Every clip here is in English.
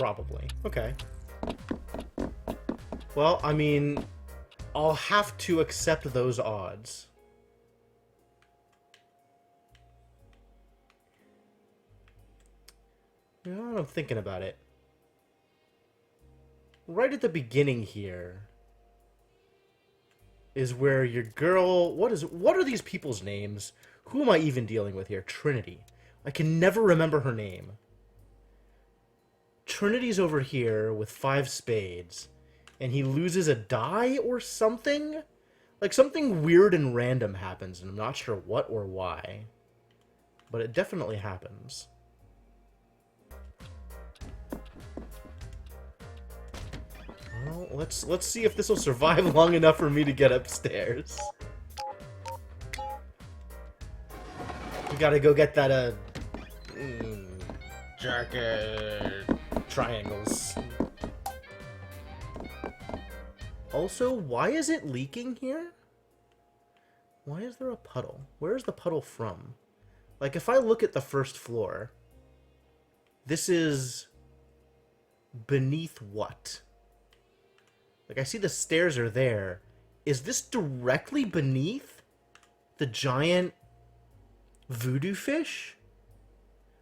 Probably. Okay. Well, I mean, I'll have to accept those odds. You know, I'm thinking about it. Right at the beginning here is where your girl... What are these people's names? Who am I even dealing with here? Trinity. I can never remember her name. Trinity's over here with 5 spades, and he loses a die or something? Like, something weird and random happens, and I'm not sure what or why. But it definitely happens. Well, let's see if this will survive long enough for me to get upstairs. We gotta go get that, jacket triangles. Also, why is it leaking here? Why is there a puddle? Where is the puddle from? Like, if I look at the first floor, this is beneath what? Like, I see the stairs are there. Is this directly beneath the giant voodoo fish?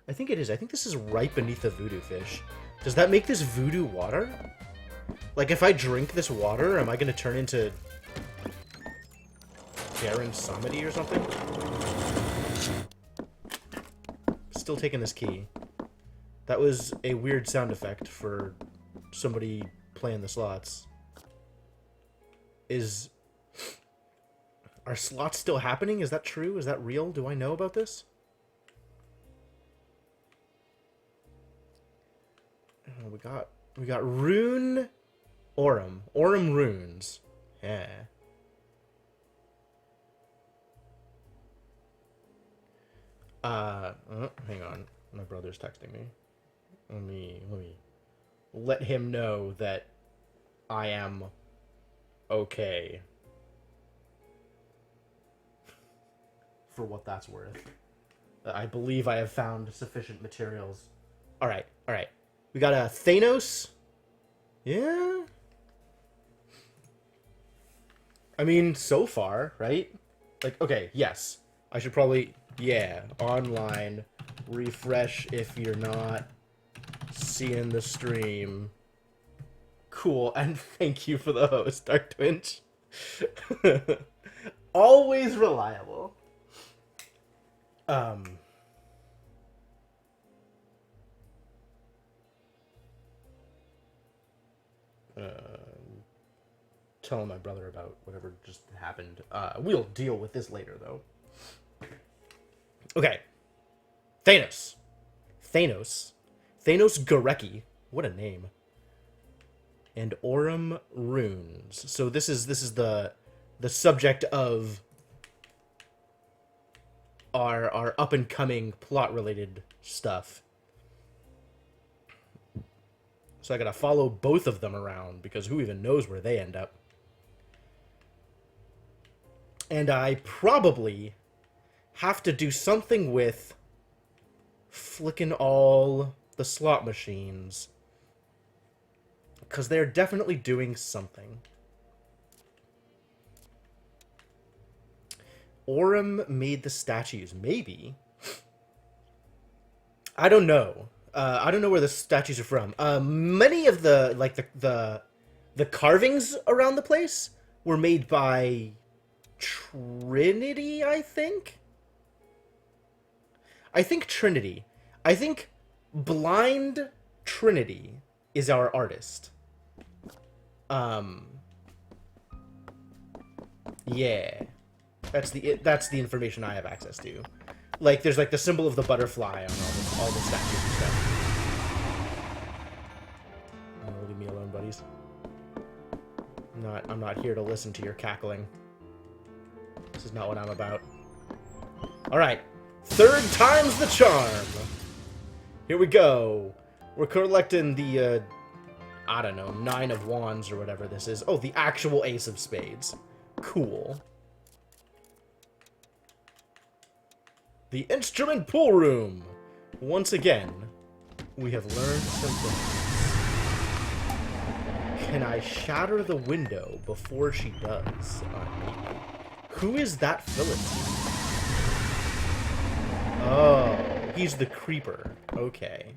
I think it is. I think this is right beneath the voodoo fish. Does that make this voodoo water? Like, if I drink this water, am I going to turn into Garen Samedi or something? Still taking this key. That was a weird sound effect for somebody playing the slots. Are slots still happening? Is that true? Is that real? Do I know about this? Oh, we got Rune Aurum. Aurum runes. Yeah. Hang on. My brother's texting me. Let me let him know that I am okay. For what that's worth. I believe I have found sufficient materials. Alright. We got a Thanos. Yeah. I mean, so far, right? Like, okay, yes. I should probably... Yeah, online. Refresh if you're not seeing the stream. Cool, and thank you for the host, Dark Twinch. Always reliable. Telling my brother about whatever just happened. We'll deal with this later, though. Okay. Thanos Gorecki. What a name. And Aurum runes. So this is the subject of our up and coming plot related stuff. So I gotta follow both of them around because who even knows where they end up. And I probably have to do something with flicking all the slot machines. Because they're definitely doing something. Aurum made the statues. Maybe. I don't know. I don't know where the statues are from. Many of the, like, the carvings around the place were made by Trinity, I think? I think Trinity. I think Blind Trinity is our artist. Yeah. That's the information I have access to. Like, there's like the symbol of the butterfly on all the statues and stuff. Oh, leave me alone, buddies. I'm not here to listen to your cackling. This is not what I'm about. Alright. Third time's the charm. Here we go. We're collecting the, I don't know, 9 of wands or whatever this is. Oh, the actual ace of spades. Cool. The instrument pool room. Once again, we have learned some things. Can I shatter the window before she does? Maybe. Who is that Philip? Oh, he's the creeper. Okay.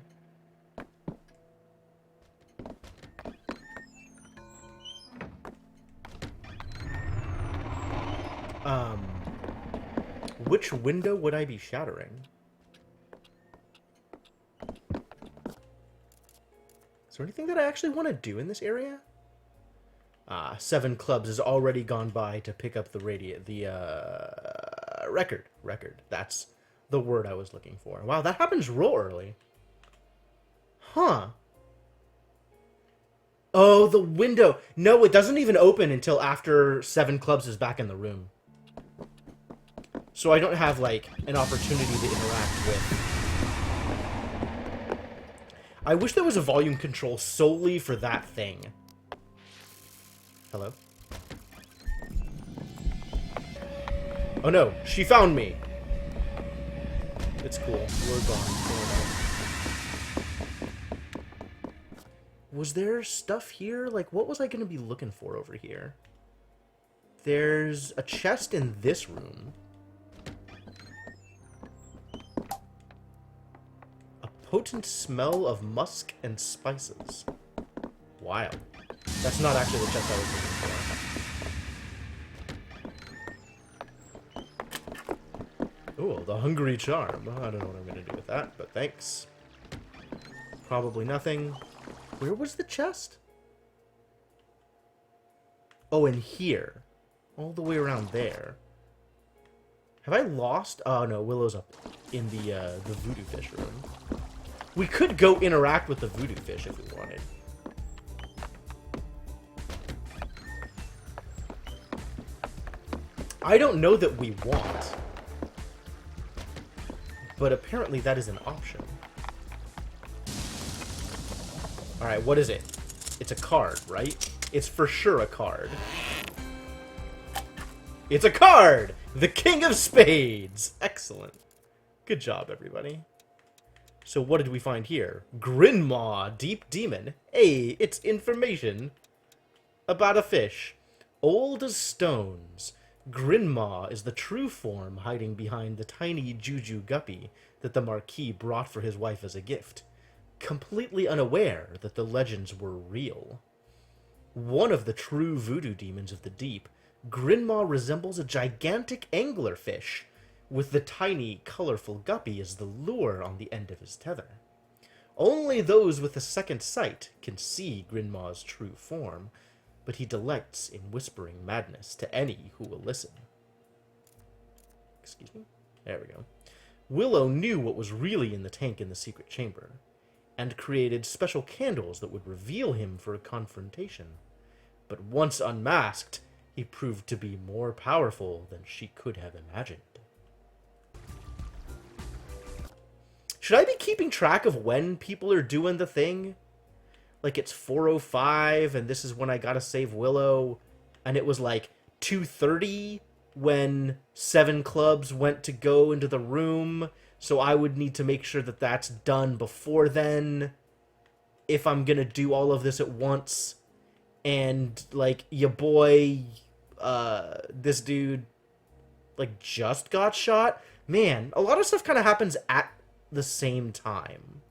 Which window would I be shattering? Is there anything that I actually want to do in this area? 7 clubs has already gone by to pick up the record. Record. That's the word I was looking for. Wow, that happens real early. Huh. Oh, the window. No, it doesn't even open until after 7 clubs is back in the room. So I don't have, like, an opportunity to interact with. I wish there was a volume control solely for that thing. Hello? Oh no, she found me! It's cool. We're gone. Was there stuff here? Like, what was I going to be looking for over here? There's a chest in this room. A potent smell of musk and spices. Wild. That's not actually the chest I was looking for. Ooh, the hungry charm. I don't know what I'm going to do with that, but thanks. Probably nothing. Where was the chest? Oh, in here. All the way around there. Have I lost? Oh, no. Willow's up in the voodoo fish room. We could go interact with the voodoo fish if we wanted. I don't know that we want. But apparently that is an option. Alright, what is it? It's a card, right? It's for sure a card. It's a card! The King of Spades! Excellent. Good job, everybody. So what did we find here? Grinmaw, Deep Demon. Hey, it's information about a fish. Old as stones. Grinmaw is the true form hiding behind the tiny Juju guppy that the Marquis brought for his wife as a gift. Completely unaware that the legends were real. One of the true voodoo demons of the deep, Grinmaw resembles a gigantic anglerfish, with the tiny, colorful guppy as the lure on the end of his tether. Only those with a second sight can see Grinmaw's true form, but he delights in whispering madness to any who will listen. Excuse me? There we go. Willow knew what was really in the tank in the secret chamber, and created special candles that would reveal him for a confrontation. But once unmasked, he proved to be more powerful than she could have imagined. Should I be keeping track of when people are doing the thing? Like, it's 4:05, and this is when I gotta save Willow, and it was like 2:30 when 7 clubs went to go into the room, so I would need to make sure that that's done before then, if I'm gonna do all of this at once. And, like, your boy, this dude, like, just got shot. Man, a lot of stuff kind of happens at the same time.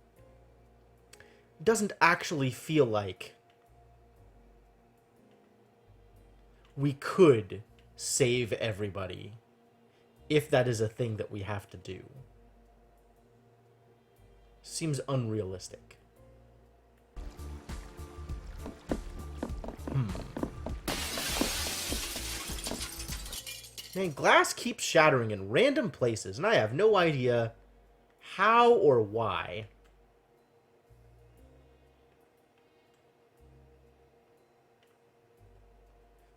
Doesn't actually feel like we could save everybody if that is a thing that we have to do. Seems unrealistic. Man, glass keeps shattering in random places, and I have no idea how or why.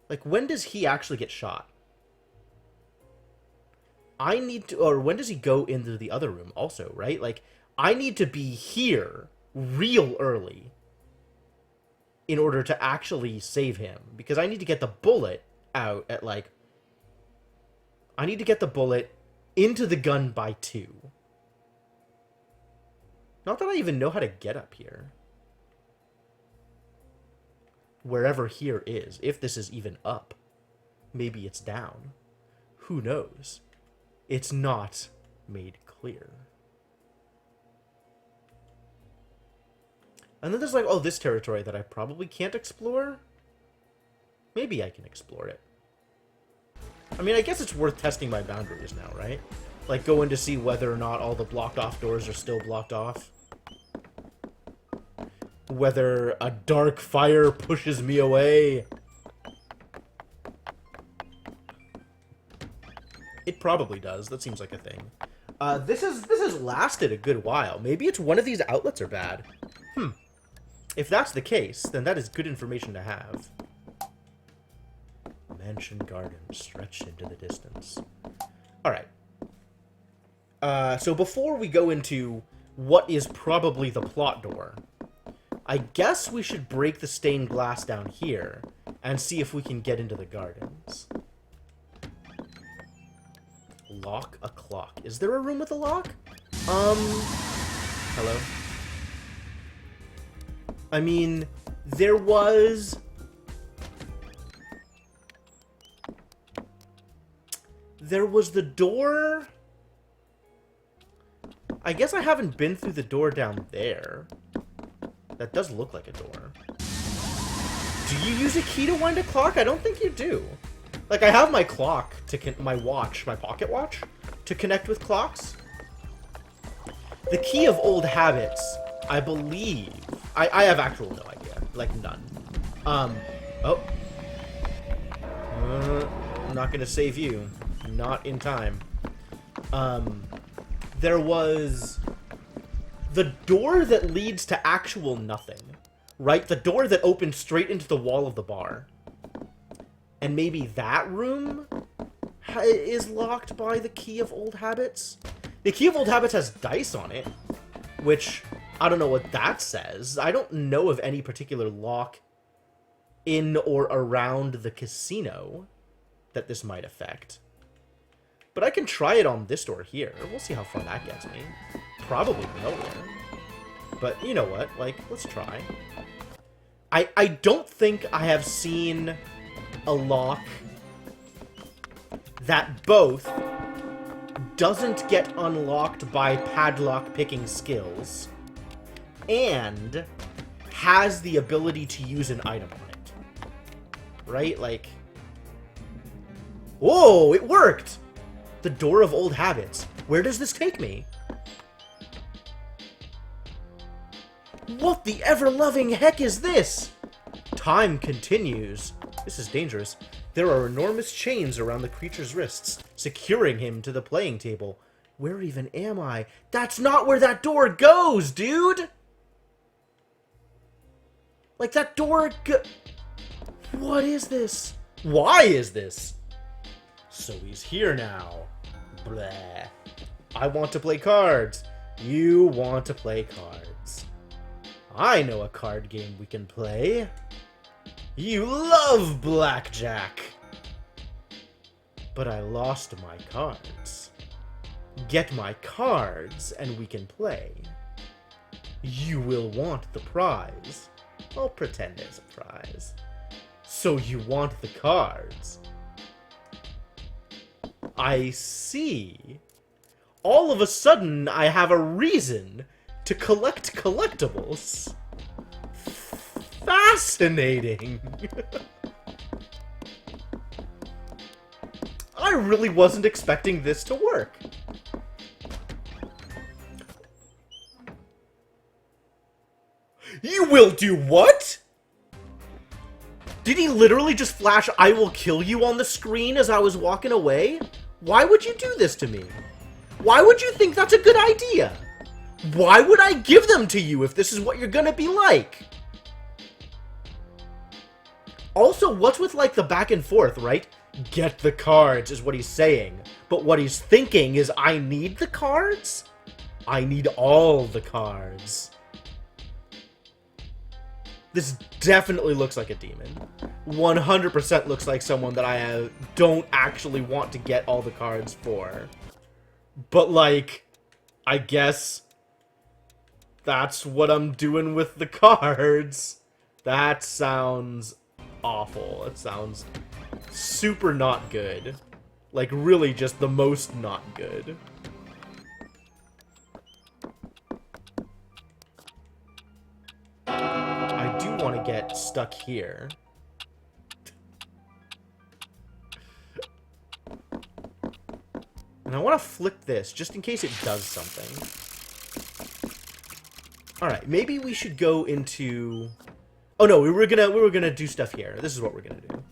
Like, when does he actually get shot? I need to... Or when does he go into the other room also, right? Like, I need to be here real early in order to actually save him. Because I need to get the bullet out at, like... I need to get the bullet into the gun by 2. Not that I even know how to get up here. wherever here is, if this is even up. Maybe it's down. Who knows? It's not made clear. And then there's like, oh, this territory that I probably can't explore? Maybe I can explore it. I mean, I guess it's worth testing my boundaries now, right? Like, going to see whether or not all the blocked off doors are still blocked off. Whether a dark fire pushes me away. It probably does. That seems like a thing. This has lasted a good while. Maybe it's one of these outlets are bad. If that's the case, then that is good information to have. Mansion garden stretched into the distance. Alright. So before we go into what is probably the plot door, I guess we should break the stained glass down here and see if we can get into the gardens. Lock a clock. Is there a room with a lock? Hello? I mean, there was... There was the door... I guess I haven't been through the door down there. That does look like a door. Do you use a key to wind a clock? I don't think you do. Like, I have my clock, my watch, my pocket watch, to connect with clocks. The key of old habits, I believe... I have actual no idea. Like, none. Oh. I'm not gonna save you. Not in time. There was... the door that leads to actual nothing. Right? The door that opens straight into the wall of the bar. And maybe that room is locked by the key of old habits? The key of old habits has dice on it, which I don't know what that says. I don't know of any particular lock in or around the casino that this might affect. But I can try it on this door here. We'll see how far that gets me. Probably nowhere. But you know what? Like, let's try. I don't think I have seen a lock that both doesn't get unlocked by padlock picking skills and has the ability to use an item on it. Right? Like... Whoa! It worked! The door of old habits. Where does this take me? What the ever-loving heck is this? Time continues. This is dangerous. There are enormous chains around the creature's wrists, securing him to the playing table. Where even am I? That's not where that door goes, dude! Like, that door What is this? Why is this? So he's here now. Bleh. I want to play cards. You want to play cards. I know a card game we can play. You love blackjack. But I lost my cards. Get my cards and we can play. You will want the prize. I'll pretend there's a prize. So you want the cards. I see. All of a sudden, I have a reason to collect collectibles. Fascinating. I really wasn't expecting this to work. You will do what? Did he literally just flash "I will kill you" on the screen as I was walking away? Why would you do this to me? Why would you think that's a good idea? Why would I give them to you if this is what you're gonna be like? Also, what's with, like, the back and forth, right? Get the cards is what he's saying. But what he's thinking is, I need the cards? I need all the cards. This definitely looks like a demon. 100% looks like someone that I don't actually want to get all the cards for. But, like, I guess that's what I'm doing with the cards. That sounds awful. It sounds super not good. Like, really just the most not good. I do want to get stuck here. And I want to flip this, just in case it does something. Alright, maybe we should go into... Oh no, we were gonna do stuff here. This is what we're gonna do.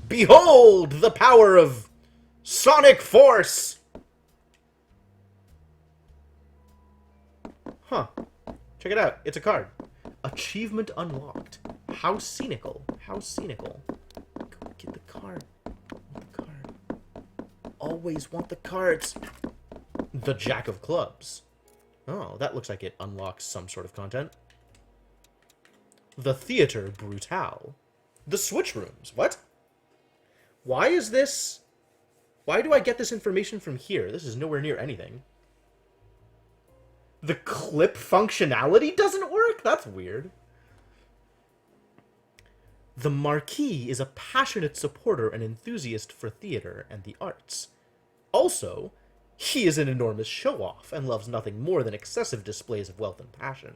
Behold the power of Sonic Force! Huh. Check it out. It's a card. Achievement unlocked. How scenical. How scenical. Go get the card. Want the card. Always want the cards. The Jack of Clubs. Oh, that looks like it unlocks some sort of content. The Sexy Brutale. The Switch Rooms. What? Why is this... Why do I get this information from here? This is nowhere near anything. The clip functionality doesn't work? That's weird. The Marquis is a passionate supporter and enthusiast for theater and the arts. Also, he is an enormous show-off and loves nothing more than excessive displays of wealth and passion.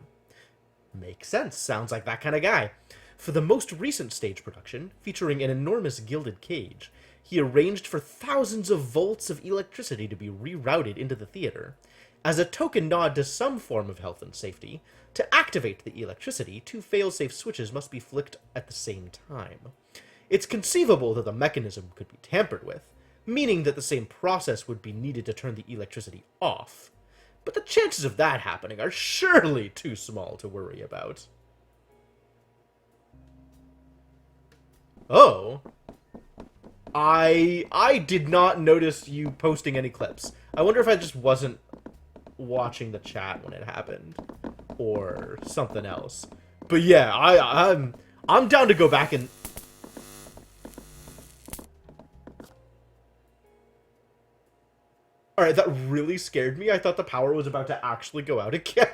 Makes sense. Sounds like that kind of guy. For the most recent stage production, featuring an enormous gilded cage, he arranged for thousands of volts of electricity to be rerouted into the theater. As a token nod to some form of health and safety, to activate the electricity, two fail-safe switches must be flicked at the same time. It's conceivable that the mechanism could be tampered with, meaning that the same process would be needed to turn the electricity off. But the chances of that happening are surely too small to worry about. Oh. I did not notice you posting any clips. I wonder if I just wasn't watching the chat when it happened. Or something else. But yeah, I'm down to go back and... Alright, that really scared me. I thought the power was about to actually go out again.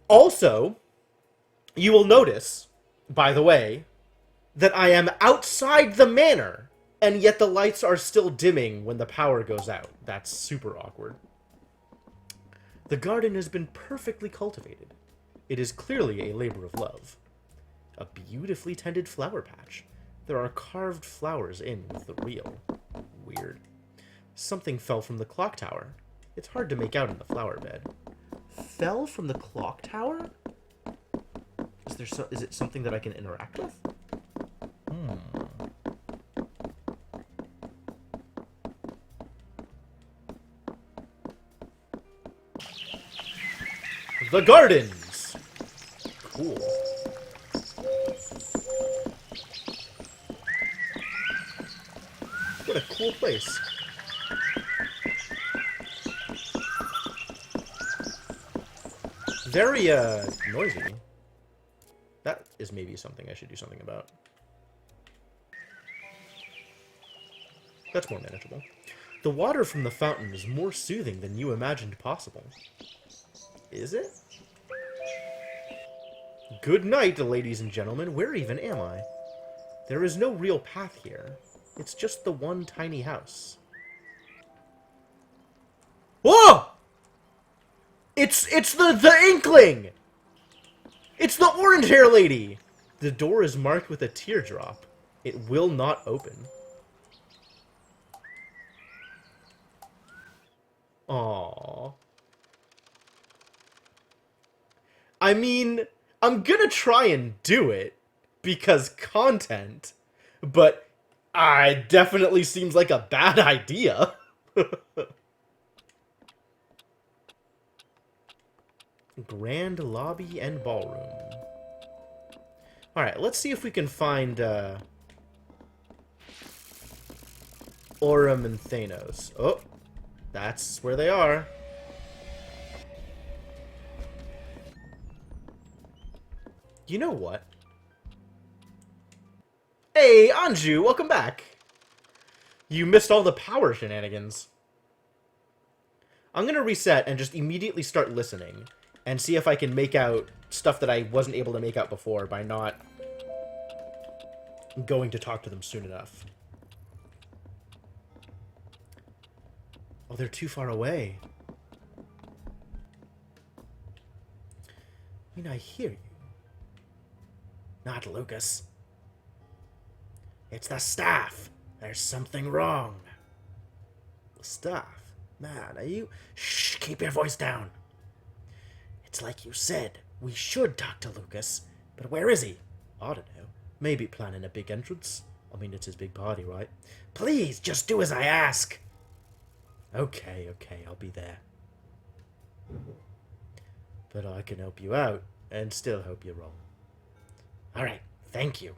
Also, you will notice, by the way, that I am outside the manor, and yet the lights are still dimming when the power goes out. That's super awkward. The garden has been perfectly cultivated. It is clearly a labor of love. A beautifully tended flower patch. There are carved flowers in with the reel. Weird. Something fell from the clock tower. It's hard to make out in the flower bed. Fell from the clock tower? Is it something that I can interact with? The gardens! Cool. What a cool place. Very, noisy. That is maybe something I should do something about. That's more manageable. The water from the fountain is more soothing than you imagined possible. Is it? Good night, ladies and gentlemen. Where even am I? There is no real path here. It's just the one tiny house. Whoa! It's the Inkling! It's the orange hair lady! The door is marked with a teardrop. It will not open. Aww. I mean, I'm gonna try and do it, because content, but it definitely seems like a bad idea. Grand lobby and ballroom. Alright, let's see if we can find, Aurum and Thanos. Oh, that's where they are. You know what? Hey, Anju, welcome back. You missed all the power shenanigans. I'm going to reset and just immediately start listening and see if I can make out stuff that I wasn't able to make out before by not going to talk to them soon enough. Oh, they're too far away. I mean, I hear you. Not Lucas. It's the staff. There's something wrong. The staff? Man, are you... Shh, keep your voice down. It's like you said. We should talk to Lucas. But where is he? I don't know. Maybe planning a big entrance. I mean, it's his big party, right? Please, just do as I ask. Okay, I'll be there. But I can help you out, and still hope you're wrong. Alright, thank you.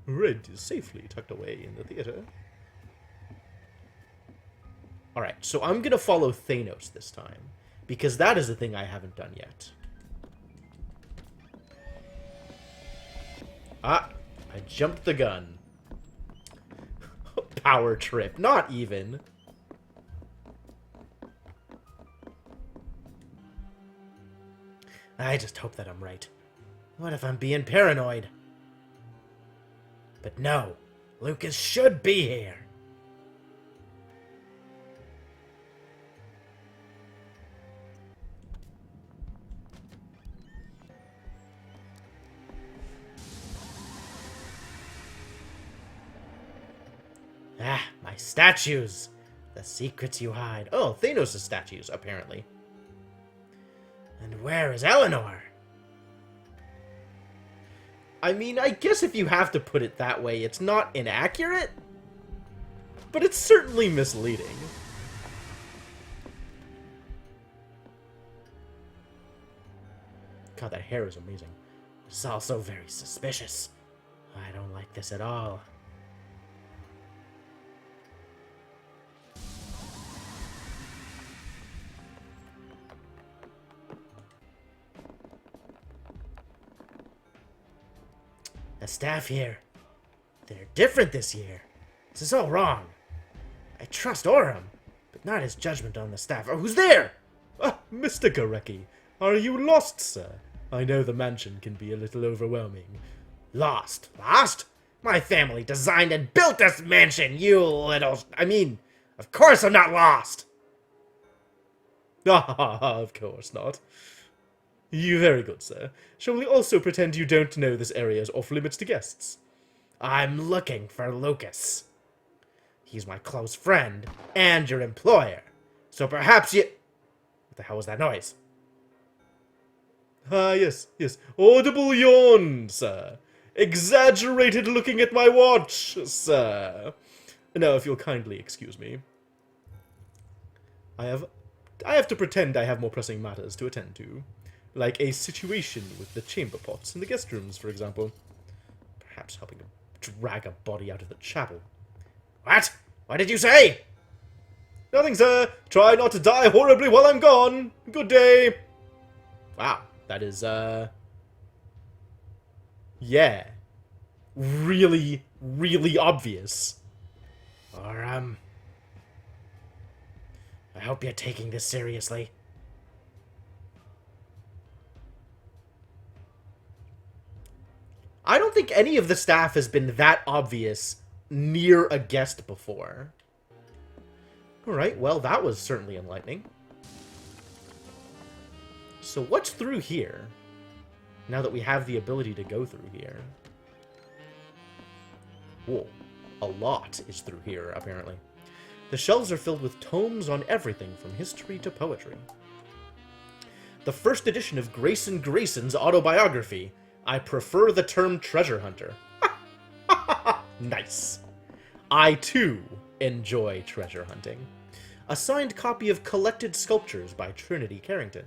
Red is safely tucked away in the theater. Alright, so I'm gonna follow Thanos this time, because that is the thing I haven't done yet. Ah, I jumped the gun. Power trip, not even. I just hope that I'm right. What if I'm being paranoid? But no, Lucas should be here. Ah, my statues. The secrets you hide. Oh, Thanos' statues, apparently. And where is Eleanor? I mean, I guess if you have to put it that way, it's not inaccurate, but it's certainly misleading. God, that hair is amazing. It's also very suspicious. I don't like this at all. The staff here, they're different this year. This is all wrong. I trust Orem, but not his judgment on the staff. Oh, who's there? Ah, Mr. Gorecki, are you lost, sir? I know the mansion can be a little overwhelming. Lost? Lost? My family designed and built this mansion, you little... I mean, of course I'm not lost! Ah, of course not. You very good, sir. Shall we also pretend you don't know this area is off-limits to guests? I'm looking for Lucas. He's my close friend, and your employer. So perhaps you... What the hell was that noise? Ah, yes. Audible yawn, sir. Exaggerated looking at my watch, sir. Now, if you'll kindly excuse me. I have to pretend I have more pressing matters to attend to. Like a situation with the chamber pots in the guest rooms, for example. Perhaps helping to drag a body out of the chapel. What? What did you say? Nothing, sir. Try not to die horribly while I'm gone. Good day. Wow, that is, yeah. Really, really obvious. Or, I hope you're taking this seriously. I don't think any of the staff has been that obvious near a guest before. Alright, well, that was certainly enlightening. So what's through here? Now that we have the ability to go through here. Whoa. A lot is through here, apparently. The shelves are filled with tomes on everything from history to poetry. The first edition of Grayson Grayson's autobiography. I prefer the term treasure hunter. Nice. I, too, enjoy treasure hunting. A signed copy of Collected Sculptures by Trinity Carrington.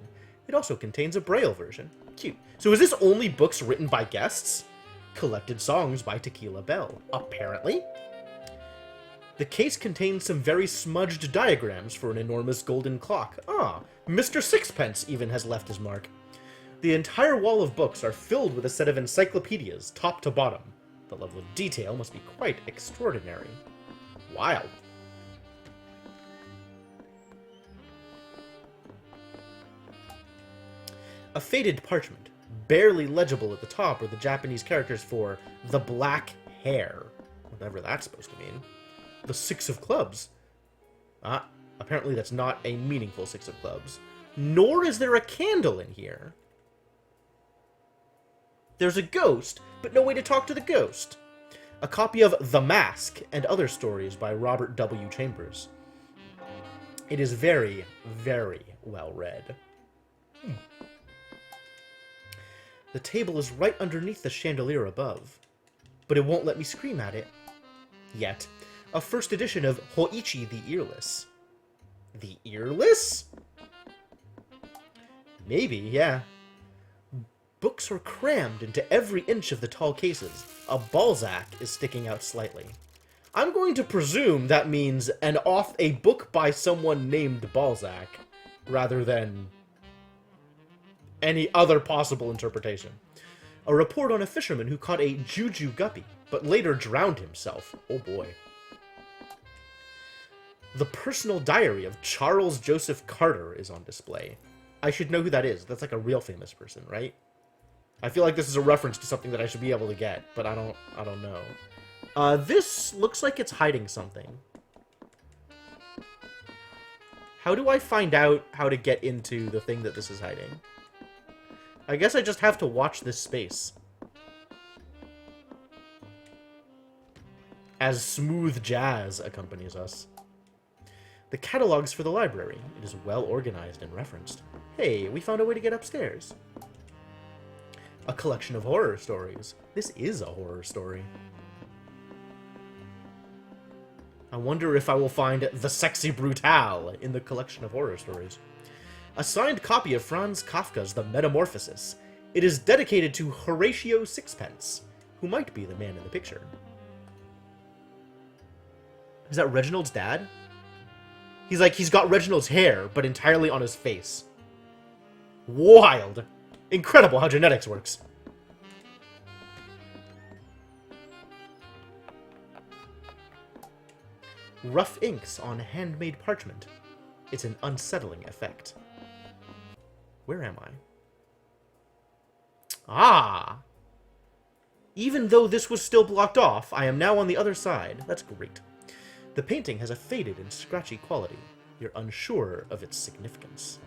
It also contains a Braille version. Cute. So is this only books written by guests? Collected Songs by Tequila Bell. Apparently. The case contains some very smudged diagrams for an enormous golden clock. Ah, Mr. Sixpence even has left his mark. The entire wall of books are filled with a set of encyclopedias, top to bottom. The level of detail must be quite extraordinary. Wild. A faded parchment. Barely legible at the top are the Japanese characters for the black hair. Whatever that's supposed to mean. The six of clubs. Ah, apparently that's not a meaningful six of clubs. Nor is there a candle in here. There's a ghost, but no way to talk to the ghost. A copy of The Mask and Other Stories by Robert W. Chambers. It is very, very well read. The table is right underneath the chandelier above, but it won't let me scream at it. Yet. A first edition of Hoichi the Earless. The Earless? Maybe, yeah. Books are crammed into every inch of the tall cases. A Balzac is sticking out slightly. I'm going to presume that means a book by someone named Balzac, rather than any other possible interpretation. A report on a fisherman who caught a juju guppy, but later drowned himself. Oh boy. The personal diary of Charles Joseph Carter is on display. I should know who that is. That's like a real famous person, right? I feel like this is a reference to something that I should be able to get, but I don't know. This looks like it's hiding something. How do I find out how to get into the thing that this is hiding? I guess I just have to watch this space. As smooth jazz accompanies us. The catalogs for the library. It is well organized and referenced. Hey, we found a way to get upstairs. A collection of horror stories. This is a horror story. I wonder if I will find the Sexy Brutale in the collection of horror stories. A signed copy of Franz Kafka's The Metamorphosis. It is dedicated to Horatio Sixpence, who might be the man in the picture. Is that Reginald's dad? He's got Reginald's hair, but entirely on his face. Wild! Incredible how genetics works. Rough inks on handmade parchment. It's an unsettling effect. Where am I? Ah! Even though this was still blocked off, I am now on the other side. That's great. The painting has a faded and scratchy quality. You're unsure of its significance.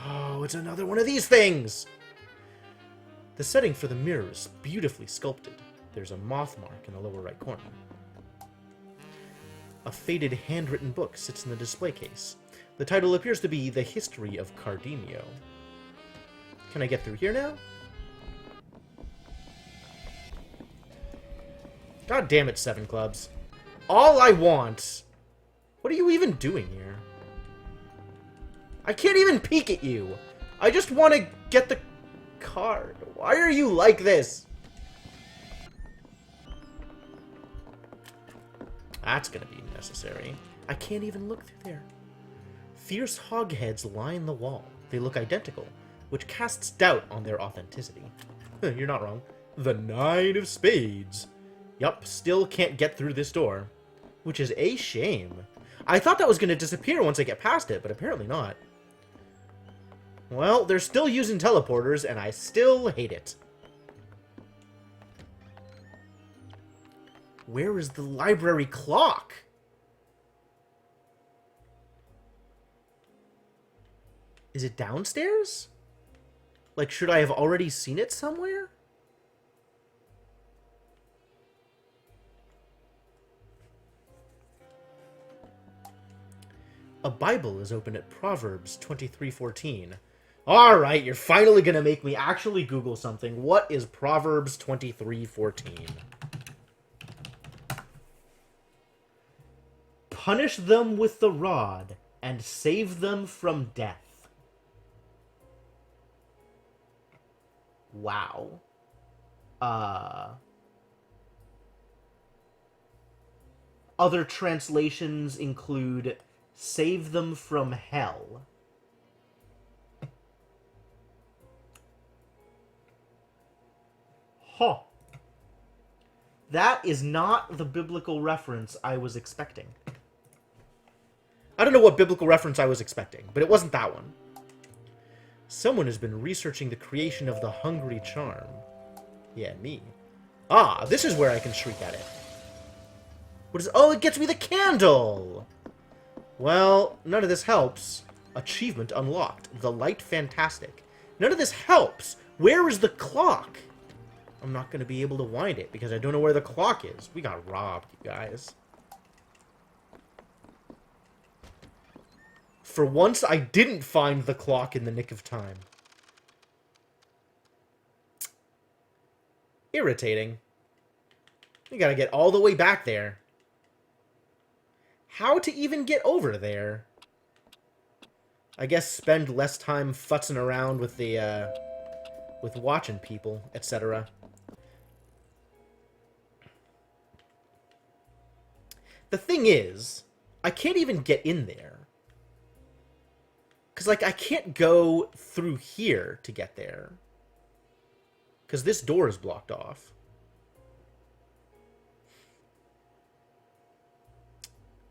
Oh, it's another one of these things! The setting for the mirror is beautifully sculpted. There's a moth mark in the lower right corner. A faded handwritten book sits in the display case. The title appears to be The History of Cardenio. Can I get through here now? God damn it, Seven Clubs. All I want... What are you even doing here? I can't even peek at you. I just want to get the card. Why are you like this? That's gonna be necessary. I can't even look through there. Fierce hogheads line the wall. They look identical, which casts doubt on their authenticity. You're not wrong. The Nine of Spades. Yup, still can't get through this door. Which is a shame. I thought that was going to disappear once I get past it, but apparently not. Well, they're still using teleporters, and I still hate it. Where is the library clock? Is it downstairs? Like, should I have already seen it somewhere? A Bible is open at Proverbs 23:14. Alright, you're finally gonna make me actually Google something. What is Proverbs 23:14? Punish them with the rod, and save them from death. Wow. Other translations include save them from hell. Huh. That is not the biblical reference I was expecting. I don't know what biblical reference I was expecting, but it wasn't that one. Someone has been researching the creation of the hungry charm. Yeah, me. Ah, this is where I can shriek at it. What is... Oh, it gets me the candle! Well, none of this helps. Achievement unlocked. The light fantastic. None of this helps. Where is the clock? I'm not going to be able to wind it because I don't know where the clock is. We got robbed, you guys. For once, I didn't find the clock in the nick of time. Irritating. You gotta get all the way back there. How to even get over there? I guess spend less time futzing around with the, with watching people, etc. The thing is, I can't even get in there. Because, like, I can't go through here to get there. Because this door is blocked off.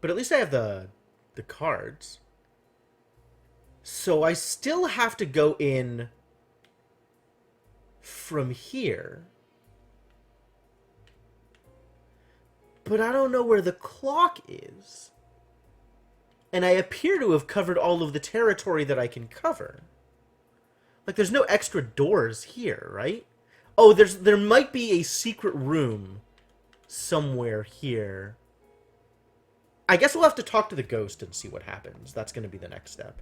But at least I have the cards. So I still have to go in from here. But I don't know where the clock is. And I appear to have covered all of the territory that I can cover. Like, there's no extra doors here, right? Oh, there might be a secret room somewhere here. I guess we'll have to talk to the ghost and see what happens. That's going to be the next step.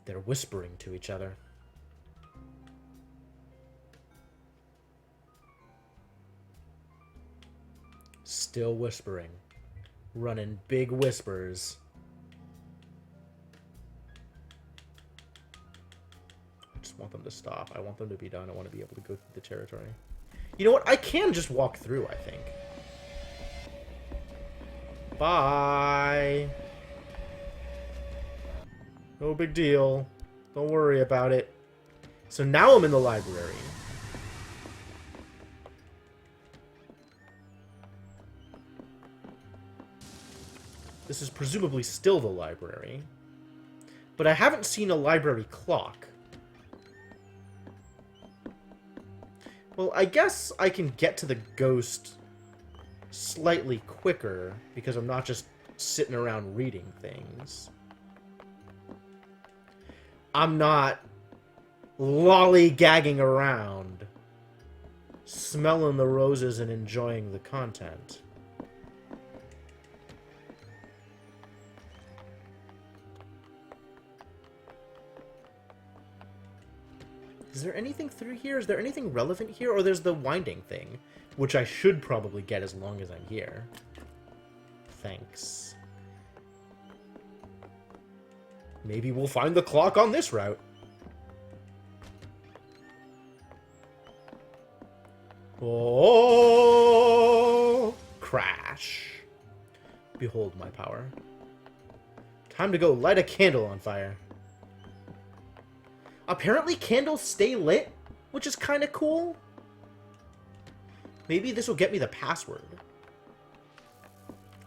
They're whispering to each other. Still whispering. Running big whispers. I just want them to stop. I want them to be done. I want to be able to go through the territory. You know what? I can just walk through, I think. Bye. No big deal. Don't worry about it. So now I'm in the library. This is presumably still the library. But I haven't seen a library clock. Well, I guess I can get to the ghost slightly quicker because I'm not just sitting around reading things. I'm not lollygagging around, smelling the roses and enjoying the content. Is there anything through here? Is there anything relevant here? Or there's the winding thing, which I should probably get as long as I'm here. Thanks. Maybe we'll find the clock on this route. Oh! Crash. Behold my power. Time to go light a candle on fire. Apparently candles stay lit, which is kind of cool. Maybe this will get me the password.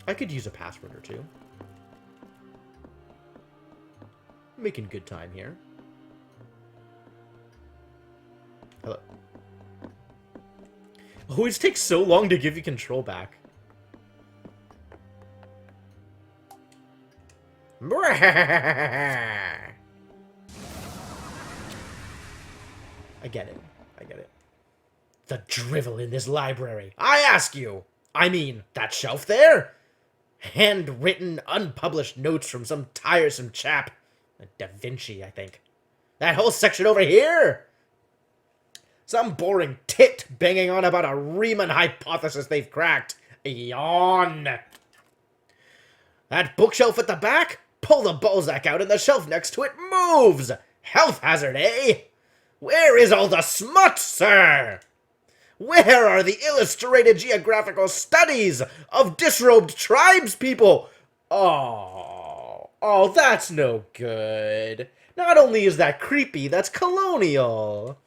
I could use a password or two. Making good time here. Hello. Always takes so long to give you control back. I get it. I get it. The drivel in this library. I ask you. I mean, that shelf there? Handwritten, unpublished notes from some tiresome chap. Da Vinci, I think. That whole section over here? Some boring tit banging on about a Riemann hypothesis they've cracked. Yawn. That bookshelf at the back? Pull the Balzac out and the shelf next to it moves. Health hazard, eh? Where is all the smut, sir? Where are the illustrated geographical studies of disrobed tribespeople? Oh, that's no good. Not only is that creepy, that's colonial.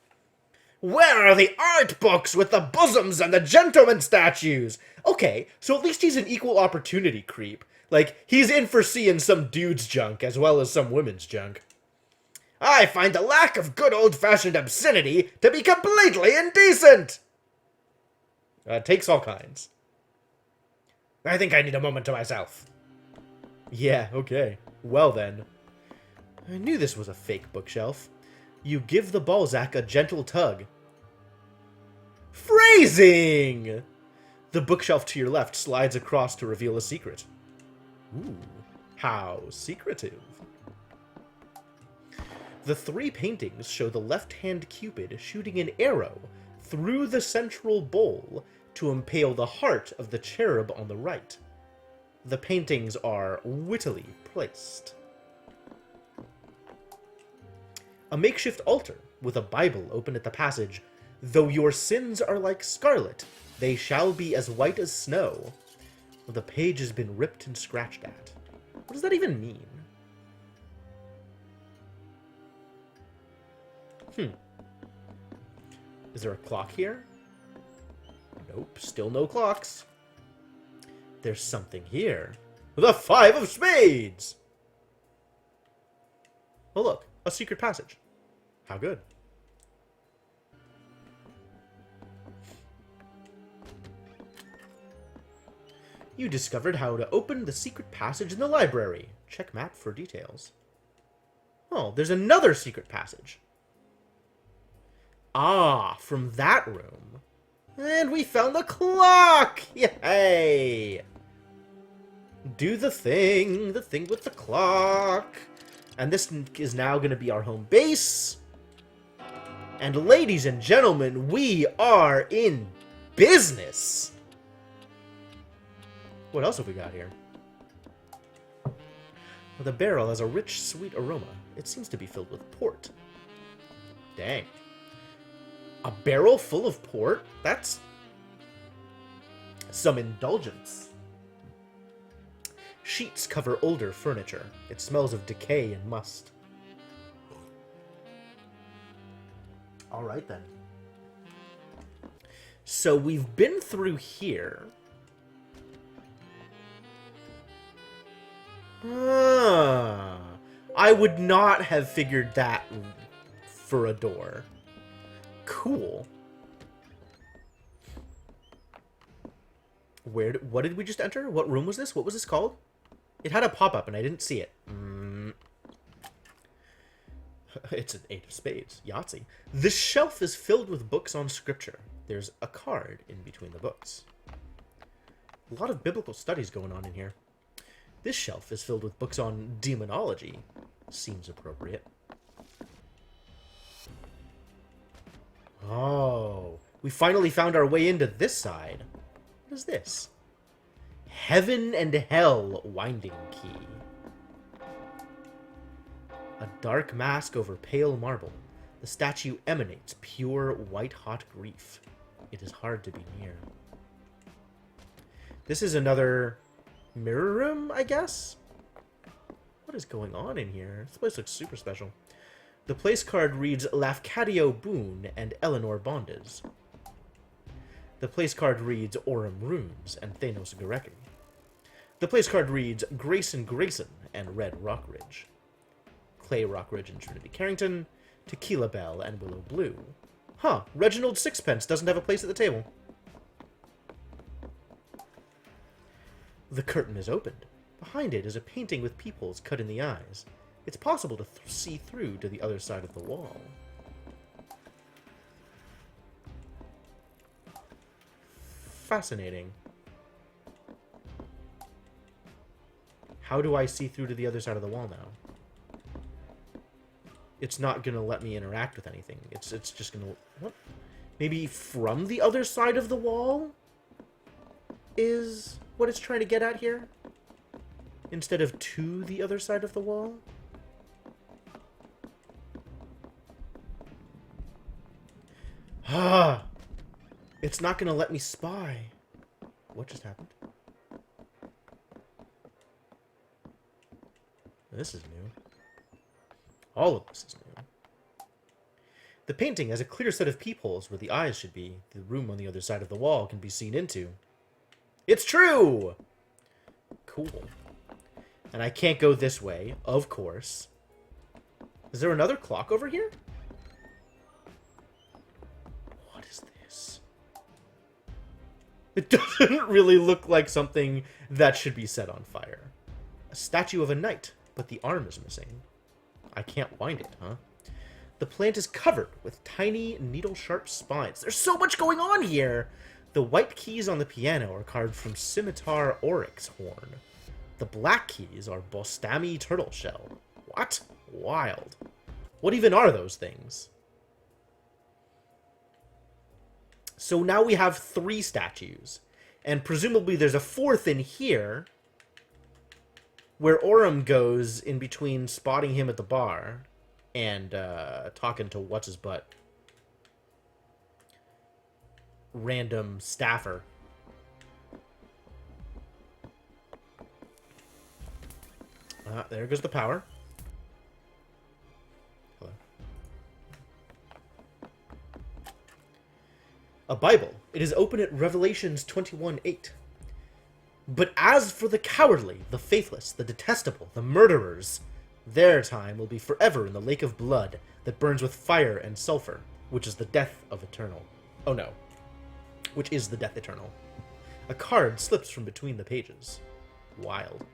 Where are the art books with the bosoms and the gentleman statues? Okay, so at least he's an equal opportunity creep. Like, he's in for seeing some dude's junk as well as some women's junk. I find the lack of good old-fashioned obscenity to be completely indecent! Takes all kinds. I think I need a moment to myself. Yeah, okay. Well then. I knew this was a fake bookshelf. You give the Balzac a gentle tug. Phrasing! The bookshelf to your left slides across to reveal a secret. Ooh, how secretive. The three paintings show the left-hand Cupid shooting an arrow through the central bowl to impale the heart of the cherub on the right. The paintings are wittily placed. A makeshift altar with a Bible open at the passage. Though your sins are like scarlet, they shall be as white as snow. The page has been ripped and scratched at. What does that even mean? Is there a clock here? Nope, still no clocks. There's something here. The Five of Spades! Oh look, a secret passage. How good. You discovered how to open the secret passage in the library. Check map for details. Oh, there's another secret passage. Ah, from that room. And we found the clock! Yay! Do the thing with the clock. And this is now going to be our home base. And ladies and gentlemen, we are in business. What else have we got here? Well, the barrel has a rich, sweet aroma. It seems to be filled with port. Dang. A barrel full of port? That's some indulgence. Sheets cover older furniture. It smells of decay and must. Alright then. So we've been through here. I would not have figured that for a door. Cool. What did we just enter? What room was this? What was this called? It had a pop-up and I didn't see it. It's an 8 of spades. Yahtzee. This shelf is filled with books on scripture. There's a card in between the books. A lot of biblical studies going on in here. This shelf is filled with books on demonology. Seems appropriate. Oh, we finally found our way into this side. What is this? Heaven and Hell winding key. A dark mask over pale marble. The statue emanates pure white-hot grief. It is hard to be near. This is another mirror room, I guess? What is going on in here? This place looks super special. The place card reads Lafcadio Boone and Eleanor Bondes. The place card reads Aurum Runes and Thanos Gorecki. The place card reads Grayson Grayson and Red Rockridge. Clay Rockridge and Trinity Carrington. Tequila Bell and Willow Blue. Huh, Reginald Sixpence doesn't have a place at the table. The curtain is opened. Behind it is a painting with peepholes cut in the eyes. It's possible to see through to the other side of the wall. Fascinating. How do I see through to the other side of the wall now? It's not going to let me interact with anything. It's just going to... What? Maybe from the other side of the wall is what it's trying to get at here? Instead of to the other side of the wall? Ah! It's not going to let me spy. What just happened? This is new. All of this is new. The painting has a clear set of peepholes where the eyes should be. The room on the other side of the wall can be seen into. It's true! Cool. And I can't go this way, of course. Is there another clock over here? What is this? It doesn't really look like something that should be set on fire. A statue of a knight, but the arm is missing. I can't wind it, huh? The plant is covered with tiny, needle-sharp spines. There's so much going on here! The white keys on the piano are carved from scimitar oryx horn. The black keys are Bostami turtle shell. What? Wild. What even are those things? So now we have 3 statues. And presumably there's a 4th in here, where Orem goes in between spotting him at the bar and talking to what's-his-butt. Random staffer. There goes the power. Hello. A Bible. It is open at Revelations 21:8. But as for the cowardly, the faithless, the detestable, the murderers, their time will be forever in the lake of blood that burns with fire and sulfur, which is the death of eternal. Oh no. Which is the death eternal. A card slips from between the pages. Wild.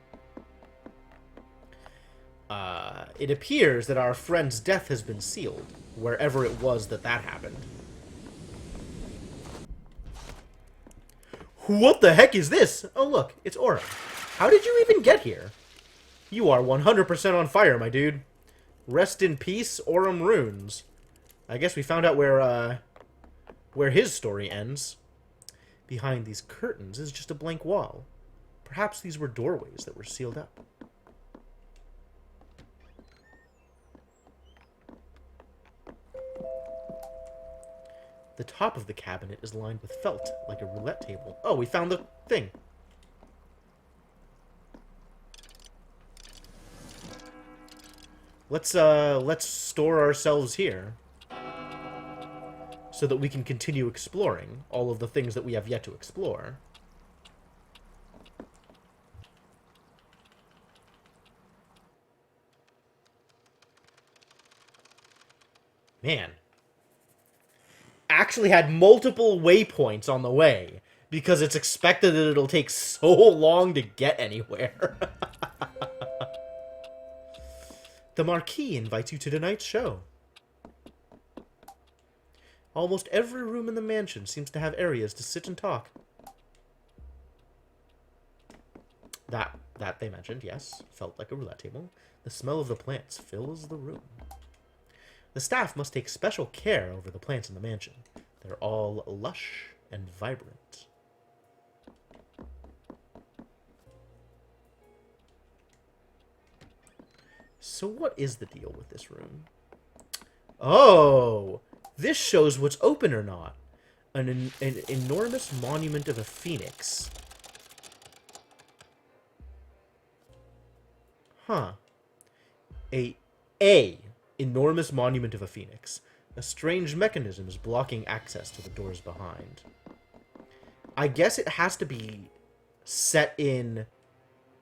It appears that our friend's death has been sealed, wherever it was that happened. What the heck is this? Oh look, it's Aura. How did you even get here? You are 100% on fire, my dude. Rest in peace, Orem Runes. I guess we found out where his story ends. Behind these curtains is just a blank wall. Perhaps these were doorways that were sealed up. The top of the cabinet is lined with felt, like a roulette table. Oh, we found the thing. Let's store ourselves here so that we can continue exploring all of the things that we have yet to explore. Man. Actually had multiple waypoints on the way because it's expected that it'll take so long to get anywhere. The Marquis invites you to tonight's show. Almost every room in the mansion seems to have areas to sit and talk. That they mentioned, yes. Felt like a roulette table. The smell of the plants fills the room. The staff must take special care over the plants in the mansion. They're all lush and vibrant. So what is the deal with this room? Oh! This shows what's open or not. An enormous monument of a phoenix. Huh. A enormous monument of a phoenix. A strange mechanism is blocking access to the doors behind. I guess it has to be set in...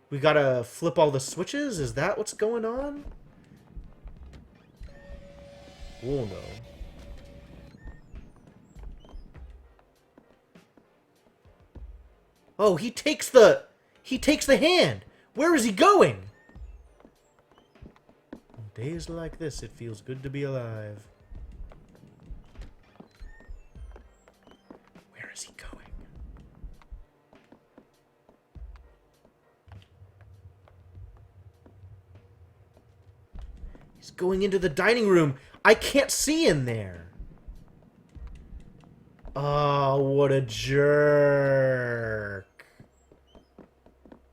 We gotta flip all the switches? Is that what's going on? Oh no. Oh, he takes the hand! Where is he going? On days like this, it feels good to be alive. Where is he going? He's going into the dining room. I can't see in there. Oh, what a jerk.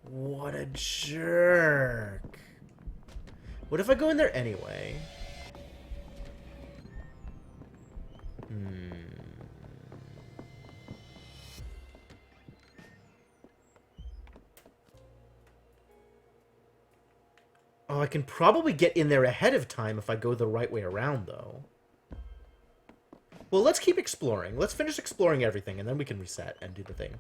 What a jerk. What if I go in there anyway? Oh, I can probably get in there ahead of time if I go the right way around, though. Well, let's keep exploring. Let's finish exploring everything, and then we can reset and do the thing.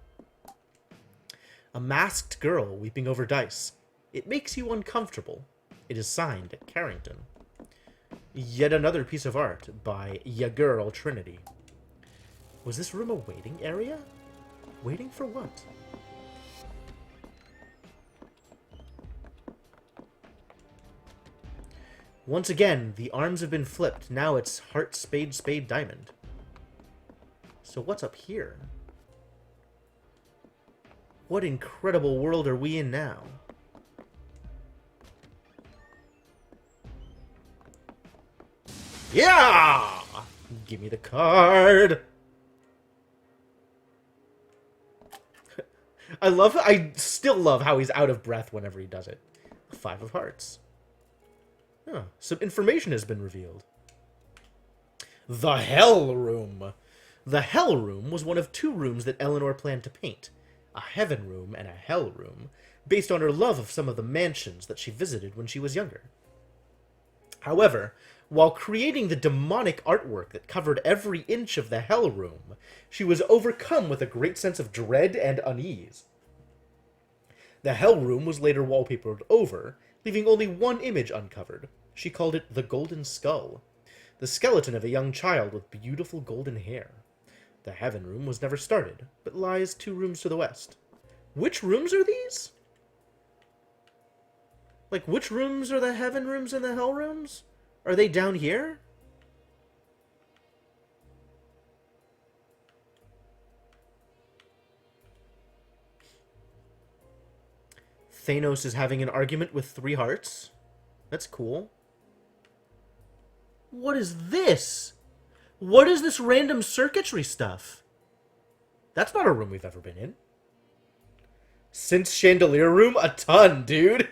A masked girl weeping over dice. It makes you uncomfortable. It is signed Carrington. Yet another piece of art by Ya Girl Trinity. Was this room a waiting area? Waiting for what? Once again, the arms have been flipped. Now it's heart, spade, spade, diamond. So what's up here? What incredible world are we in now? Yeah! Give me the card! I still love how he's out of breath whenever he does it. The 5 of Hearts. Huh, some information has been revealed. The Hell Room. The Hell Room was one of 2 rooms that Eleanor planned to paint. A Heaven Room and a Hell Room, based on her love of some of the mansions that she visited when she was younger. However, while creating the demonic artwork that covered every inch of the Hell Room, she was overcome with a great sense of dread and unease. The Hell Room was later wallpapered over, leaving only one image uncovered. She called it the Golden Skull, the skeleton of a young child with beautiful golden hair. The Heaven Room was never started, but lies 2 rooms to the west. Which rooms are these? Like, which rooms are the Heaven Rooms and the Hell Rooms? Are they down here? Thanos is having an argument with 3 hearts. That's cool. What is this? What is this random circuitry stuff? That's not a room we've ever been in. Since Chandelier Room? A ton, dude.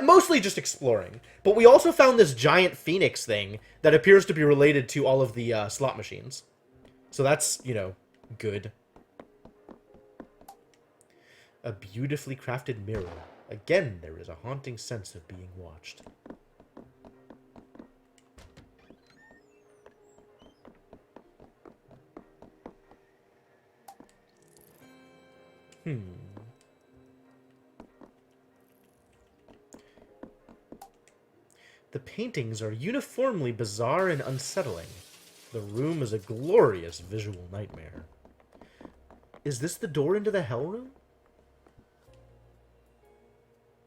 Mostly just exploring. But we also found this giant phoenix thing that appears to be related to all of the slot machines. So that's, you know, good. A beautifully crafted mirror. Again, there is a haunting sense of being watched. The paintings are uniformly bizarre and unsettling. The room is a glorious visual nightmare. Is this the door into the Hell Room?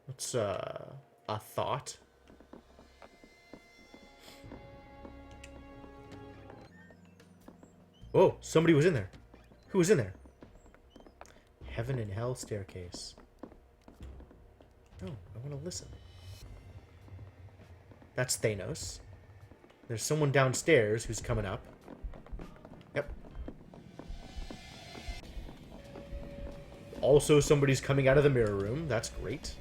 What's, a thought? Oh, somebody was in there. Who was in there? Heaven and Hell staircase. Oh, I want to listen. That's Thanos. There's someone downstairs who's coming up. Yep. Also, somebody's coming out of the mirror room. That's great.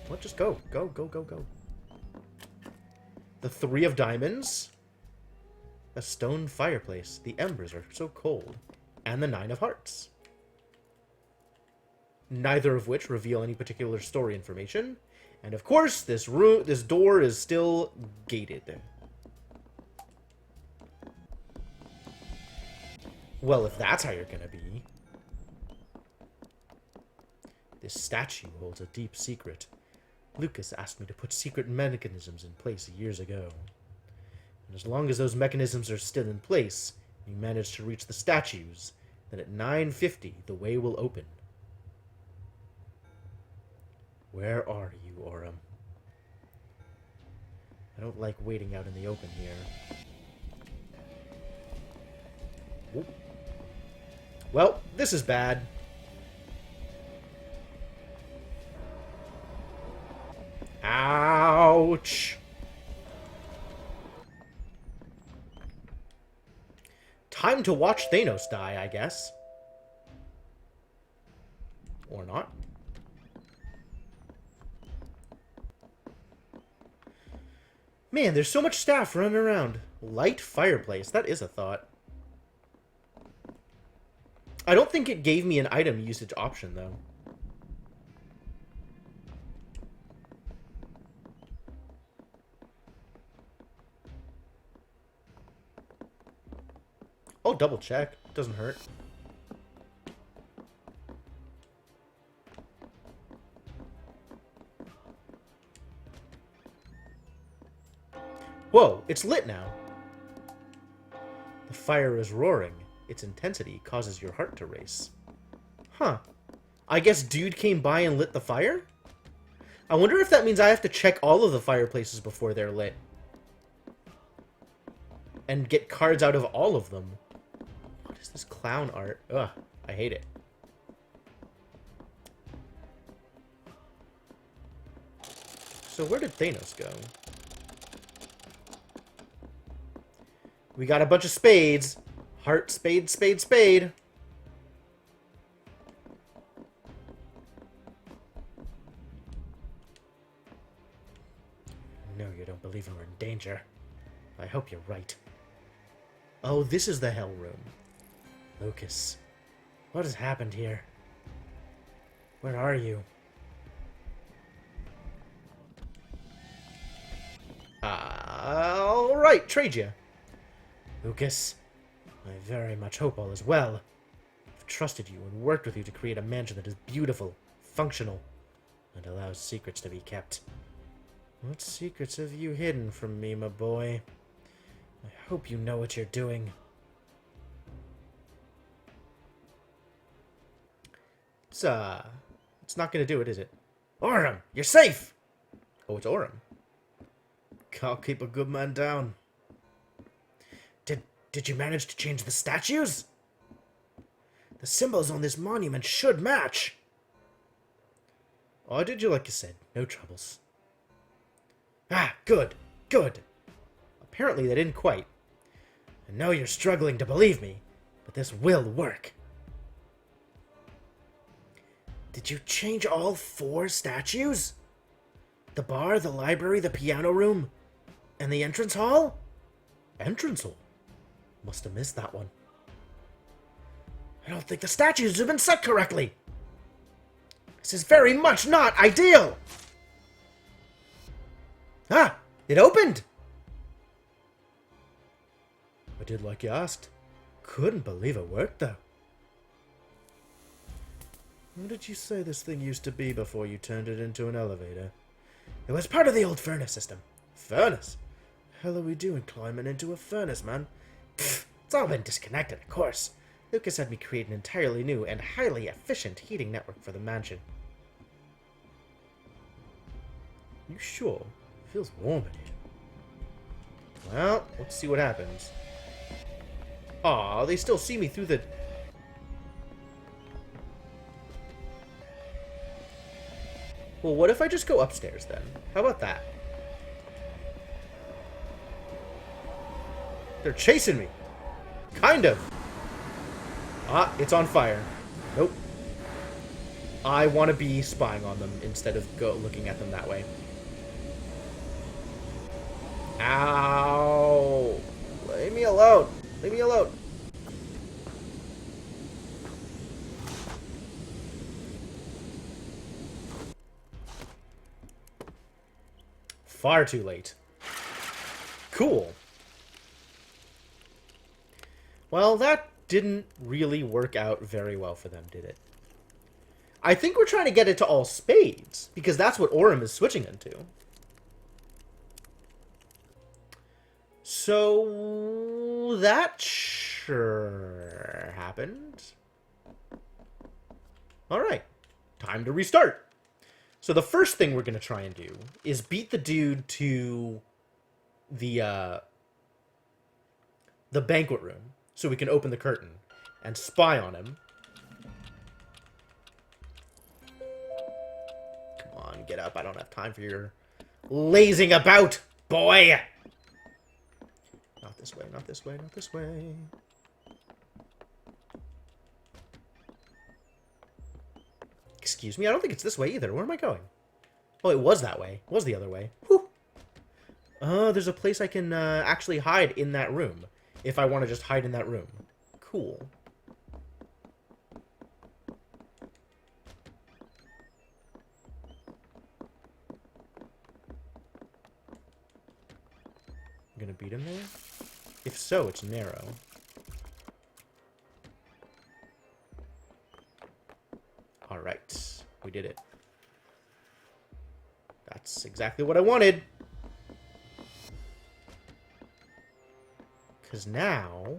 Let's just go. Go, go, go, go. The 3 of Diamonds. A stone fireplace. The embers are so cold. And the 9 of Hearts. Neither of which reveal any particular story information. And of course, this door is still gated. Well, if that's how you're gonna be. This statue holds a deep secret. Lucas asked me to put secret mechanisms in place years ago. And as long as those mechanisms are still in place, and you manage to reach the statues, then at 9:50 the way will open. Where are you, Aurum? I don't like waiting out in the open here. Whoop. Well, this is bad. Ouch! Time to watch Thanos die, I guess. Or not. Man, there's so much staff running around. Light fireplace. That is a thought. I don't think it gave me an item usage option, though. I'll double check. Doesn't hurt. Whoa, it's lit now. The fire is roaring. Its intensity causes your heart to race. Huh. I guess dude came by and lit the fire? I wonder if that means I have to check all of the fireplaces before they're lit. And get cards out of all of them. What is this clown art? Ugh, I hate it. So where did Thanos go? We got a bunch of spades. Heart, spade, spade, spade. No, you don't believe we're in danger. I hope you're right. Oh, this is the hell room. Lucas, what has happened here? Where are you? All right, trade you. Lucas, I very much hope all is well. I've trusted you and worked with you to create a mansion that is beautiful, functional, and allows secrets to be kept. What secrets have you hidden from me, my boy? I hope you know what you're doing. It's not gonna do it, is it? Orem, you're safe! Oh, it's Orem. Can't keep a good man down. Did you manage to change the statues? The symbols on this monument should match. Oh, I did you like you said. No troubles. Ah, good, good. Apparently they didn't quite. I know you're struggling to believe me, but this will work. Did you change all 4 statues? The bar, the library, the piano room, and the entrance hall? Entrance hall? Must have missed that one. I don't think the statues have been set correctly. This is very much not ideal. Ah, it opened. I did like you asked. Couldn't believe it worked, though. What did you say this thing used to be before you turned it into an elevator? It was part of the old furnace system. Furnace? The hell are we doing climbing into a furnace, man? Pfft, it's all been disconnected, of course. Lucas had me create an entirely new and highly efficient heating network for the mansion. You sure? Feels warm in here. Well, let's see what happens. Aw, they still see me through the... Well, what if I just go upstairs, then? How about that? They're chasing me. Kind of. Ah, it's on fire. Nope. I want to be spying on them instead of looking at them that way. Ow! Leave me alone. Leave me alone. Far too late. Cool. Well, that didn't really work out very well for them, did it? I think we're trying to get it to all spades, because that's what Orem is switching into. So that sure happened. Alright, time to restart. So the first thing we're going to try and do is beat the dude to the banquet room so we can open the curtain and spy on him. Come on, get up. I don't have time for your lazing about, boy. Not this way, not this way, not this way. Excuse me? I don't think it's this way either. Where am I going? Oh, it was that way. It was the other way. Whew. There's a place I can actually hide in that room. If I want to just hide in that room. Cool. I'm gonna beat him there? If so, it's narrow. Alright. We did it. That's exactly what I wanted. Because now...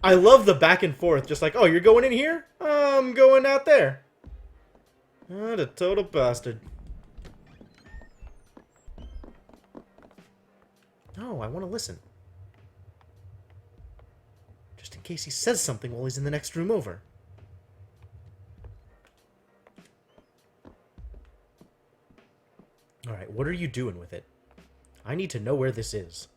I love the back and forth. Just like, oh, you're going in here? I'm going out there. What a total bastard. No, I want to listen. Just in case he says something while he's in the next room over. Alright, what are you doing with it? I need to know where this is.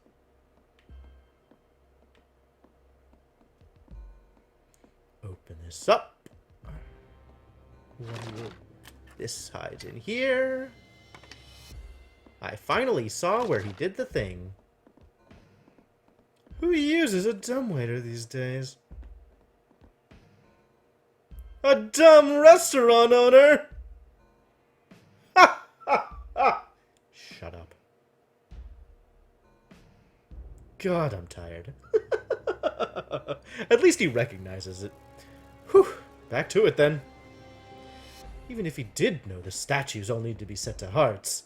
Open this up. This hides in here. I finally saw where he did the thing. Who uses a dumbwaiter these days? A dumb restaurant owner! Ha ha ha! Shut up. God, I'm tired. At least he recognizes it. Whew, back to it then. Even if he did know the statues all need to be set to hearts,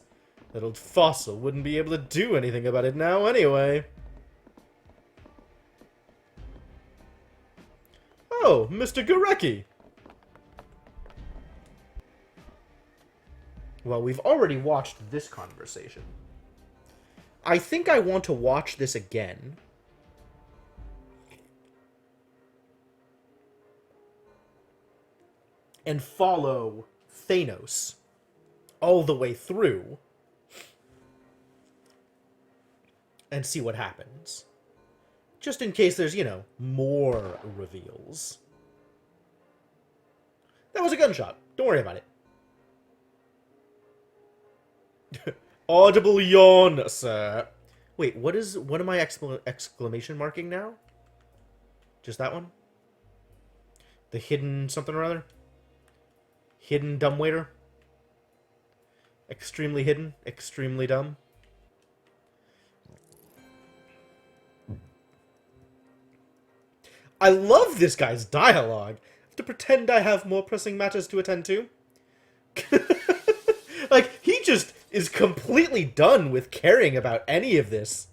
that old fossil wouldn't be able to do anything about it now anyway. Oh, Mr. Gurecki! Well, we've already watched this conversation. I think I want to watch this again. And follow Thanos all the way through. And see what happens. Just in case there's, you know, more reveals. That was a gunshot. Don't worry about it. Audible yawn, sir. Wait, what am I exclamation marking now? Just that one? The hidden something or other? Hidden dumbwaiter? Extremely hidden? Extremely dumb? I love this guy's dialogue. I have to pretend I have more pressing matters to attend to. Like, he just is completely done with caring about any of this.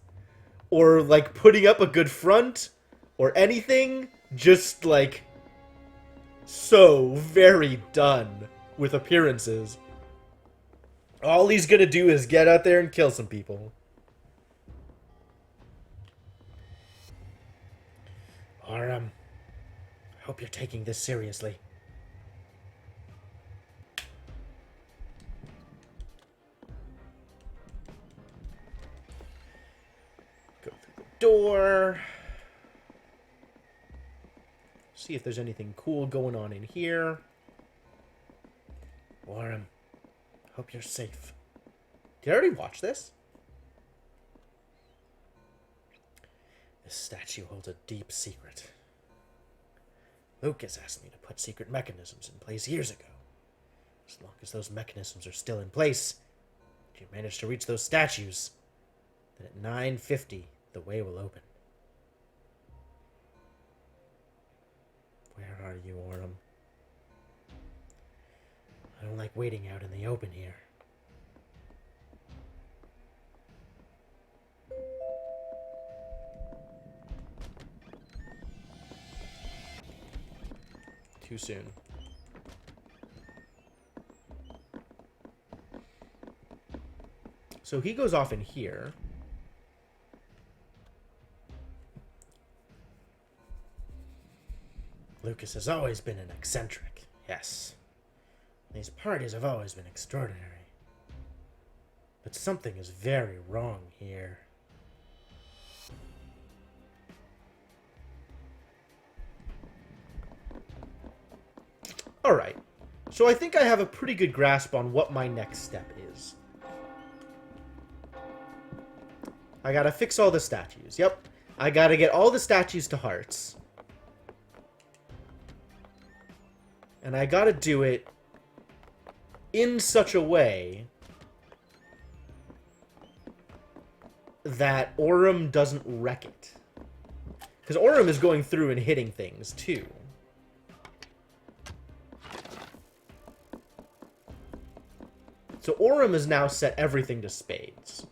Or, like, putting up a good front. Or anything. Just, like, so very done with appearances. All he's gonna do is get out there and kill some people. I hope you're taking this seriously. Go through the door. See if there's anything cool going on in here. Warren, hope you're safe. Did I already watch this? This statue holds a deep secret. Lucas asked me to put secret mechanisms in place years ago. As long as those mechanisms are still in place, if you manage to reach those statues, then at 9:50, the way will open. Where are you, Orem? I don't like waiting out in the open here. Too soon. So he goes off in here. Lucas has always been an eccentric, yes. These parties have always been extraordinary. But something is very wrong here. Alright, so I think I have a pretty good grasp on what my next step is. I gotta fix all the statues, yep. I gotta get all the statues to hearts. And I gotta do it in such a way that Aurum doesn't wreck it. Because Aurum is going through and hitting things, too. So Aurum has now set everything to spades.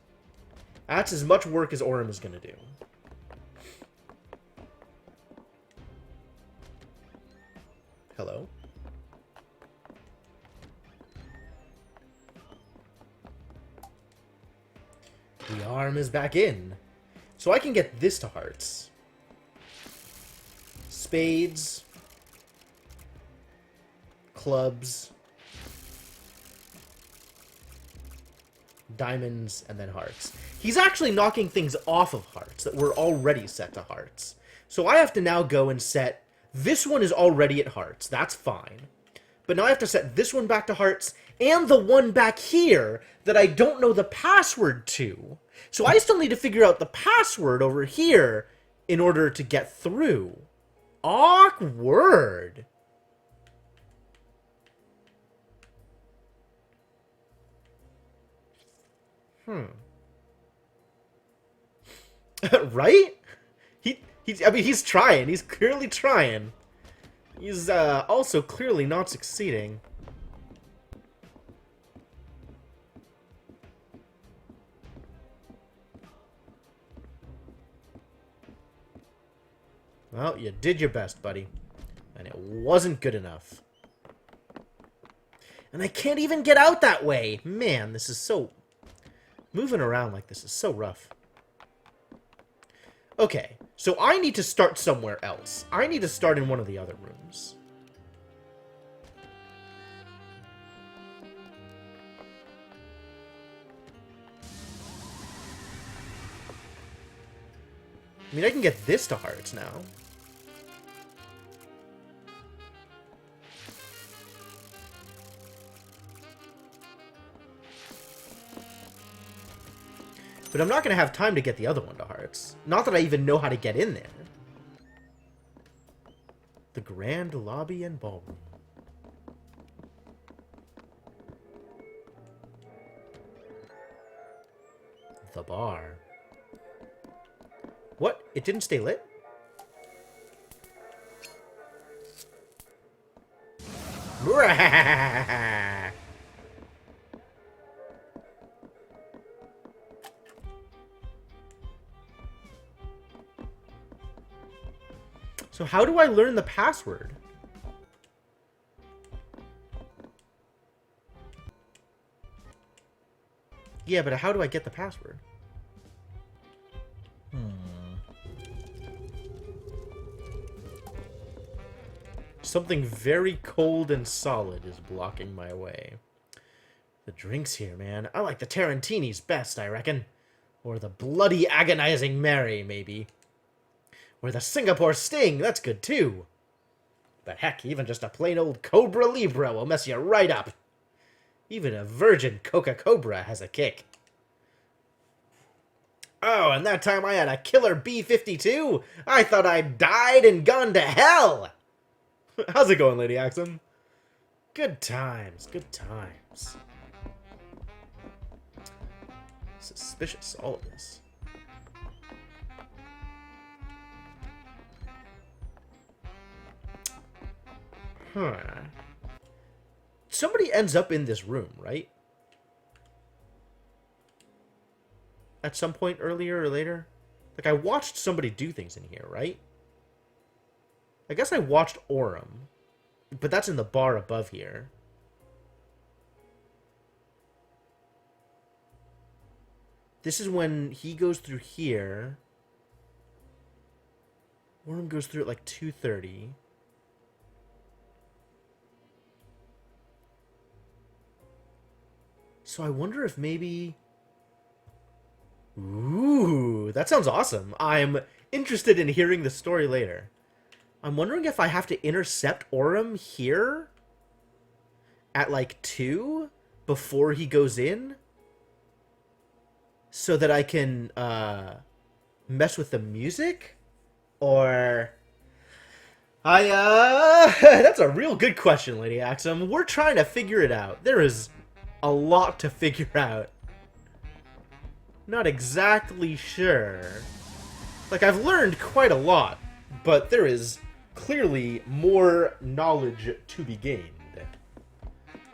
That's as much work as Aurum is going to do. Hello? The arm is back in. So I can get this to hearts. Spades. Clubs. Diamonds, and then hearts. He's actually knocking things off of hearts that were already set to hearts. So I have to now go and set... This one is already at hearts. That's fine. But now I have to set this one back to hearts and the one back here that I don't know the password to. So I still need to figure out the password over here in order to get through. Awkward. Right? I mean, he's trying. He's clearly trying. He's also clearly not succeeding. Well, you did your best, buddy. And it wasn't good enough. And I can't even get out that way! Man, this is so... Moving around like this is so rough. Okay, so I need to start somewhere else. I need to start in one of the other rooms. I mean, I can get this to hearts now. But I'm not going to have time to get the other one to hearts. Not that I even know how to get in there. The Grand Lobby and Ballroom. The bar. What? It didn't stay lit? So how do I learn the password? Yeah, but how do I get the password? Something very cold and solid is blocking my way. The drinks here, man. I like the Tarantini's best, I reckon. Or the Bloody Agonizing Mary, maybe. Or the Singapore Sting, that's good too. But heck, even just a plain old Cobra Libre will mess you right up. Even a virgin Coca-Cobra has a kick. Oh, and that time I had a killer B-52, I thought I'd died and gone to hell. How's it going, Lady Axum? Good times, good times. Suspicious, all of this. Huh. Somebody ends up in this room, right? At some point earlier or later? Like, I watched somebody do things in here, right? I guess I watched Aurum. But that's in the bar above here. This is when he goes through here. Aurum goes through at like 2:30. So I wonder if maybe... Ooh, that sounds awesome. I'm interested in hearing the story later. I'm wondering if I have to intercept Aurum here at like 2 before he goes in so that I can mess with the music, or that's a real good question, Lady Axum. We're trying to figure it out. There is a lot to figure out. Not exactly sure. Like, I've learned quite a lot, but there is clearly more knowledge to be gained.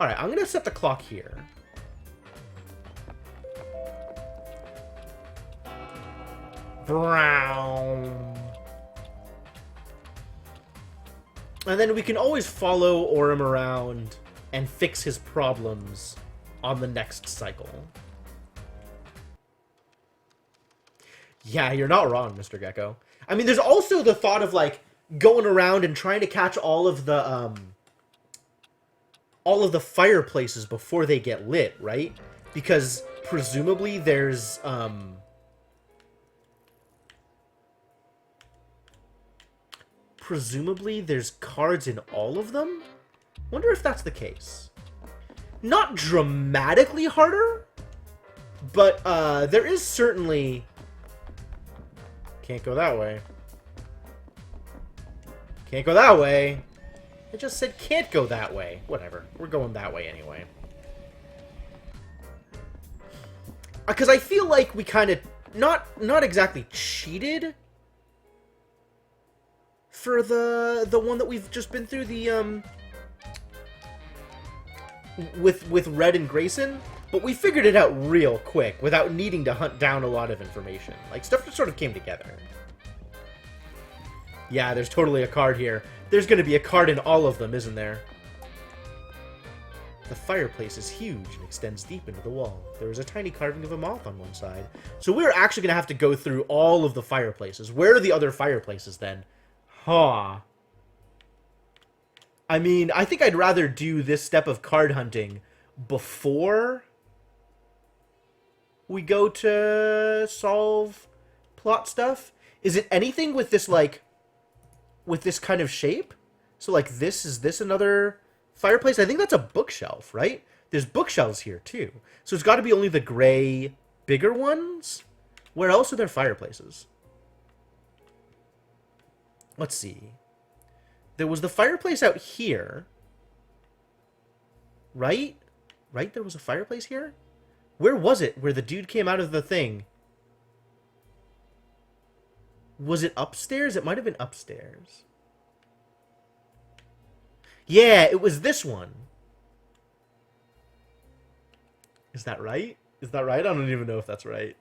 Alright, I'm gonna set the clock here. Brown. And then we can always follow Orem around and fix his problems on the next cycle. Yeah, you're not wrong, Mr. Gecko. I mean, there's also the thought of, like, going around and trying to catch all of the fireplaces before they get lit, right? Because presumably there's cards in all of them? Wonder if that's the case. Not dramatically harder, but there is certainly... Can't go that way. Can't go that way. I just said can't go that way. Whatever. We're going that way anyway. Because I feel like we kind of... Not exactly cheated for the one that we've just been through, the with Red and Grayson, but we figured it out real quick without needing to hunt down a lot of information. Like, stuff just sort of came together. Yeah, there's totally a card here. There's going to be a card in all of them, isn't there? The fireplace is huge and extends deep into the wall. There is a tiny carving of a moth on one side. So we're actually going to have to go through all of the fireplaces. Where are the other fireplaces, then? Huh. I mean, I think I'd rather do this step of card hunting before we go to solve plot stuff. Is it anything with this, like, with this kind of shape? So, like, is this another fireplace? I think that's a bookshelf, right? There's bookshelves here, too. So it's got to be only the gray, bigger ones? Where else are there fireplaces? Let's see. There was the fireplace out here. Right? Right? There was a fireplace here? Where was it? Where the dude came out of the thing? Was it upstairs? It might have been upstairs. Yeah, it was this one. Is that right? Is that right? I don't even know if that's right.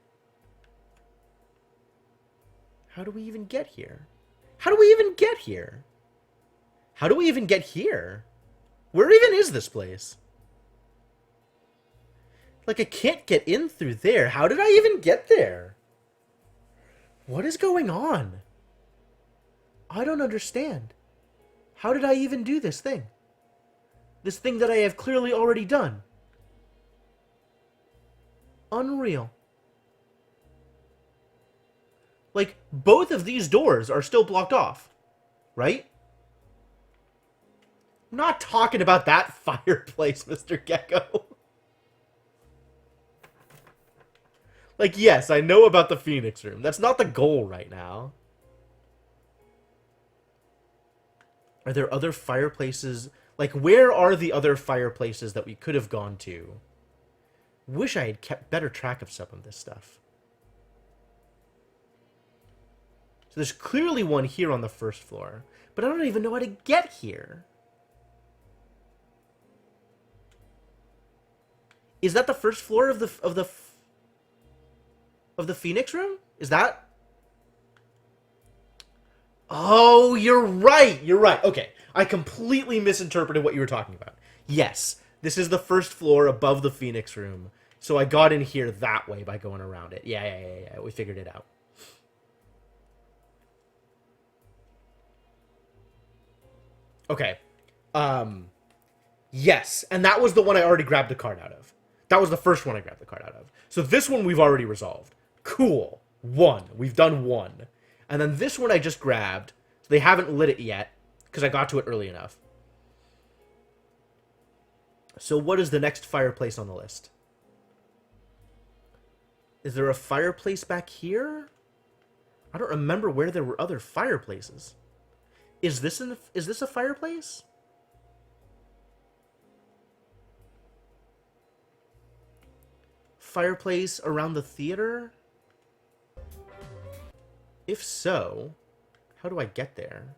How do we even get here? How do we even get here? How do we even get here? Where even is this place? Like, I can't get in through there. How did I even get there? What is going on? I don't understand. How did I even do this thing? This thing that I have clearly already done. Unreal. Like, both of these doors are still blocked off. Right? I'm not talking about that fireplace, Mr. Gecko. Like, yes, I know about the Phoenix Room. That's not the goal right now. Are there other fireplaces? Like, where are the other fireplaces that we could have gone to? Wish I had kept better track of some of this stuff. So there's clearly one here on the first floor, but I don't even know how to get here. Is that the first floor of the Phoenix Room? Is that? Oh, you're right. You're right. Okay. I completely misinterpreted what you were talking about. Yes. This is the first floor above the Phoenix Room. So I got in here that way by going around it. Yeah. We figured it out. Okay. Yes. And that was the one I already grabbed the card out of. That was the first one I grabbed the card out of. So this one we've already resolved. Cool. One. We've done one. And then this one I just grabbed. So they haven't lit it yet, because I got to it early enough. So what is the next fireplace on the list? Is there a fireplace back here? I don't remember where there were other fireplaces. Is this a fireplace? fireplace around the theater? If so, how do I get there?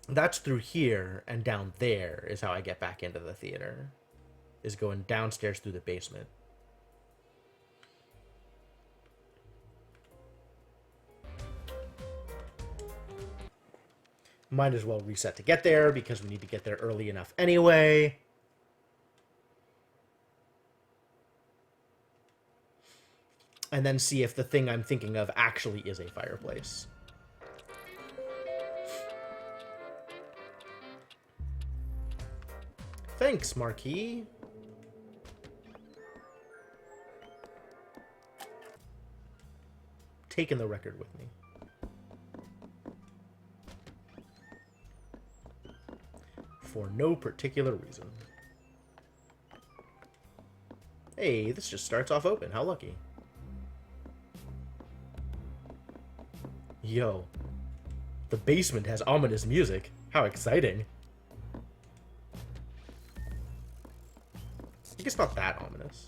That's through here, and down there is how I get back into the theater. Is going downstairs through the basement. Might as well reset to get there, because we need to get there early enough anyway. And then see if the thing I'm thinking of actually is a fireplace. Thanks, Marquis. Taking the record with me. For no particular reason. Hey, this just starts off open. How lucky. Yo. The basement has ominous music. How exciting. I guess not that ominous.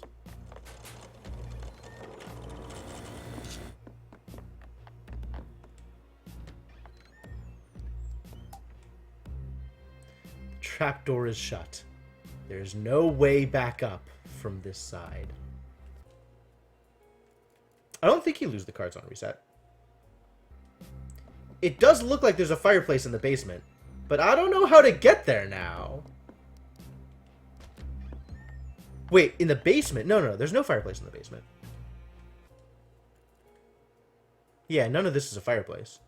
The trapdoor is shut. There's no way back up from this side. I don't think you lose the cards on reset. It does look like there's a fireplace in the basement, but I don't know how to get there now. Wait, in the basement? No, there's no fireplace in the basement. Yeah, none of this is a fireplace.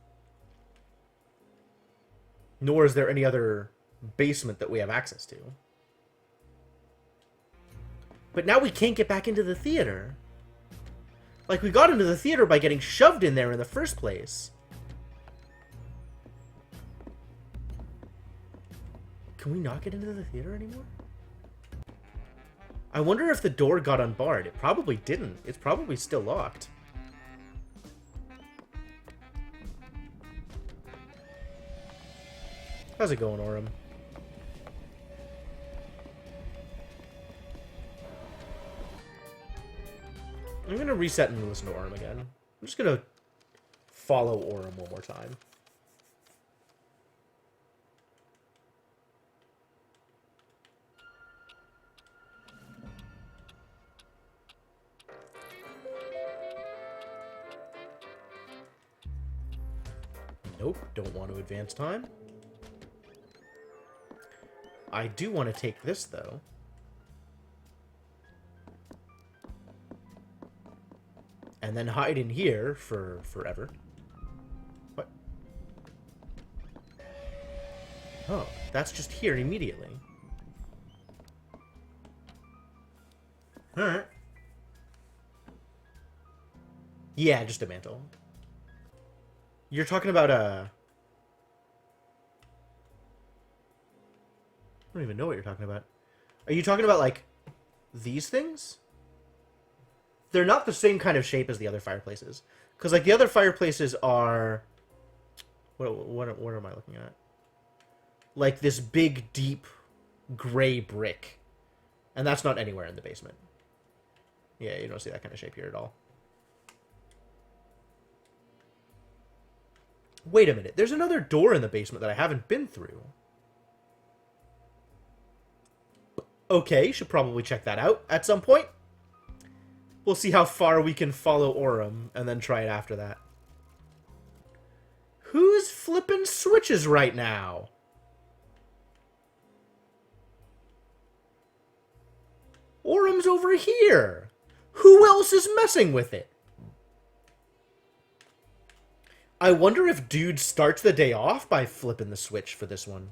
Nor is there any other basement that we have access to. But now we can't get back into the theater. Like, we got into the theater by getting shoved in there in the first place. Can we not get into the theater anymore? I wonder if the door got unbarred. It probably didn't. It's probably still locked. How's it going, Orem? I'm gonna reset and listen to Orem again. I'm just gonna follow Orem one more time. Nope, don't want to advance time. I do want to take this, though. And then hide in here for forever. What? Oh, that's just here immediately. Alright. Yeah, just a mantle. You're talking about, I don't even know what you're talking about. Are you talking about, like, these things? They're not the same kind of shape as the other fireplaces. Because, like, the other fireplaces are... What am I looking at? Like, this big, deep, gray brick. And that's not anywhere in the basement. Yeah, you don't see that kind of shape here at all. Wait a minute. There's another door in the basement that I haven't been through. Okay, should probably check that out at some point. We'll see how far we can follow Orem, and then try it after that. Who's flipping switches right now? Orem's over here. Who else is messing with it? I wonder if dude starts the day off by flipping the switch for this one.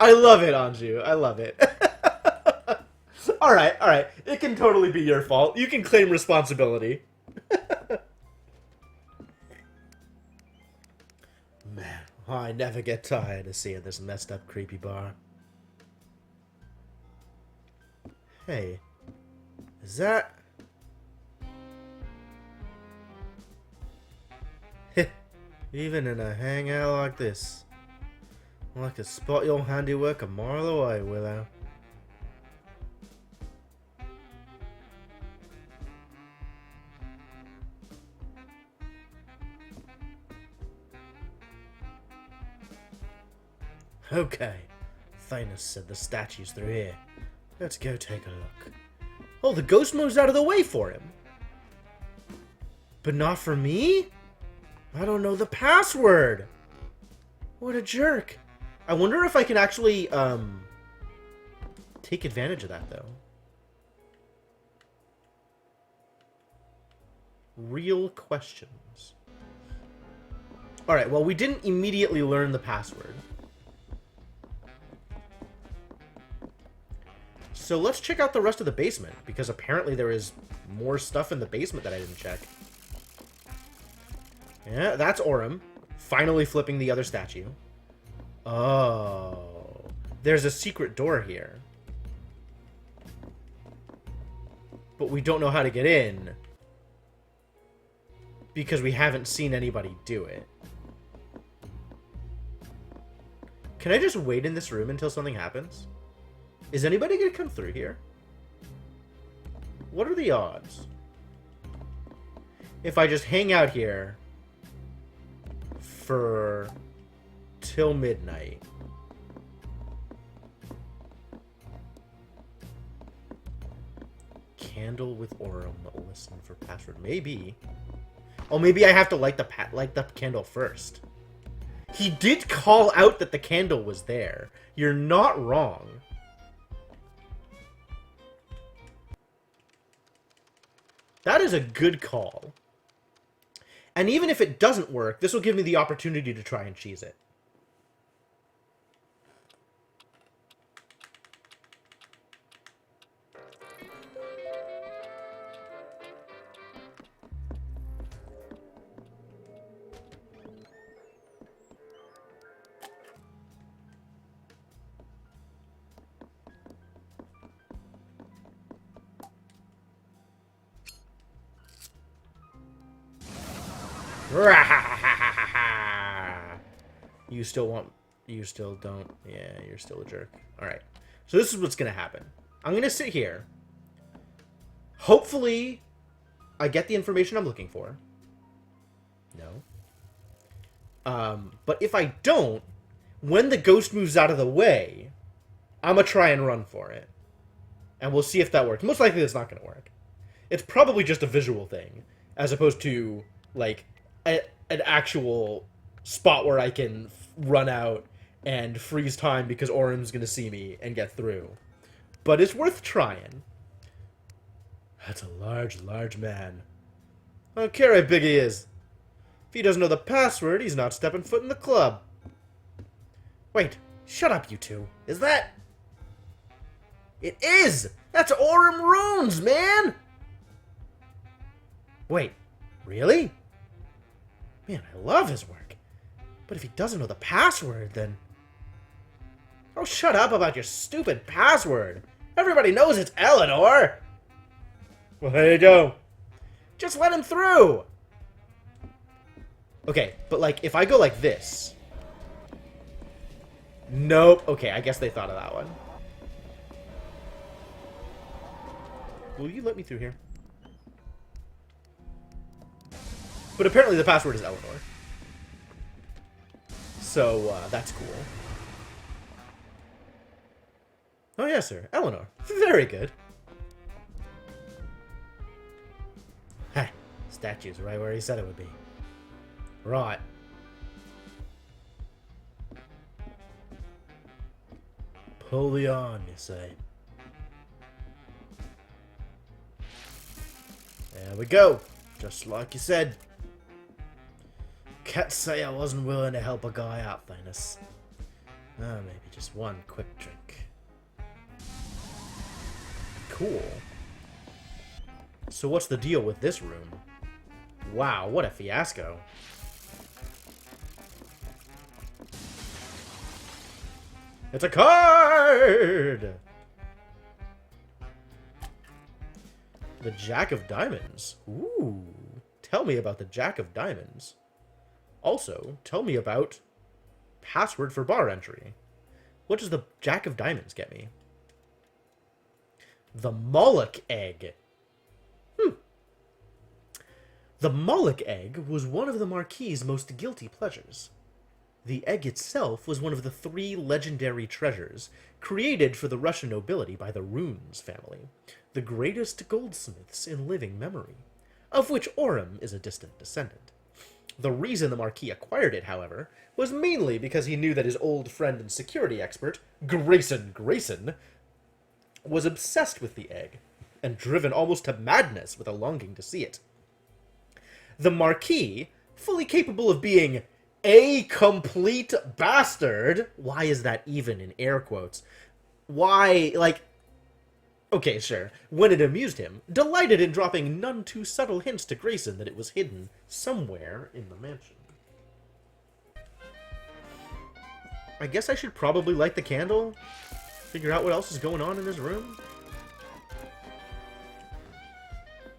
I love it, Anju. I love it. Alright, alright. It can totally be your fault. You can claim responsibility. Man, I never get tired of seeing this messed up creepy bar. Hey, is that... Even in a hangout like this. I could spot your handiwork a mile away, Willow. Okay. Thanos said the statue's through here. Let's go take a look. Oh, the ghost moves out of the way for him. But not for me? I don't know the password. What a jerk. I wonder if I can actually, take advantage of that, though. Real questions. Alright, well, we didn't immediately learn the password. So let's check out the rest of the basement, because apparently there is more stuff in the basement that I didn't check. Yeah, that's Orem. Finally flipping the other statue. Oh. There's a secret door here. But we don't know how to get in. Because we haven't seen anybody do it. Can I just wait in this room until something happens? Is anybody gonna come through here? What are the odds? If I just hang out here for till midnight. Candle with Orem. Listen for password. Maybe. Oh, maybe I have to light the candle first. He did call out that the candle was there. You're not wrong. That is a good call. And even if it doesn't work, this will give me the opportunity to try and cheese it. You still want... You still don't... Yeah, you're still a jerk. Alright. So this is what's going to happen. I'm going to sit here. Hopefully, I get the information I'm looking for. No. But if I don't, when the ghost moves out of the way, I'm going to try and run for it. And we'll see if that works. Most likely it's not going to work. It's probably just a visual thing, as opposed to, like, an actual spot where I can run out and freeze time because Orem's going to see me and get through. But it's worth trying. That's a large, large man. I don't care how big he is. If he doesn't know the password, he's not stepping foot in the club. Wait, shut up, you two. Is that... It is! That's Orem Runes, man! Wait, really? Man, I love his work. But if he doesn't know the password, then... Oh, shut up about your stupid password. Everybody knows it's Eleanor. Well, there you go. Just let him through. Okay, but like, if I go like this... Nope. Okay, I guess they thought of that one. Will you let me through here? But apparently the password is Eleanor. So, that's cool. Oh, yes, sir. Eleanor. Very good. Hey, statue's right where he said it would be. Right. Pull the on, you say. There we go. Just like you said. Can't say I wasn't willing to help a guy out, Thanos. Oh, maybe just one quick drink. Cool. So what's the deal with this room? Wow, what a fiasco. It's a card! The Jack of Diamonds. Ooh. Tell me about the Jack of Diamonds. Also, tell me about password for bar entry. What does the Jack of Diamonds get me? The Moloch egg. The Moloch egg was one of the Marquis's most guilty pleasures. The egg itself was one of the 3 legendary treasures created for the Russian nobility by the Runes family, the greatest goldsmiths in living memory, of which Orem is a distant descendant. The reason the Marquis acquired it, however, was mainly because he knew that his old friend and security expert, Grayson, was obsessed with the egg, and driven almost to madness with a longing to see it. The Marquis, fully capable of being a complete bastard. Why is that even in air quotes? Why, like... Okay, sure. When it amused him, delighted in dropping none too subtle hints to Grayson that it was hidden somewhere in the mansion. I guess I should probably light the candle. Figure out what else is going on in this room.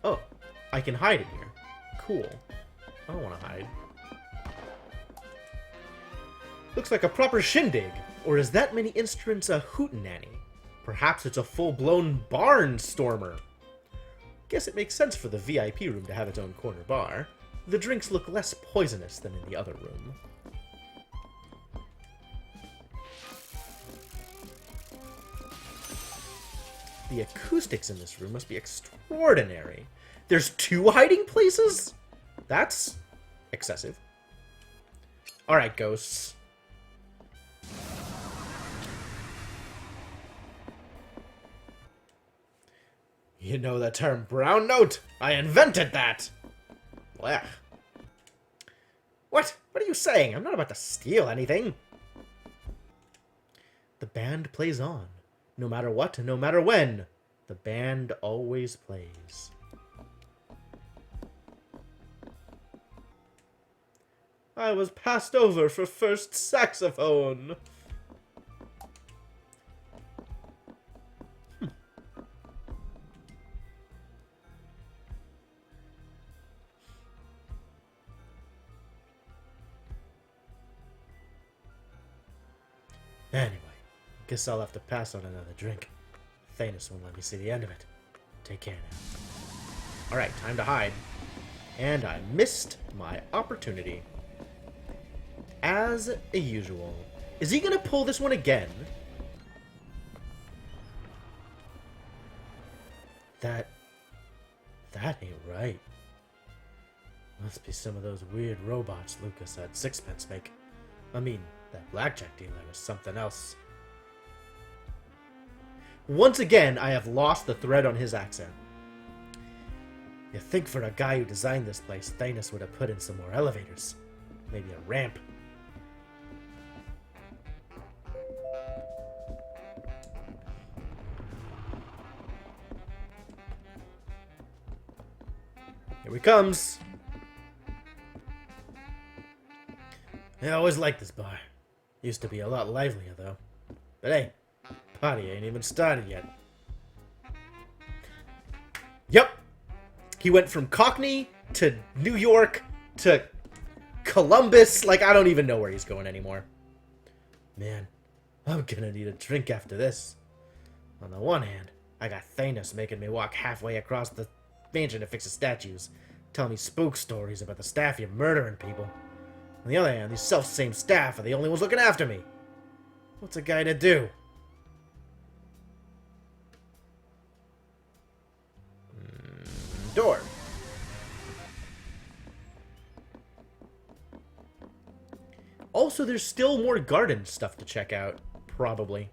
Oh, I can hide in here. Cool. I don't want to hide. Looks like a proper shindig. Or is that many instruments a hootenanny? Perhaps it's a full-blown barnstormer. Guess it makes sense for the VIP room to have its own corner bar. The drinks look less poisonous than in the other room. The acoustics in this room must be extraordinary. There's 2 hiding places? That's excessive. Alright, ghosts. You know the term brown note? I invented that! Blech. What? What are you saying? I'm not about to steal anything. The band plays on. No matter what and no matter when. The band always plays. I was passed over for first saxophone. Anyway, guess I'll have to pass on another drink. Thanos won't let me see the end of it. Take care now. Alright, time to hide. And I missed my opportunity. As usual. Is he gonna pull this one again? That ain't right. Must be some of those weird robots Lucas had Sixpence make. I mean, that blackjack dealer was something else. Once again, I have lost the thread on his accent. You'd think for a guy who designed this place, Thanos would have put in some more elevators. Maybe a ramp. Here he comes. I always liked this bar. Used to be a lot livelier, though. But hey, party ain't even started yet. Yep. He went from Cockney to New York to Columbus. Like, I don't even know where he's going anymore. Man, I'm gonna need a drink after this. On the one hand, I got Thanos making me walk halfway across the mansion to fix the statues, telling me spook stories about the staff here murdering people. On the other hand, these self-same staff are the only ones looking after me. What's a guy to do? Door. Also, there's still more garden stuff to check out. Probably.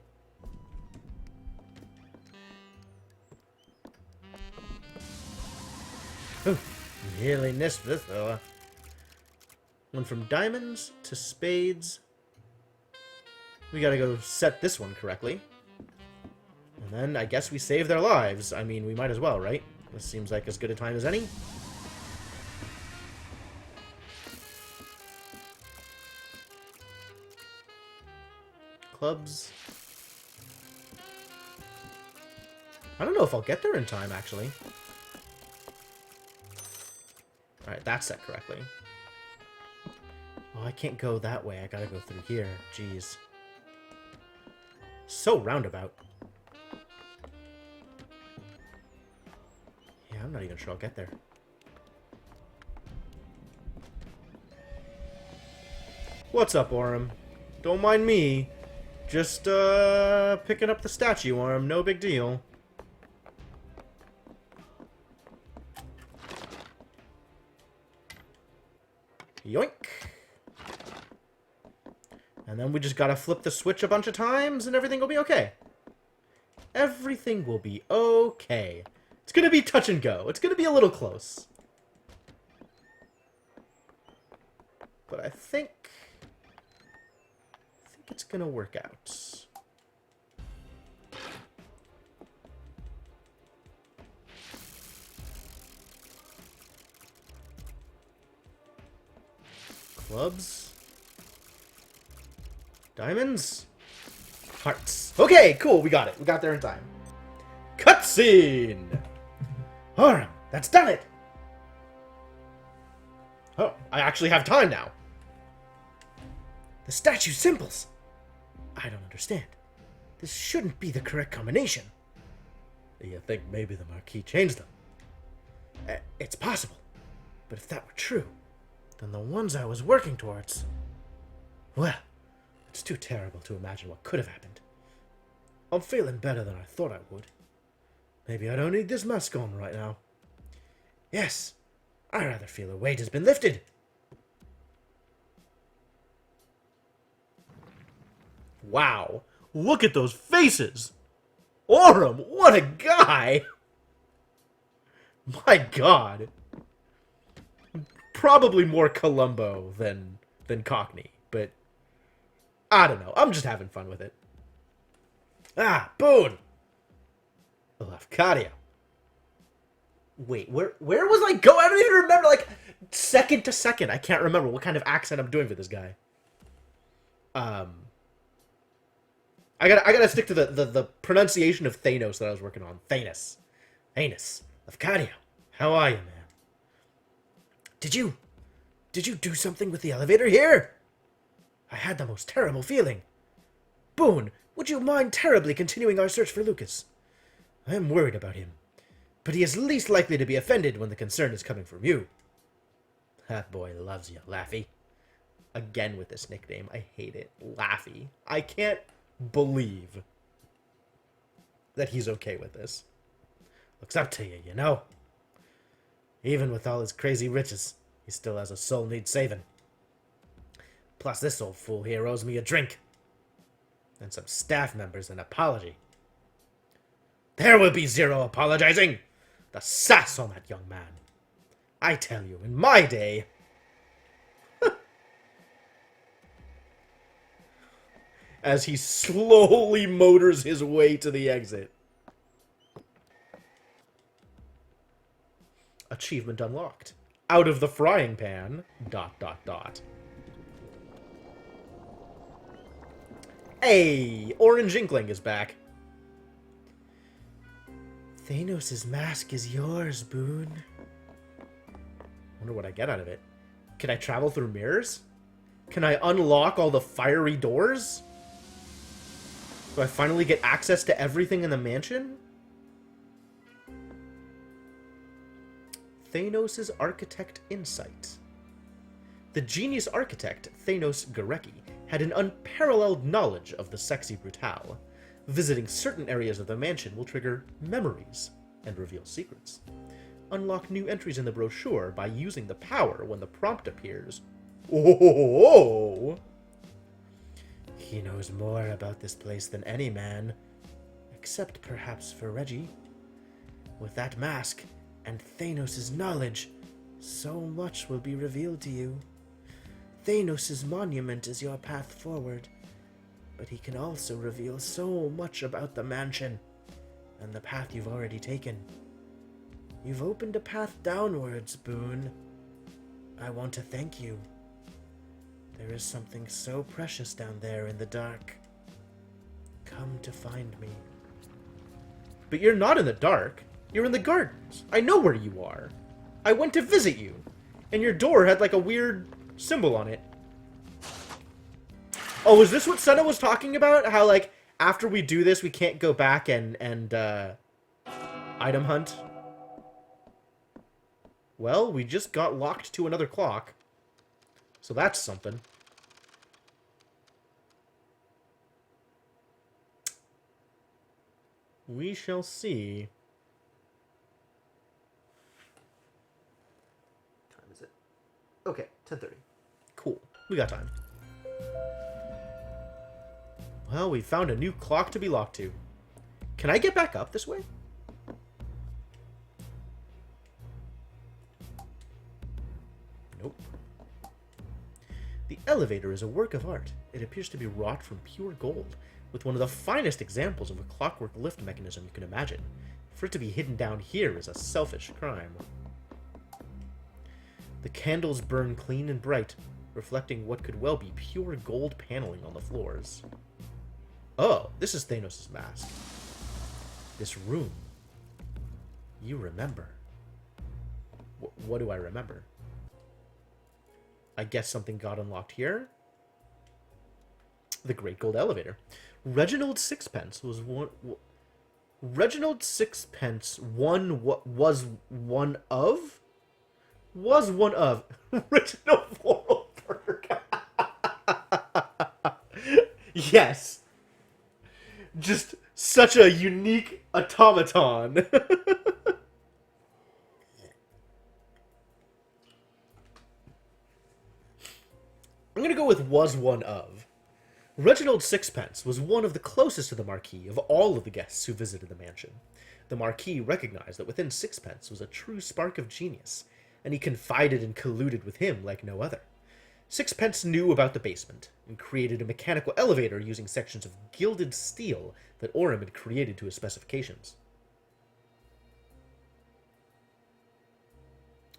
Nearly missed this fella. Went from diamonds to spades. We gotta go set this one correctly. And then I guess we save their lives. I mean, we might as well, right? This seems like as good a time as any. Clubs. I don't know if I'll get there in time, actually. Alright, that's set correctly. I can't go that way. I gotta go through here. Jeez. So roundabout. Yeah, I'm not even sure I'll get there. What's up, Orem? Don't mind me. Just, picking up the statue, Orem. No big deal. Yoink. And then we just gotta flip the switch a bunch of times and everything will be okay. Everything will be okay. It's gonna be touch and go. It's gonna be a little close. But I think it's gonna work out. Clubs. Diamonds. Hearts. Okay, cool. We got it. We got there in time. Cutscene! Alright, that's done it! Oh, I actually have time now. The statue symbols. I don't understand. This shouldn't be the correct combination. You think maybe the Marquis changed them? It's possible. But if that were true, then the ones I was working towards... Well, it's too terrible to imagine what could have happened. I'm feeling better than I thought I would. Maybe I don't need this mask on right now. Yes, I rather feel a weight has been lifted. Wow, look at those faces! Orem, what a guy! My god. Probably more Columbo than Cockney, but I don't know. I'm just having fun with it. Ah, Boone! Lafcadio. Wait, where was I going? I don't even remember, like, second to second. I can't remember what kind of accent I'm doing for this guy. I gotta stick to the pronunciation of Thanos that I was working on. Thanos. Lafcadio. How are you, man? Did you do something with the elevator here? I had the most terrible feeling. Boone, would you mind terribly continuing our search for Lucas? I am worried about him, but he is least likely to be offended when the concern is coming from you. That boy loves you, Laffy. Again with this nickname. I hate it. Laffy. I can't believe that he's okay with this. Looks up to you, you know? Even with all his crazy riches, he still has a soul needs saving. Plus, this old fool here owes me a drink. And some staff members an apology. There will be zero apologizing! The sass on that young man. I tell you, in my day... As he slowly motors his way to the exit. Achievement unlocked. Out of the frying pan... ... Hey! Orange Inkling is back. Thanos' mask is yours, Boone. Wonder what I get out of it. Can I travel through mirrors? Can I unlock all the fiery doors? Do I finally get access to everything in the mansion? Thanos' Architect Insight. The genius architect, Thanos Garecki, had an unparalleled knowledge of the Sexy Brutale. Visiting certain areas of the mansion will trigger memories and reveal secrets. Unlock new entries in the brochure by using the power when the prompt appears. Oh! He knows more about this place than any man, except perhaps for Reggie. With that mask and Thanos' knowledge, so much will be revealed to you. Thanos' monument is your path forward, but he can also reveal so much about the mansion and the path you've already taken. You've opened a path downwards, Boone. I want to thank you. There is something so precious down there in the dark. Come to find me. But you're not in the dark. You're in the gardens. I know where you are. I went to visit you, and your door had like a weird symbol on it. Oh, is this what Senna was talking about? How, like, after we do this, we can't go back and item hunt? Well, we just got locked to another clock. So that's something. We shall see. What time is it? Okay, 10:30. Cool. We got time. Well, we found a new clock to be locked to. Can I get back up this way? Nope. The elevator is a work of art. It appears to be wrought from pure gold, with one of the finest examples of a clockwork lift mechanism you can imagine. For it to be hidden down here is a selfish crime. The candles burn clean and bright, reflecting what could well be pure gold paneling on the floors. Oh, this is Thanos' mask. This room. You remember. What do I remember? I guess something got unlocked here. The Great Gold Elevator. Reginald Sixpence was one. Reginald Sixpence was one of Reginald Vorarlberg. Yes. Just such a unique automaton. I'm going to go with was one of. Reginald Sixpence was one of the closest to the Marquis of all of the guests who visited the mansion. The Marquis recognized that within Sixpence was a true spark of genius, and he confided and colluded with him like no other. Sixpence knew about the basement, and created a mechanical elevator using sections of gilded steel that Orem had created to his specifications.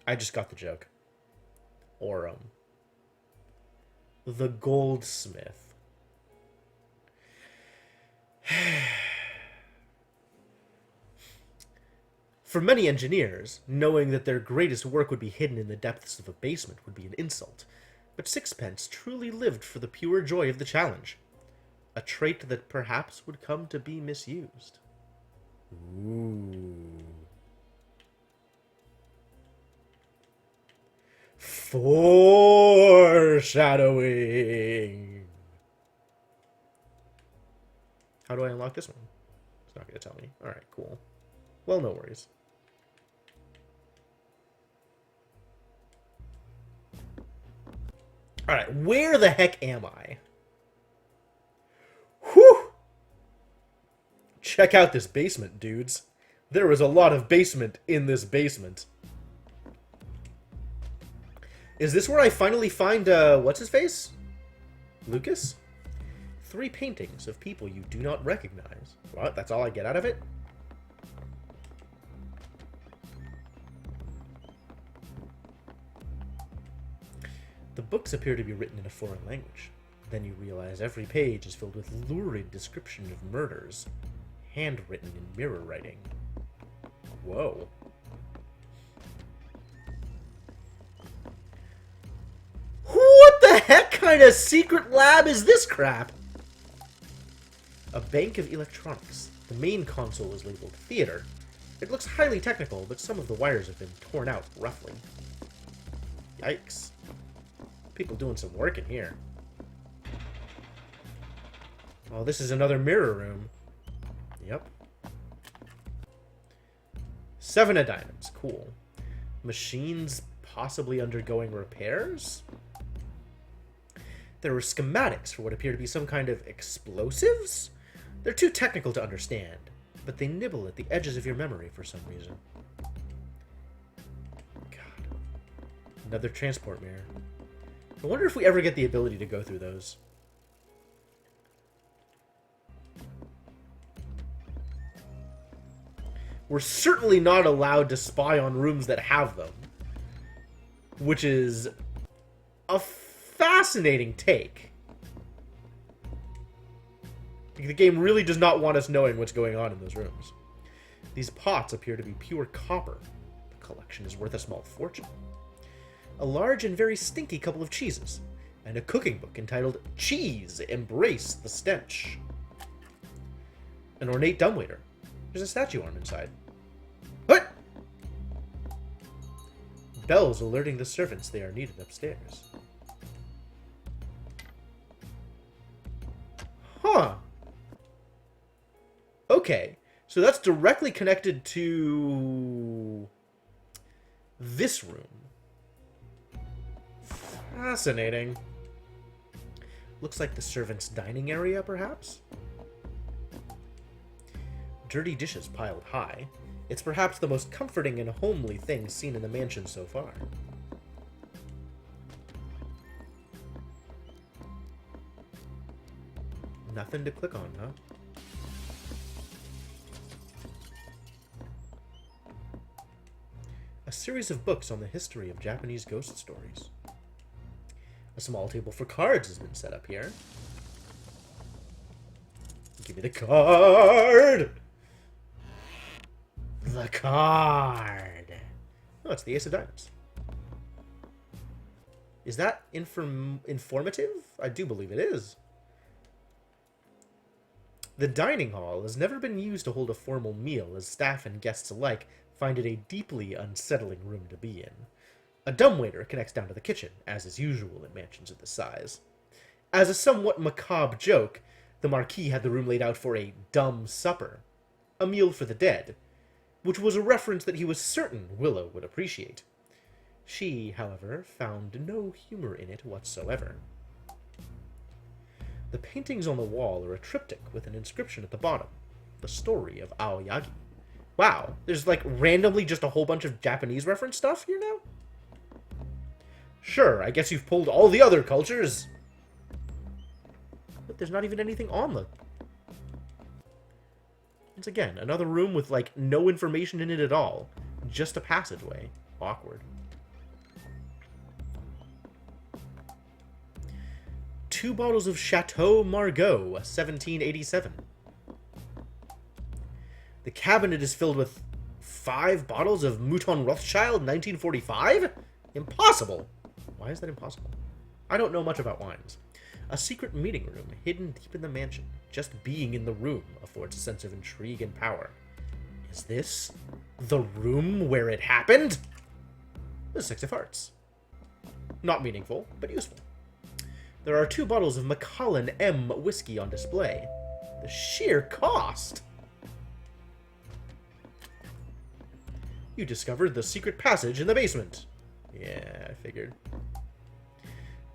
I just got the joke. Orem. The goldsmith. For many engineers, knowing that their greatest work would be hidden in the depths of a basement would be an insult, but Sixpence truly lived for the pure joy of the challenge, a trait that perhaps would come to be misused. Ooh. Foreshadowing. How do I unlock this one? It's not going to tell me. Alright, cool. Well, no worries. Alright, where the heck am I? Whew! Check out this basement, dudes. There is a lot of basement in this basement. Is this where I finally find, what's-his-face? Lucas? 3 paintings of people you do not recognize. What? That's all I get out of it? The books appear to be written in a foreign language. Then you realize every page is filled with lurid description of murders, handwritten in mirror writing. Whoa. What the heck kind of secret lab is this crap? A bank of electronics. The main console is labeled Theater. It looks highly technical, but some of the wires have been torn out roughly. Yikes. People doing some work in here. Oh, this is another mirror room. Yep. 7 of diamonds. Cool. Machines possibly undergoing repairs? There were schematics for what appear to be some kind of explosives? They're too technical to understand, but they nibble at the edges of your memory for some reason. God. Another transport mirror. I wonder if we ever get the ability to go through those. We're certainly not allowed to spy on rooms that have them, which is a fascinating take. The game really does not want us knowing what's going on in those rooms. These pots appear to be pure copper. The collection is worth a small fortune. A large and very stinky couple of cheeses, and a cooking book entitled Cheese, Embrace the Stench. An ornate dumbwaiter. There's a statue arm inside. What? Bells alerting the servants they are needed upstairs. Huh. Okay, so that's directly connected to this room. Fascinating. Looks like the servants' dining area, perhaps? Dirty dishes piled high. It's perhaps the most comforting and homely thing seen in the mansion so far. Nothing to click on, huh? A series of books on the history of Japanese ghost stories. A small table for cards has been set up here. Give me the card! The card! Oh, it's the Ace of Diamonds. Is that informative? I do believe it is. The dining hall has never been used to hold a formal meal, as staff and guests alike find it a deeply unsettling room to be in. A dumbwaiter connects down to the kitchen, as is usual in mansions of this size. As a somewhat macabre joke, the Marquis had the room laid out for a dumb supper, a meal for the dead, which was a reference that he was certain Willow would appreciate. She, however, found no humor in it whatsoever. The paintings on the wall are a triptych with an inscription at the bottom, the story of Aoyagi. Wow, there's like randomly just a whole bunch of Japanese reference stuff here now? Sure, I guess you've pulled all the other cultures. But there's not even anything on the... Once again, another room with like no information in it at all. Just a passageway. Awkward. 2 bottles of Chateau Margaux, 1787. The cabinet is filled with 5 bottles of Mouton Rothschild, 1945? Impossible! Why is that impossible? I don't know much about wines. A secret meeting room hidden deep in the mansion. Just being in the room affords a sense of intrigue and power. Is this the room where it happened? The 6 of Hearts. Not meaningful, but useful. There are 2 bottles of Macallan M whiskey on display. The sheer cost! You discovered the secret passage in the basement. Yeah, I figured.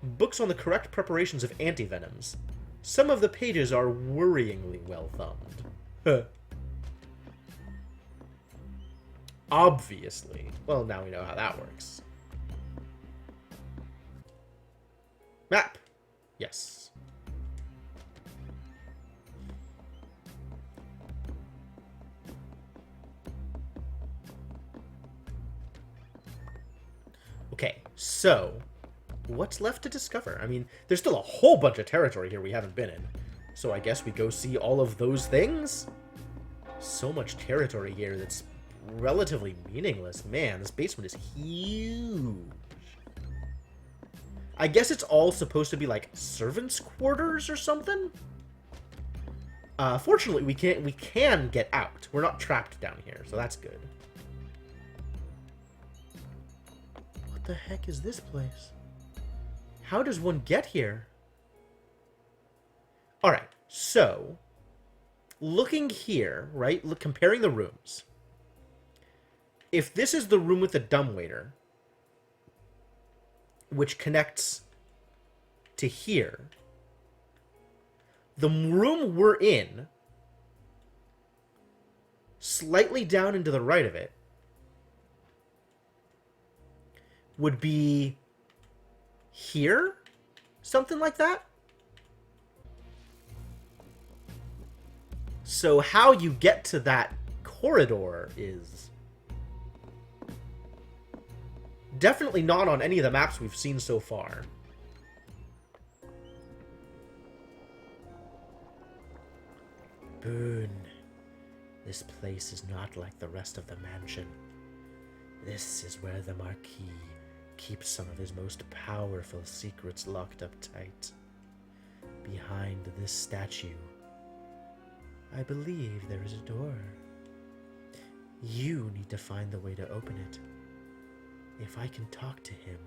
Books on the correct preparations of antivenoms. Some of the pages are worryingly well thumbed. Obviously. Well, now we know how that works. Map. Yes. Okay, so what's left to discover? I mean, there's still a whole bunch of territory here we haven't been in. So I guess we go see all of those things? So much territory here that's relatively meaningless. Man, this basement is huge. I guess it's all supposed to be like servants' quarters or something? Fortunately, we can get out. We're not trapped down here, so that's good. What the heck is this place? How does one get here? Alright, so looking here, right? Comparing the rooms. If this is the room with the dumbwaiter, which connects to here, the room we're in, slightly down and to the right of it, would be here? Something like that? So how you get to that corridor is definitely not on any of the maps we've seen so far. Boone, this place is not like the rest of the mansion. This is where the Marquis keeps some of his most powerful secrets locked up tight. Behind this statue, I believe there is a door. You need to find the way to open it. If I can talk to him,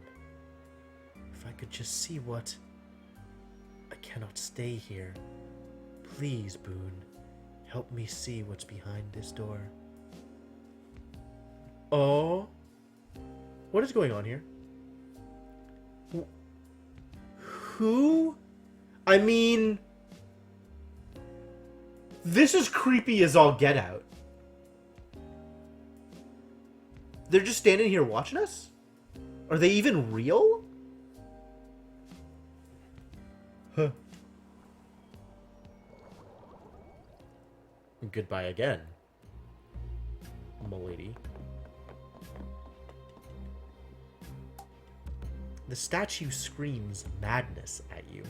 if I could just see what... I cannot stay here. Please, Boone, help me see what's behind this door. Oh? What is going on here? Who? I mean... This is creepy as all get out. They're just standing here watching us? Are they even real? Huh. Goodbye again, m'lady. The statue screams madness at you.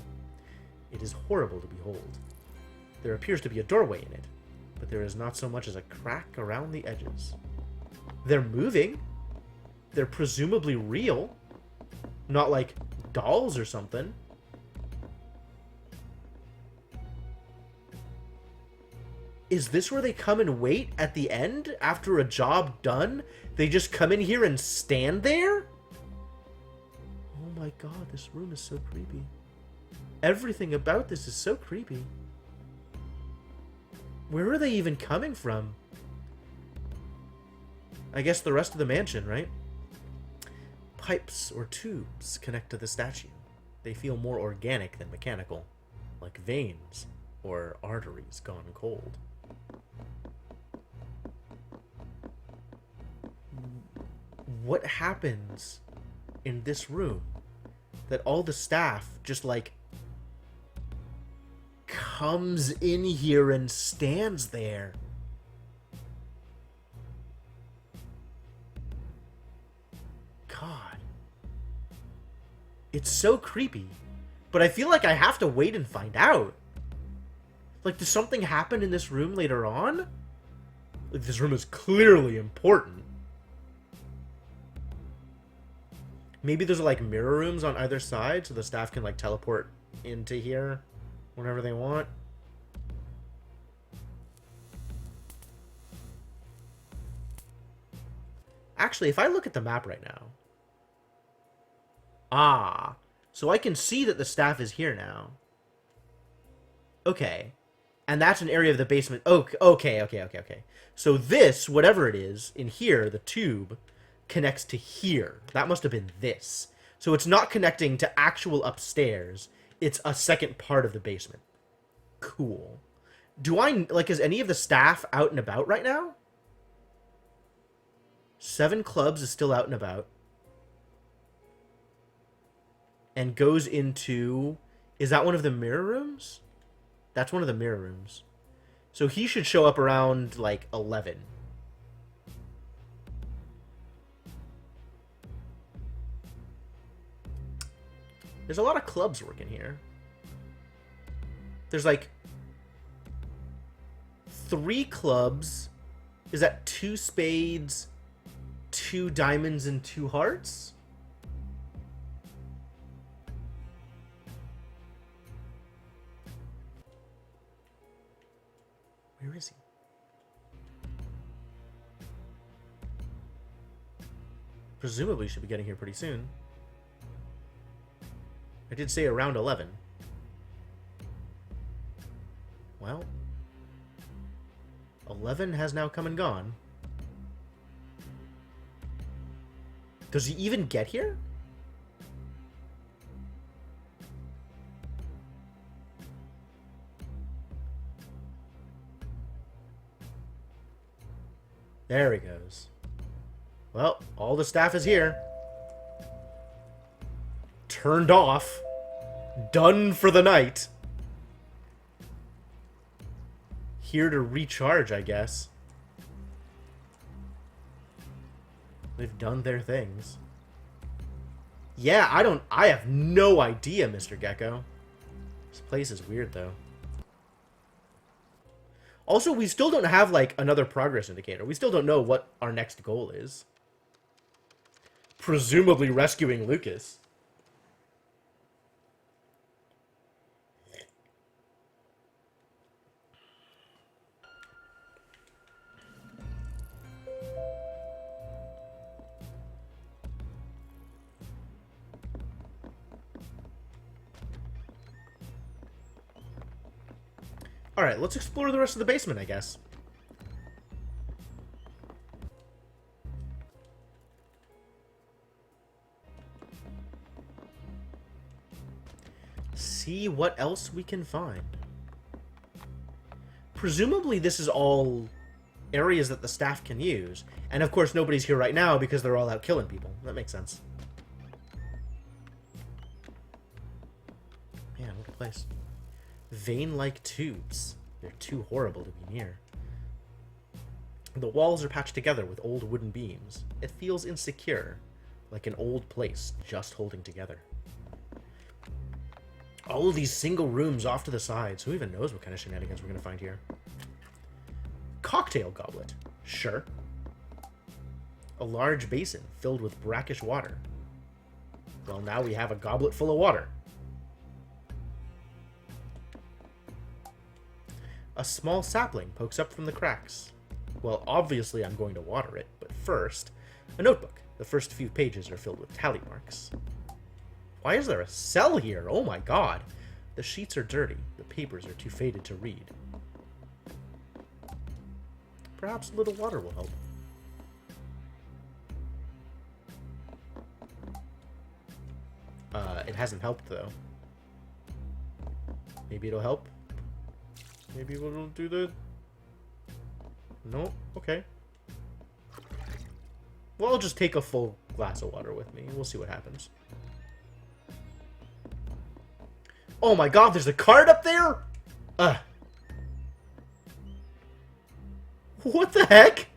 It is horrible to behold. There appears to be a doorway in it, but there is not so much as a crack around the edges. They're moving. They're presumably real. Not like dolls or something. Is this where they come and wait at the end after a job done? They just come in here and stand there? Oh my god, this room is so creepy. Everything about this is so creepy. Where are they even coming from? I guess the rest of the mansion, right? Pipes or tubes connect to the statue. They feel more organic than mechanical, like veins or arteries gone cold. What happens in this room that all the staff just like comes in here and stands there? God. It's so creepy. But I feel like I have to wait and find out. Like, does something happen in this room later on? Like, this room is clearly important. Maybe there's, like, mirror rooms on either side, so the staff can, like, teleport into here whenever they want. Actually, if I look at the map right now... Ah, so I can see that the staff is here now. Okay. And that's an area of the basement. Okay. So this, whatever it is, in here, the tube, connects to here. That must have been this. So it's not connecting to actual upstairs. It's a second part of the basement. Cool. Do I, like, is any of the staff out and about right now? 7 Clubs is still out and about. And goes into... Is that one of the mirror rooms? That's one of the mirror rooms. So he should show up around, like, 11. There's a lot of clubs working here. There's, like, 3 clubs. Is that 2 spades, 2 diamonds, and 2 hearts? Where is he? Presumably he should be getting here pretty soon. I did say around 11. Well, 11 has now come and gone. Does he even get here? There he goes. Well, all the staff is here. Turned off. Done for the night. Here to recharge, I guess. They've done their things. Yeah, I have no idea, Mr. Gecko. This place is weird, though. Also, we still don't have, like, another progress indicator. We still don't know what our next goal is. Presumably rescuing Lucas. Alright, let's explore the rest of the basement, I guess. See what else we can find. Presumably this is all areas that the staff can use. And of course nobody's here right now because they're all out killing people. That makes sense. Man, what a place. Vein-like tubes. They're too horrible to be near. The walls are patched together with old wooden beams. It feels insecure, like an old place just holding together. All of these single rooms off to the sides. Who even knows what kind of shenanigans we're going to find here? Cocktail goblet. Sure. A large basin filled with brackish water. Well, now we have a goblet full of water. A small sapling pokes up from the cracks. Well, obviously I'm going to water it, but first, a notebook. The first few pages are filled with tally marks. Why is there a cell here? Oh my god. The sheets are dirty. The papers are too faded to read. Perhaps a little water will help. It hasn't helped, though. Maybe it'll help? Maybe we'll do the... No? Okay. Well, I'll just take a full glass of water with me. We'll see what happens. Oh my god, there's a card up there? What the heck?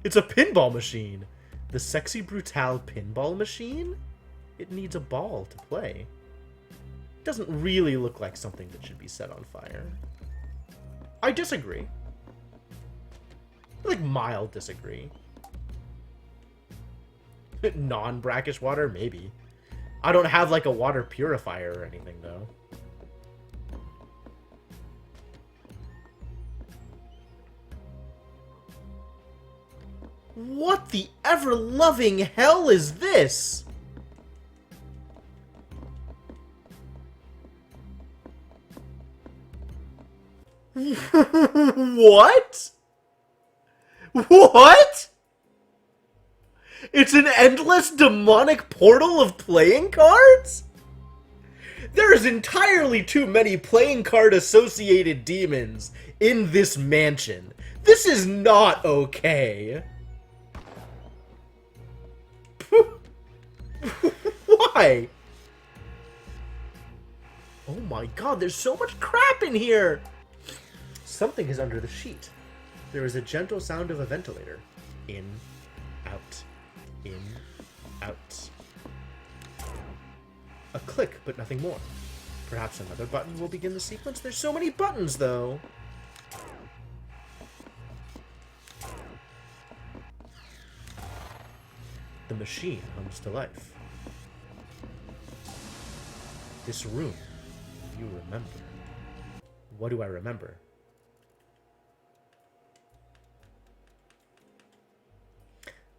It's a pinball machine. The Sexy Brutale pinball machine? It needs a ball to play. It doesn't really look like something that should be set on fire. I disagree. Like, mild disagree. Non-brackish water? Maybe. I don't have, like, a water purifier or anything, though. What the ever-loving hell is this? What? What? It's an endless demonic portal of playing cards? There's entirely too many playing card associated demons in this mansion. This is not okay. Why? Oh my god, there's so much crap in here! Something is under the sheet. There is a gentle sound of a ventilator. In, out, in, out. A click, but nothing more. Perhaps another button will begin the sequence? There's so many buttons, though! The machine hums to life. This room, you remember. What do I remember?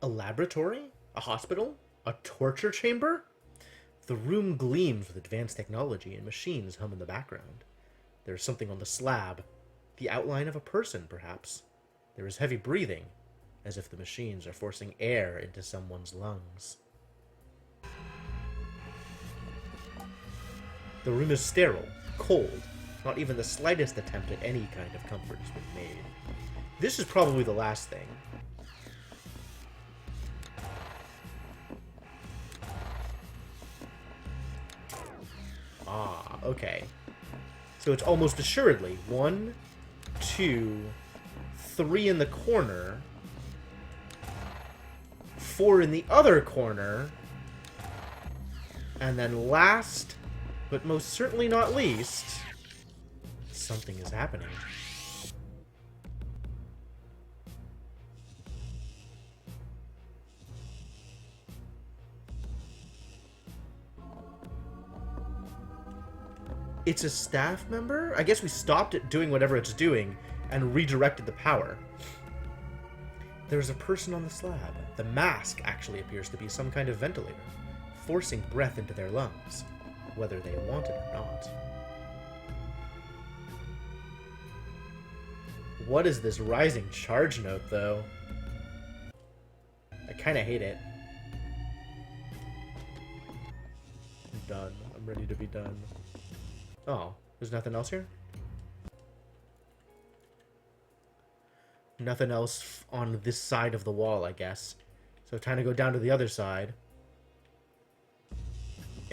A laboratory? A hospital? A torture chamber? The room gleams with advanced technology and machines hum in the background. There is something on the slab. The outline of a person, perhaps. There is heavy breathing, as if the machines are forcing air into someone's lungs. The room is sterile, cold. Not even the slightest attempt at any kind of comfort has been made. This is probably the last thing. Ah, okay. So it's almost assuredly 1, 2, 3 in the corner, 4 in the other corner, and then last, but most certainly not least, something is happening. It's a staff member? I guess we stopped it doing whatever it's doing and redirected the power. There's a person on the slab. The mask actually appears to be some kind of ventilator, forcing breath into their lungs, whether they want it or not. What is this rising charge note, though? I kind of hate it. I'm done. I'm ready to be done. Oh, there's nothing else here? Nothing else on this side of the wall, I guess. So time to go down to the other side.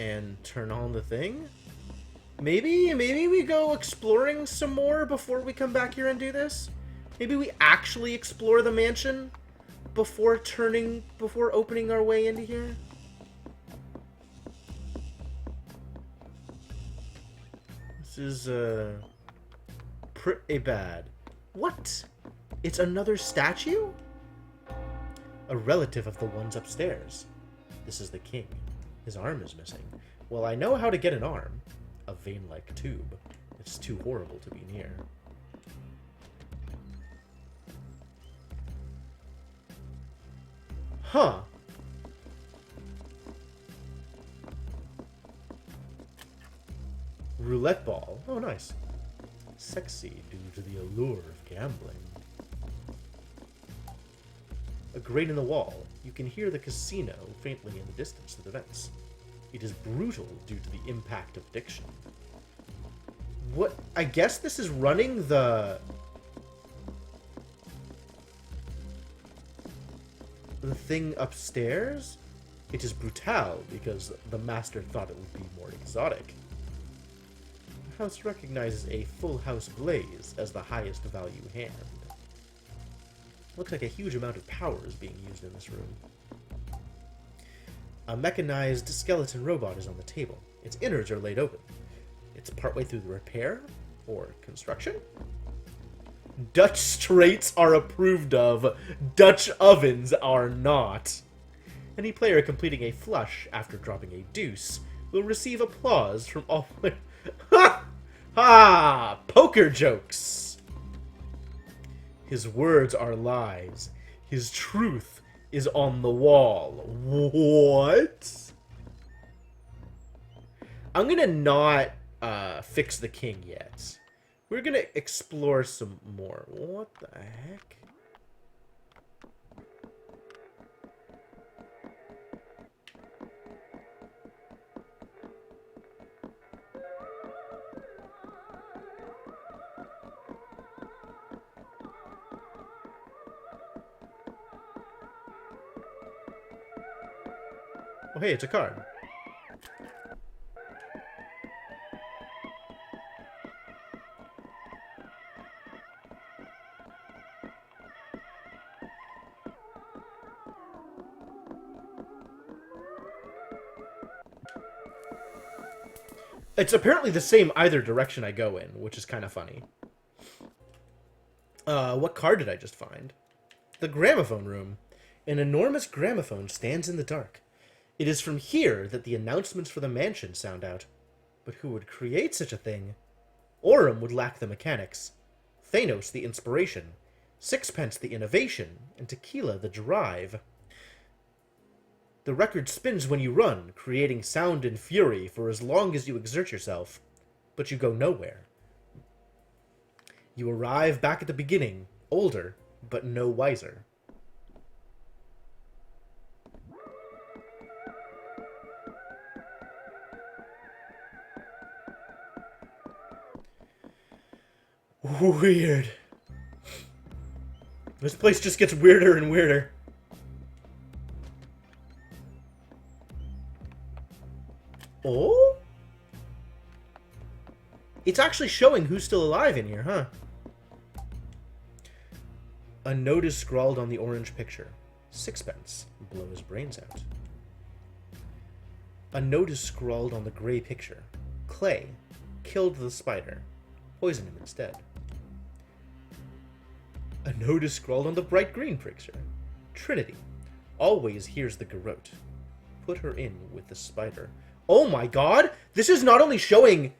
And turn on the thing? Maybe we go exploring some more before we come back here and do this? Maybe we actually explore the mansion before opening our way into here? This is, pretty bad. What? It's another statue? A relative of the ones upstairs. This is the king. His arm is missing. Well, I know how to get an arm. A vein-like tube. It's too horrible to be near. Huh. Roulette ball. Oh, nice. Sexy due to the allure of gambling. A grate in the wall. You can hear the casino faintly in the distance to the vents. It is brutal due to the impact of diction. What? I guess this is running the thing upstairs? It is brutale because the master thought it would be more exotic. The house recognizes a full house blaze as the highest value hand. Looks like a huge amount of power is being used in this room. A mechanized skeleton robot is on the table. Its innards are laid open. It's partway through the repair or construction. Dutch straights are approved of. Dutch ovens are not. Any player completing a flush after dropping a deuce will receive applause from all players. Ha! Ha! Poker jokes! His words are lies. His truth is on the wall. What? I'm gonna not fix the king yet. We're gonna explore some more. What the heck? Oh, hey, it's a card. It's apparently the same either direction I go in, which is kind of funny. What card did I just find? The gramophone room. An enormous gramophone stands in the dark. It is from here that the announcements for the mansion sound out. But who would create such a thing? Aurum would lack the mechanics, Thanos the inspiration, Sixpence the innovation, and Tequila the drive. The record spins when you run, creating sound and fury for as long as you exert yourself, but you go nowhere. You arrive back at the beginning, older, but no wiser. Weird. This place just gets weirder and weirder. Oh? It's actually showing who's still alive in here, huh? A note is scrawled on the orange picture. Sixpence, blow his brains out. A note is scrawled on the gray picture. Clay, killed the spider. Poison him instead. A note is scrawled on the bright green picture. Trinity, always hears the garrote. Put her in with the spider. Oh my god! This is not only showing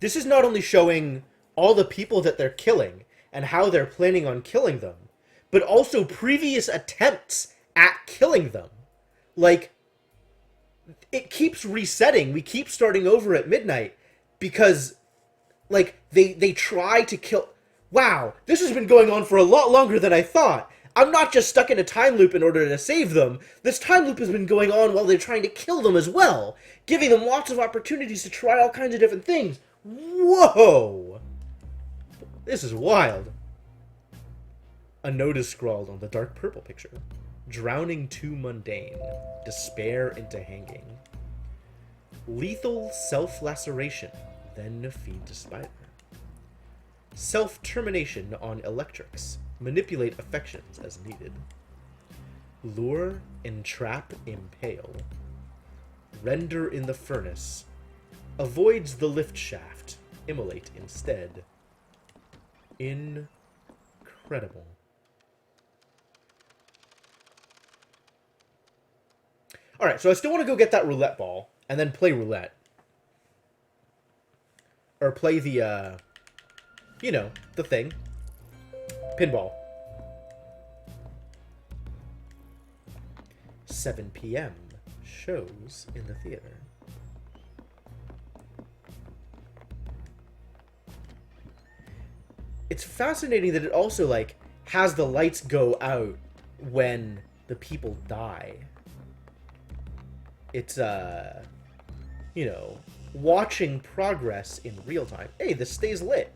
This is not only showing all the people that they're killing and how they're planning on killing them, but also previous attempts at killing them. Like, it keeps resetting. We keep starting over at midnight because, like, they try to kill. Wow, this has been going on for a lot longer than I thought. I'm not just stuck in a time loop in order to save them. This time loop has been going on while they're trying to kill them as well, giving them lots of opportunities to try all kinds of different things. Whoa! This is wild. A note is scrawled on the dark purple picture. Drowning too mundane. Despair into hanging. Lethal self-laceration. Then feed to spider. Self-termination on electrics. Manipulate affections as needed. Lure, entrap, impale. Render in the furnace. Avoids the lift shaft. Immolate instead. Incredible. Alright, so I still want to go get that roulette ball, and then play roulette. Or play the, you know, the thing. Pinball. 7 p.m. Shows in the theater. It's fascinating that it also, like, has the lights go out when the people die. It's, you know, watching progress in real time. Hey, this stays lit.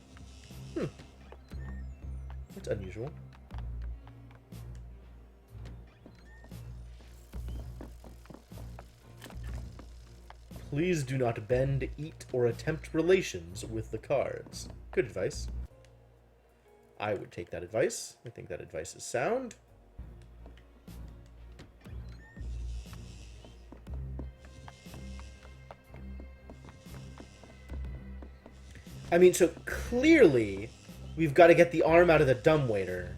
That's unusual. Please do not bend, eat, or attempt relations with the cards. Good advice. I would take that advice. I think that advice is sound. I mean, so clearly, we've got to get the arm out of the dumbwaiter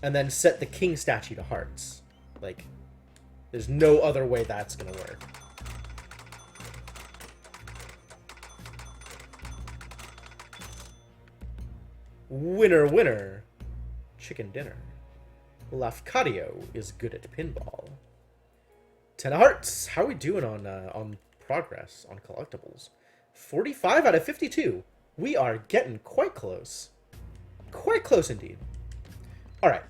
and then set the king statue to hearts. Like, there's no other way that's going to work. Winner, winner. Chicken dinner. Lafcadio is good at pinball. 10 of hearts. How are we doing on progress, on collectibles? 45 out of 52. We are getting quite close. Quite close indeed. Alright.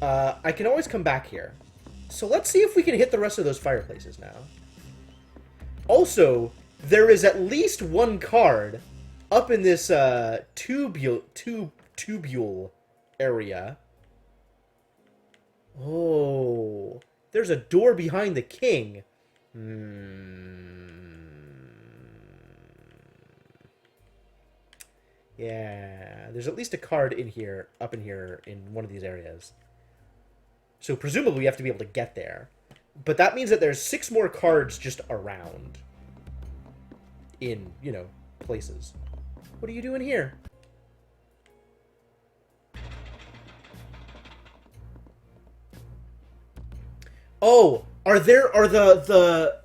I can always come back here. So let's see if we can hit the rest of those fireplaces now. Also, there is at least one card up in this tubule area. Oh, there's a door behind the king. Yeah, there's at least a card in here, up in here, in one of these areas. So presumably we have to be able to get there. But that means that there's 6 more cards just around. In, you know, places. What are you doing here? Oh, are the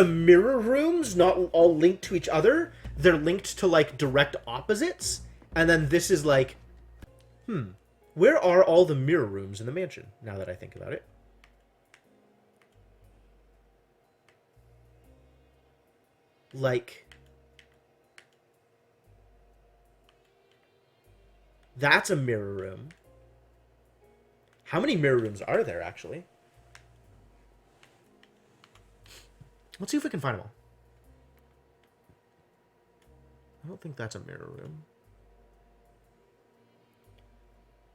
mirror rooms not all linked to each other? They're linked to, like, direct opposites? And then this is like, where are all the mirror rooms in the mansion, now that I think about it? Like, that's a mirror room. How many mirror rooms are there, actually? Let's see if we can find them all. I don't think that's a mirror room.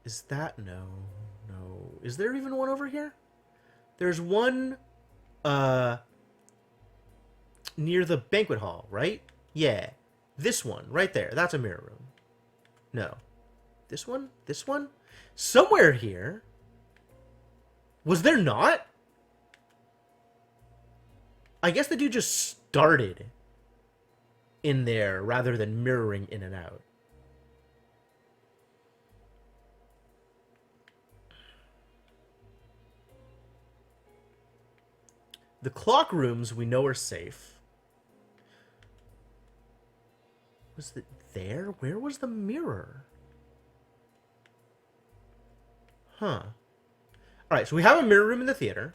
Is that? No. No. Is there even one over here? There's one, near the banquet hall, right? Yeah. This one, right there. That's a mirror room. No. This one? This one? Somewhere here. Was there not? I guess the dude just started in there rather than mirroring in and out. The clock rooms we know are safe. Was it there? Where was the mirror? Huh. Alright, so we have a mirror room in the theater.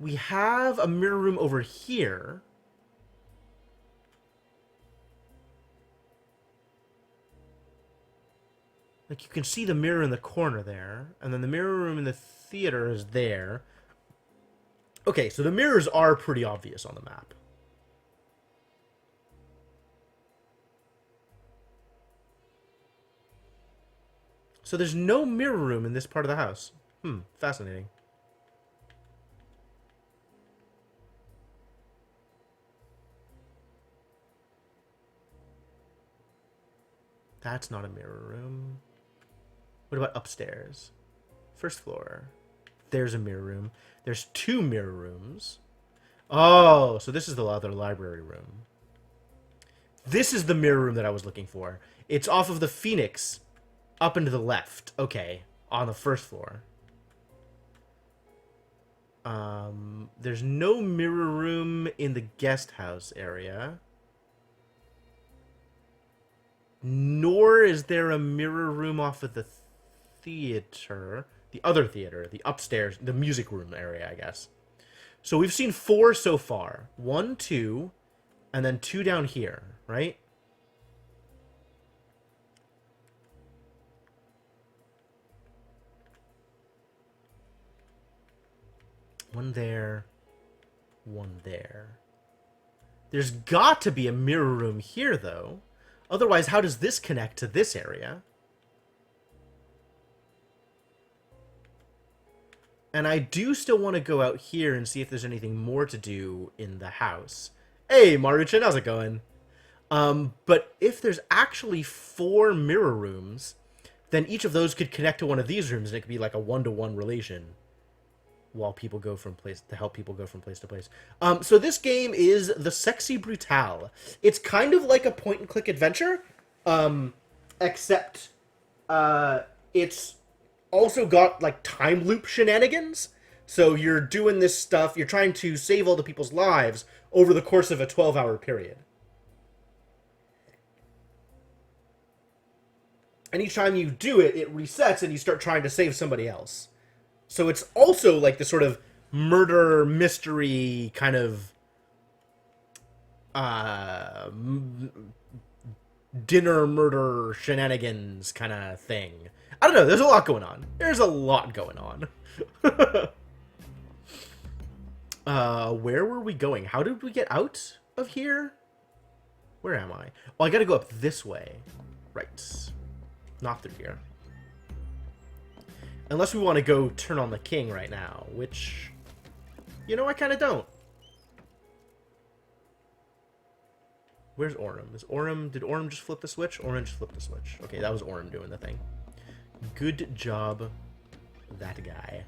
We have a mirror room over here. Like, you can see the mirror in the corner there. And then the mirror room in the theater is there. Okay, so the mirrors are pretty obvious on the map. So there's no mirror room in this part of the house. Fascinating. That's not a mirror room. What about upstairs? First floor. There's a mirror room. There's 2 mirror rooms. Oh, so this is the other library room. This is the mirror room that I was looking for. It's off of the Phoenix, up and to the left. Okay, on the first floor. There's no mirror room in the guest house area. Nor is there a mirror room off of the theater. The other theater. The upstairs. The music room area, I guess. So we've seen 4 so far. 1, 2, and then 2 down here, right? One there. 1 there. There's got to be a mirror room here, though. Otherwise, how does this connect to this area? And I do still want to go out here and see if there's anything more to do in the house. Hey, Maruchan, how's it going? But if there's actually 4 mirror rooms, then each of those could connect to one of these rooms, and it could be like a 1-to-1 relation while people go from place to help people go from place to place. So this game is the Sexy Brutale. It's kind of like a point-and-click adventure, except it's also got like time loop shenanigans. So you're doing this stuff, you're trying to save all the people's lives over the course of a 12-hour period. And each time you do it, it resets and you start trying to save somebody else. So it's also like the sort of murder mystery kind of dinner murder shenanigans kind of thing. I don't know. There's a lot going on. There's a lot going on. Where were we going? How did we get out of here? Where am I? Oh, I gotta go up this way. Right. Not through here. Unless we want to go turn on the king right now, which, you know, I kind of don't. Where's Orem? Did Orem just flip the switch? Orem just flipped the switch. Okay, that was Orem doing the thing. Good job, that guy.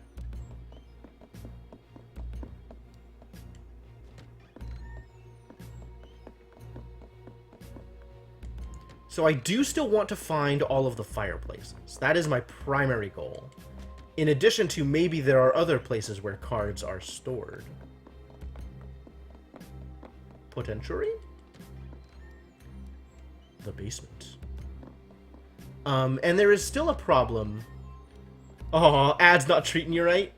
So I do still want to find all of the fireplaces. That is my primary goal. In addition to maybe there are other places where cards are stored. Potentially? The basement. And there is still a problem. Oh, ad's not treating you right.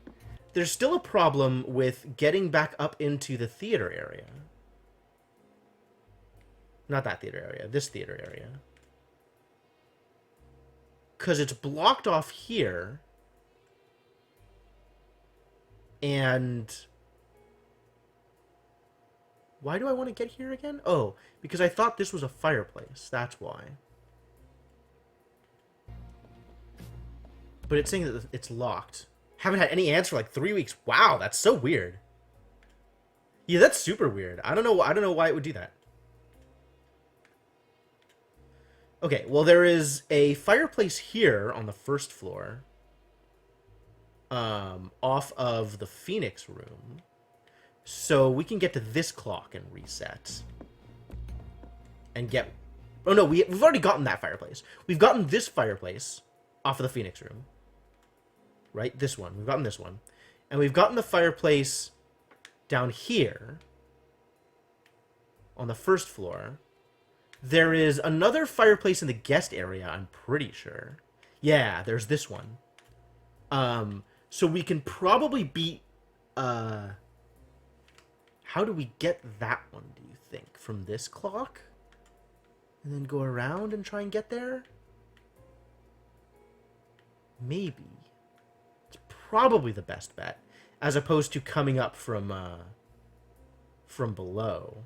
There's still a problem with getting back up into the theater area. Not that theater area, this theater area. Because it's blocked off here. And why do I want to get here again? Oh, because I thought this was a fireplace. That's why. But it's saying that it's locked. Haven't had any answer for like 3 weeks. Wow, that's so weird. Yeah, that's super weird. I don't know why it would do that. Okay, well, there is a fireplace here on the first floor. Off of the Phoenix room. So we can get to this clock and reset. And get... Oh, no, we've already gotten that fireplace. We've gotten this fireplace off of the Phoenix room. Right? This one. We've gotten this one. And we've gotten the fireplace down here on the first floor. There is another fireplace in the guest area, I'm pretty sure. Yeah, there's this one. So we can probably beat... How do we get that one, do you think? From this clock? And then go around and try and get there? Maybe. It's probably the best bet. As opposed to coming up from below.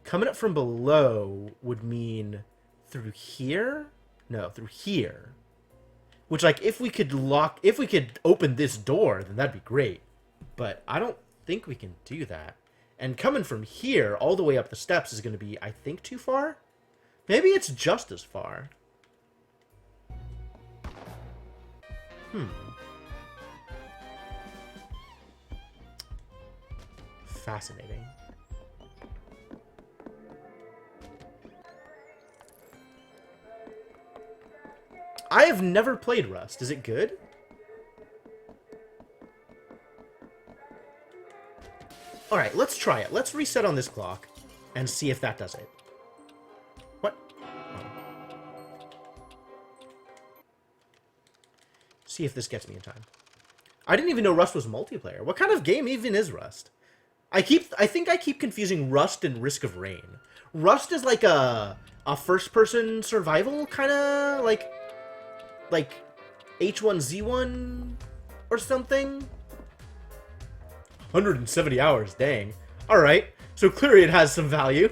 Coming up from below would mean through here? No, through here. Which, like, if we could open this door, then that'd be great. But I don't think we can do that. And coming from here all the way up the steps is going to be, I think, too far? Maybe it's just as far. Fascinating. I have never played Rust. Is it good? Alright, let's try it. Let's reset on this clock and see if that does it. What? Oh. See if this gets me in time. I didn't even know Rust was multiplayer. What kind of game even is Rust? I think I keep confusing Rust and Risk of Rain. Rust is like a first-person survival kind of like H1Z1 or something. 170 hours, dang. Alright, so clearly it has some value.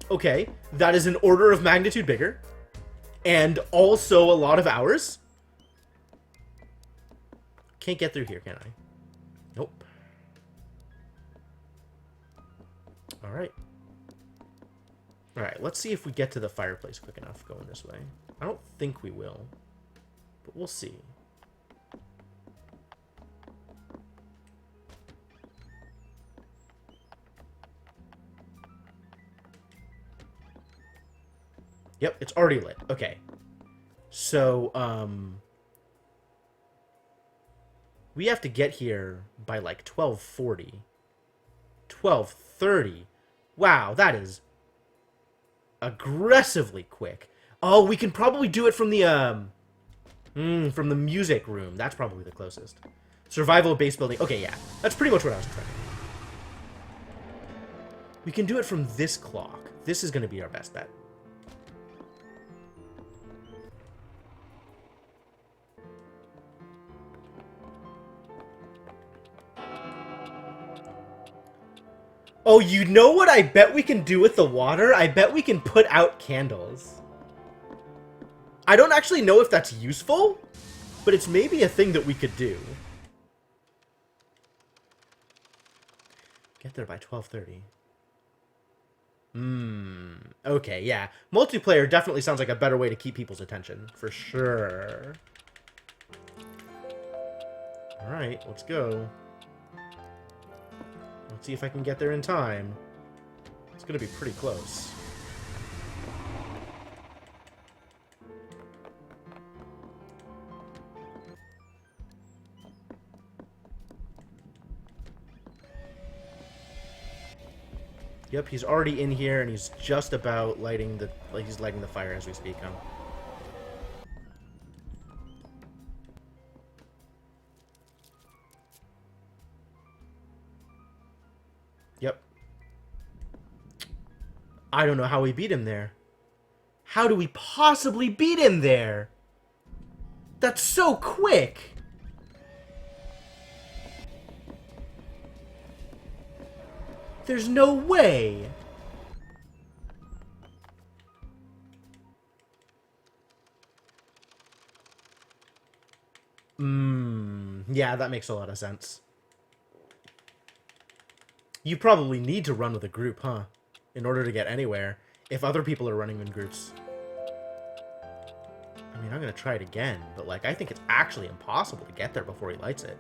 Okay, that is an order of magnitude bigger. And also a lot of hours. Can't get through here, can I? Nope. Alright. Alright, let's see if we get to the fireplace quick enough going this way. I don't think we will. But we'll see. Yep, it's already lit. Okay. So, we have to get here by like 12:40. 12:30. Wow, that is aggressively quick. Oh, we can probably do it from the music room. That's probably the closest. Survival base building. Okay, yeah. That's pretty much what I was expecting. We can do it from this clock. This is going to be our best bet. Oh, you know what I bet we can do with the water? I bet we can put out candles. I don't actually know if that's useful, but it's maybe a thing that we could do. Get there by 12:30. Okay, yeah. Multiplayer definitely sounds like a better way to keep people's attention, for sure. Alright, let's go. Let's see if I can get there in time. It's gonna be pretty close. Yep, he's already in here and he's just about lighting the fire as we speak, huh? Yep. I don't know how we beat him there. How do we possibly beat him there? That's so quick! There's no way! Yeah, that makes a lot of sense. You probably need to run with a group, huh? In order to get anywhere. If other people are running in groups. I mean, I'm gonna try it again, but like, I think it's actually impossible to get there before he lights it.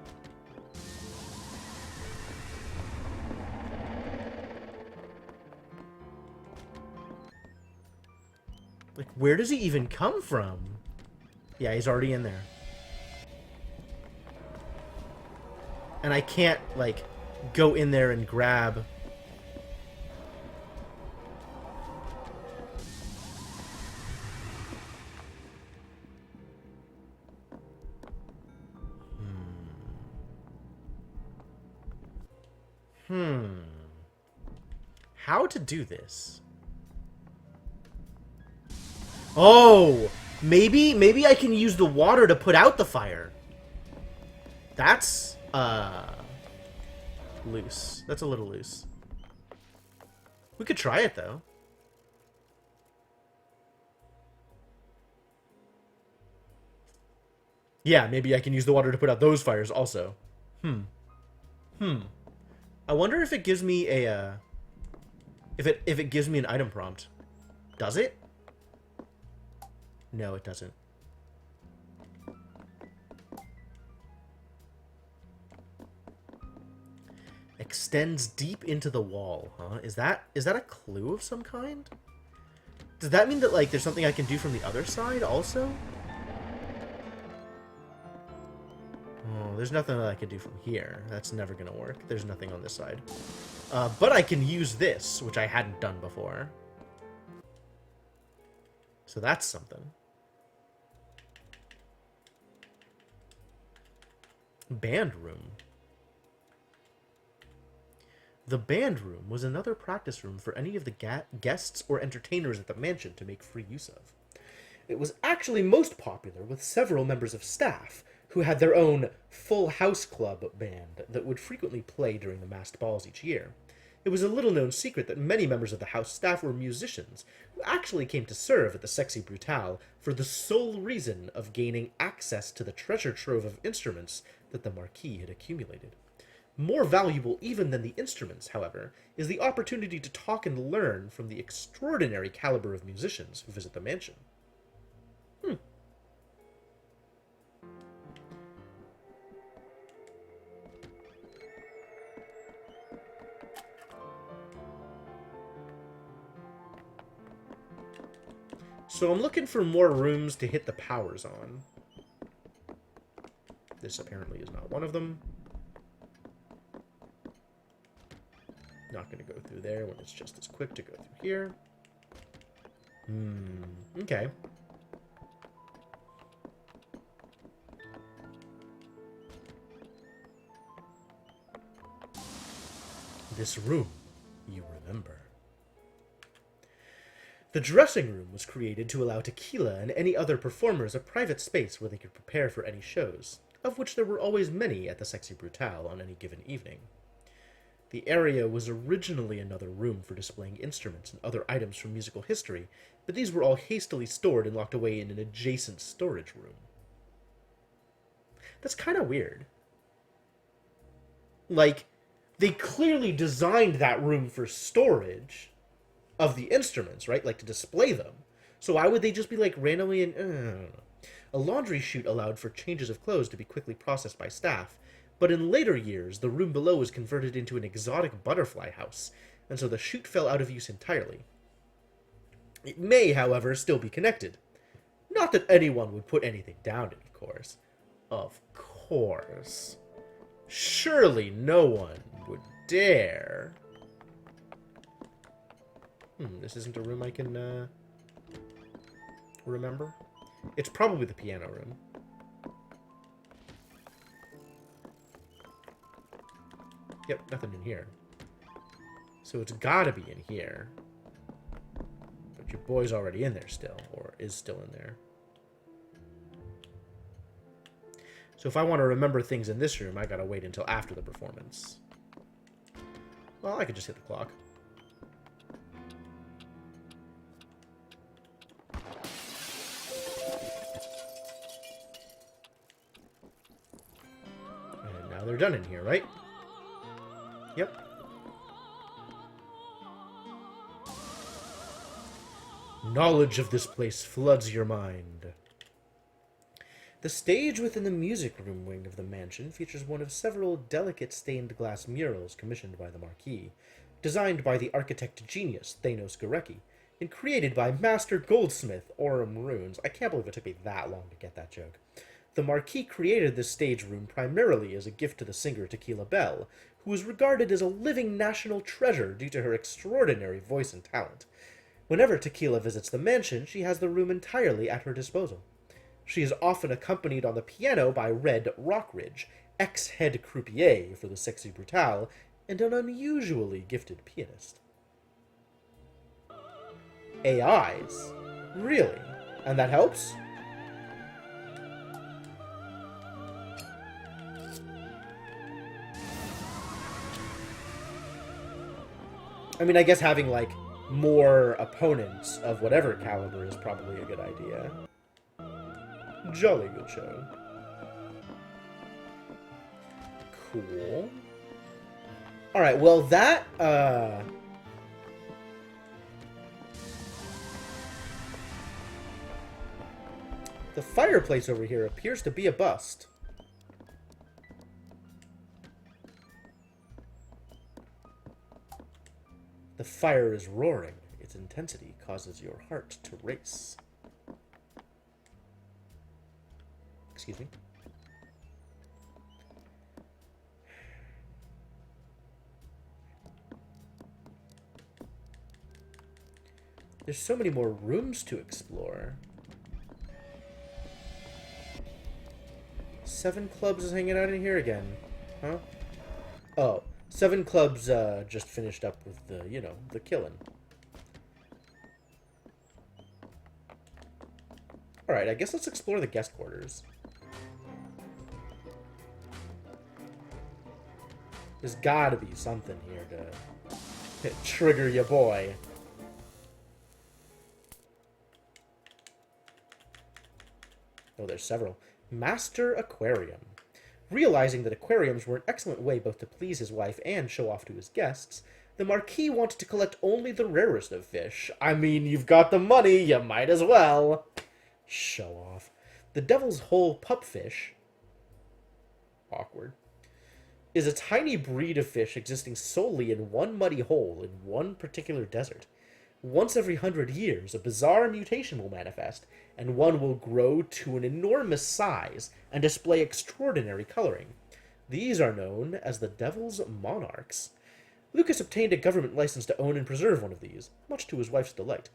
Like, where does he even come from? Yeah, he's already in there. And I can't, like, go in there and grab... How to do this? Oh! Maybe I can use the water to put out the fire. That's, loose. That's a little loose. We could try it, though. Yeah, maybe I can use the water to put out those fires also. I wonder if it gives me a, if it gives me an item prompt. Does it? No, it doesn't. Extends deep into the wall, huh? Is that a clue of some kind? Does that mean that, like, there's something I can do from the other side also? Oh, there's nothing that I can do from here. That's never gonna work. There's nothing on this side. But I can use this, which I hadn't done before. So that's something. Band room. The band room was another practice room for any of the guests or entertainers at the mansion to make free use of. It was actually most popular with several members of staff, who had their own Full House Club band that would frequently play during the masked balls each year. It was a little-known secret that many members of the house staff were musicians, who actually came to serve at the Sexy Brutale for the sole reason of gaining access to the treasure trove of instruments that the Marquis had accumulated. More valuable even than the instruments, however, is the opportunity to talk and learn from the extraordinary caliber of musicians who visit the mansion. So I'm looking for more rooms to hit the powers on. This apparently is not one of them. Not going to go through there when it's just as quick to go through here. Okay. This room, you remember. The dressing room was created to allow Tequila and any other performers a private space where they could prepare for any shows, of which there were always many at the Sexy Brutale on any given evening. The area was originally another room for displaying instruments and other items from musical history, but these were all hastily stored and locked away in an adjacent storage room. That's kind of weird. Like, they clearly designed that room for storage of the instruments, right? Like, to display them. So why would they just be, like, randomly in... I don't know. A laundry chute allowed for changes of clothes to be quickly processed by staff, but in later years, the room below was converted into an exotic butterfly house, and so the chute fell out of use entirely. It may, however, still be connected. Not that anyone would put anything down it, of course. Of course. Surely no one would dare. This isn't a room I can, remember? It's probably the piano room. Yep, nothing in here. So it's gotta be in here. But your boy's already in there still, or is still in there. So if I want to remember things in this room, I gotta wait until after the performance. Well, I could just hit the clock. And now they're done in here, right? Yep. Knowledge of this place floods your mind. The stage within the music room wing of the mansion features one of several delicate stained glass murals commissioned by the Marquis, designed by the architect genius Thanos Gorecki, and created by Master Goldsmith Orem Runes. I can't believe it took me that long to get that joke. The Marquis created this stage room primarily as a gift to the singer Tequila Bell, who was regarded as a living national treasure due to her extraordinary voice and talent. Whenever Tequila visits the mansion, she has the room entirely at her disposal. She is often accompanied on the piano by Red Rockridge, ex-head croupier for the Sexy Brutale, and an unusually gifted pianist. AIs? Really? And that helps? I mean, I guess having, like, more opponents of whatever caliber is probably a good idea. Jolly good show. Cool. Alright, well that, the fireplace over here appears to be a bust. The fire is roaring. Its intensity causes your heart to race. Excuse me. There's so many more rooms to explore. 7 Clubs is hanging out in here again. Huh? Oh, 7 Clubs just finished up with the, you know, the killing. Alright, I guess let's explore the guest quarters. There's gotta be something here to trigger your boy. Oh, there's several. Master Aquarium. Realizing that aquariums were an excellent way both to please his wife and show off to his guests, the Marquis wanted to collect only the rarest of fish. I mean, you've got the money, you might as well. Show off. The Devil's Hole pupfish, awkward, is a tiny breed of fish existing solely in one muddy hole in one particular desert. Once every 100 years, a bizarre mutation will manifest, and one will grow to an enormous size and display extraordinary coloring. These are known as the Devil's Monarchs. Lucas obtained a government license to own and preserve one of these, much to his wife's delight.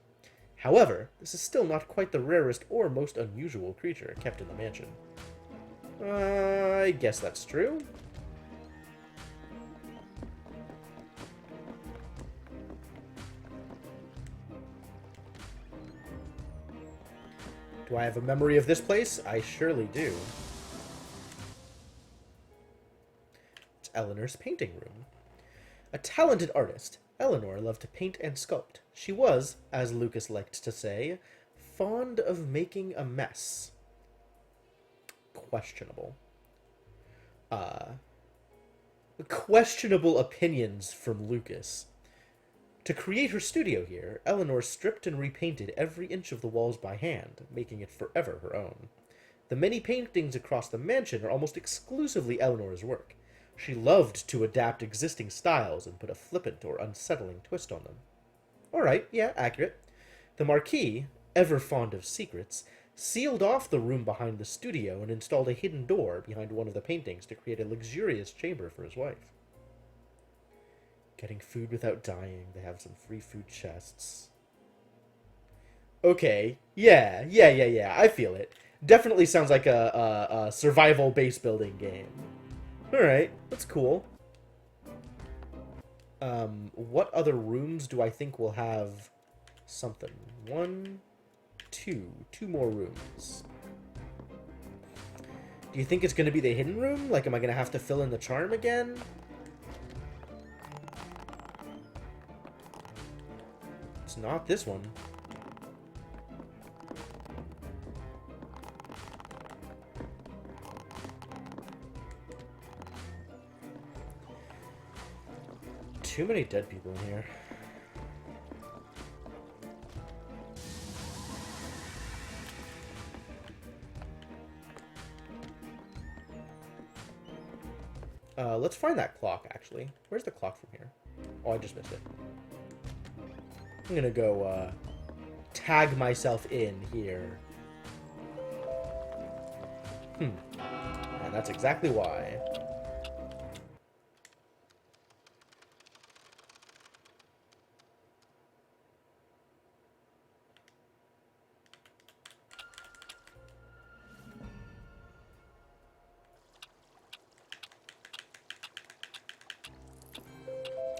However, this is still not quite the rarest or most unusual creature kept in the mansion. I guess that's true. Do I have a memory of this place? I surely do. It's Eleanor's painting room. A talented artist, Eleanor loved to paint and sculpt. She was, as Lucas liked to say, fond of making a mess. Questionable. Questionable opinions from Lucas. To create her studio here, Eleanor stripped and repainted every inch of the walls by hand, making it forever her own. The many paintings across the mansion are almost exclusively Eleanor's work. She loved to adapt existing styles and put a flippant or unsettling twist on them. Alright, yeah, accurate. The Marquis, ever fond of secrets, sealed off the room behind the studio and installed a hidden door behind one of the paintings to create a luxurious chamber for his wife. Getting food without dying. They have some free food chests. Okay. Yeah. I feel it. Definitely sounds like a survival base building game. Alright. That's cool. What other rooms do I think will have something? 1, 2. 2 more rooms. Do you think it's going to be the hidden room? Like, am I going to have to fill in the charm again? Not this one. Too many dead people in here. Let's find that clock, actually. Where's the clock from here? Oh, I just missed it. I'm gonna go, tag myself in here. And that's exactly why.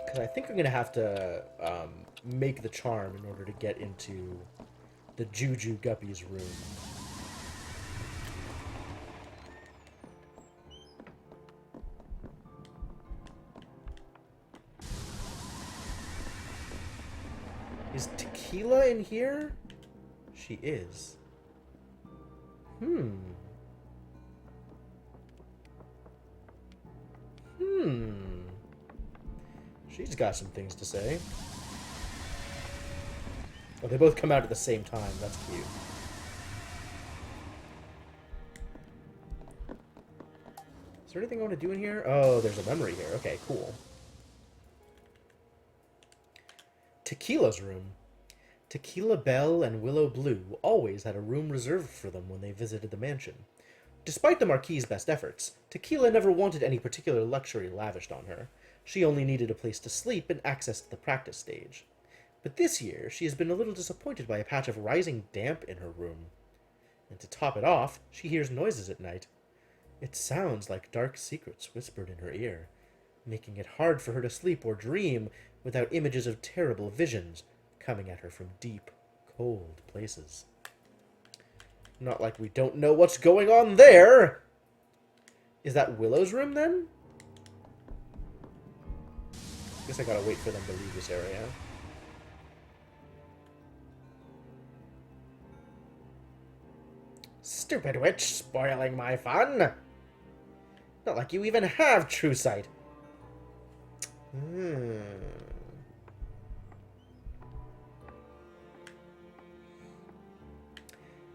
Because I think I'm going to have to make the charm in order to get into the Juju Guppy's room. Is Tequila in here? She is. She's got some things to say. Oh, they both come out at the same time. That's cute. Is there anything I want to do in here? Oh, there's a memory here. Okay, cool. Tequila's room. Tequila Belle and Willow Blue always had a room reserved for them when they visited the mansion. Despite the Marquis's best efforts, Tequila never wanted any particular luxury lavished on her. She only needed a place to sleep and access to the practice stage. But this year, she has been a little disappointed by a patch of rising damp in her room. And to top it off, she hears noises at night. It sounds like dark secrets whispered in her ear, making it hard for her to sleep or dream without images of terrible visions coming at her from deep, cold places. Not like we don't know what's going on there! Is that Willow's room, then? Guess I gotta wait for them to leave this area. Stupid witch, spoiling my fun! Not like you even have true sight.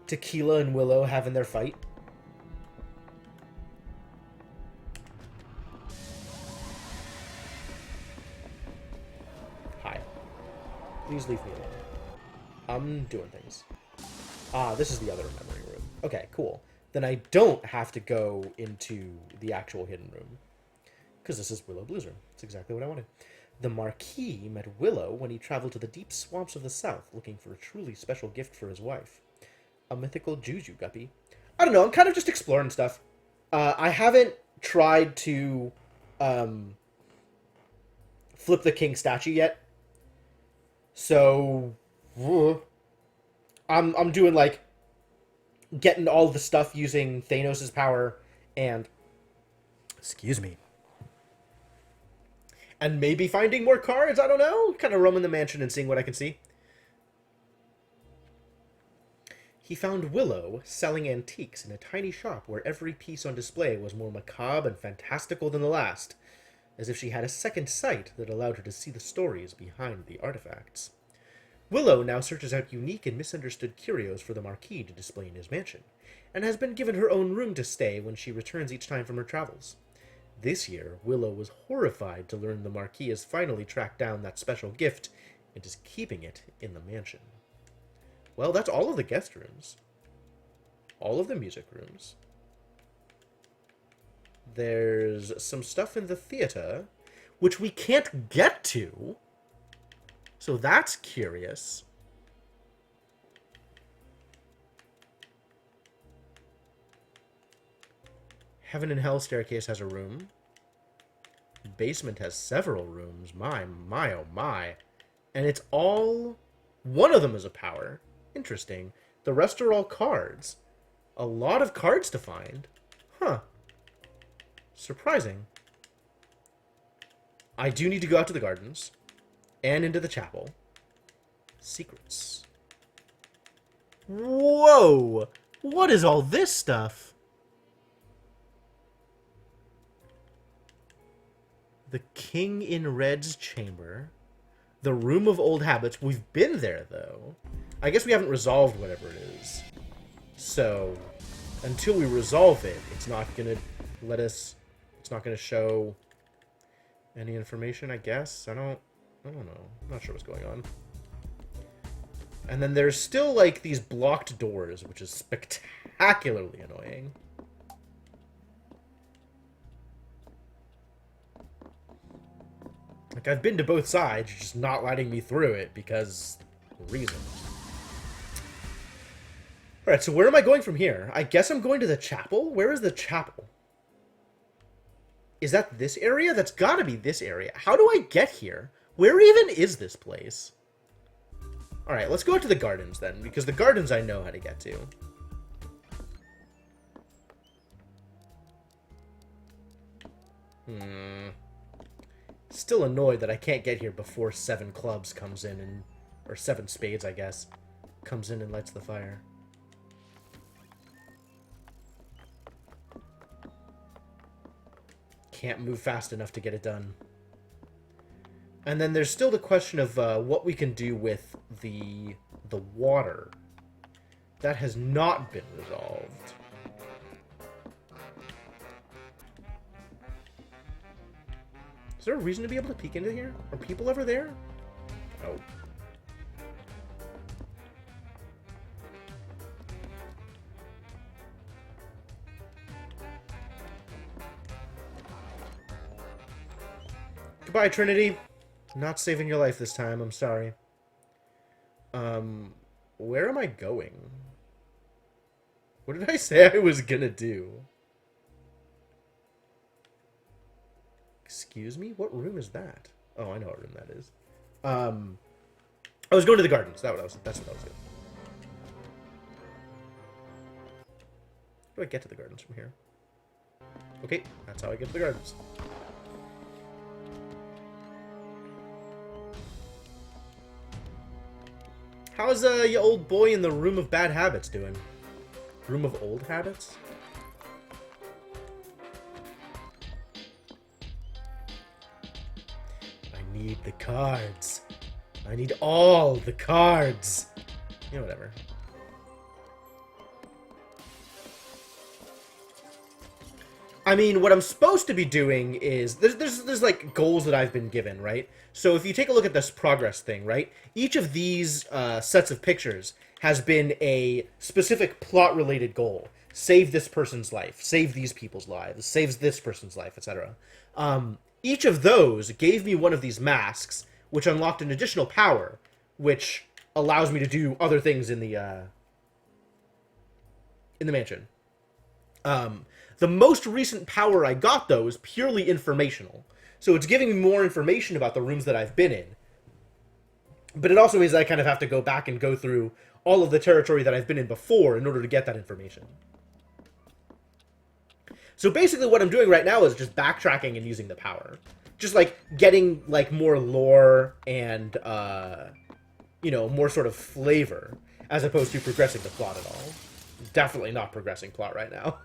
Tequila and Willow having their fight. Hi. Please leave me alone. I'm doing things. Ah, this is the other memory room. Okay, cool. Then I don't have to go into the actual hidden room. Because this is Willow Blue's room. That's exactly what I wanted. The Marquis met Willow when he traveled to the deep swamps of the south looking for a truly special gift for his wife. A mythical Juju Guppy. I don't know, I'm kind of just exploring stuff. I haven't tried to flip the king statue yet. So I'm doing like getting all the stuff using Thanos' power and excuse me. And maybe finding more cards, I don't know. Kind of roaming the mansion and seeing what I can see. He found Willow selling antiques in a tiny shop where every piece on display was more macabre and fantastical than the last, as if she had a second sight that allowed her to see the stories behind the artifacts. Willow now searches out unique and misunderstood curios for the Marquis to display in his mansion, and has been given her own room to stay when she returns each time from her travels. This year, Willow was horrified to learn the Marquis has finally tracked down that special gift and is keeping it in the mansion. Well, that's all of the guest rooms. All of the music rooms. There's some stuff in the theater, which we can't get to. So that's curious. Heaven and Hell staircase has a room. Basement has several rooms. My, oh my. And it's all... One of them is a power. Interesting. The rest are all cards. A lot of cards to find. Huh. Surprising. I do need to go out to the gardens. And into the chapel. Secrets. Whoa! What is all this stuff? The King in Red's chamber. The Room of Old Habits. We've been there, though. I guess we haven't resolved whatever it is. So, until we resolve it, it's not going to let us... It's not going to show any information, I guess. I don't know. I'm not sure what's going on. And then there's still, like, these blocked doors, which is spectacularly annoying. Like, I've been to both sides, you're just not letting me through it because reasons. Alright, so where am I going from here? I guess I'm going to the chapel? Where is the chapel? Is that this area? That's gotta be this area. How do I get here? Where even is this place? Alright, let's go out to the gardens then, because the gardens I know how to get to. Still annoyed that I can't get here before 7 clubs comes in and... or 7 spades, I guess. Comes in and lights the fire. Can't move fast enough to get it done. And then there's still the question of what we can do with the water. That has not been resolved. Is there a reason to be able to peek into here? Are people ever there? Oh. Goodbye, Trinity. Not saving your life this time, I'm sorry. Where am I going? What did I say I was gonna do? Excuse me? What room is that? Oh, I know what room that is. I was going to the gardens. That's what I was doing. How do I get to the gardens from here? Okay, that's how I get to the gardens. How's your old boy in the Room of Bad Habits doing? Room of Old Habits? I need the cards. I need all the cards. Yeah, whatever. I mean, what I'm supposed to be doing is... There's like, goals that I've been given, right? So if you take a look at this progress thing, right? Each of these sets of pictures has been a specific plot-related goal. Save this person's life. Save these people's lives. Saves this person's life, etc. Each of those gave me one of these masks, which unlocked an additional power, which allows me to do other things in the mansion. The most recent power I got, though, is purely informational. So it's giving me more information about the rooms that I've been in. But it also means I kind of have to go back and go through all of the territory that I've been in before in order to get that information. So basically what I'm doing right now is just backtracking and using the power. Just, like, getting, like, more lore and, you know, more sort of flavor, as opposed to progressing the plot at all. Definitely not progressing plot right now.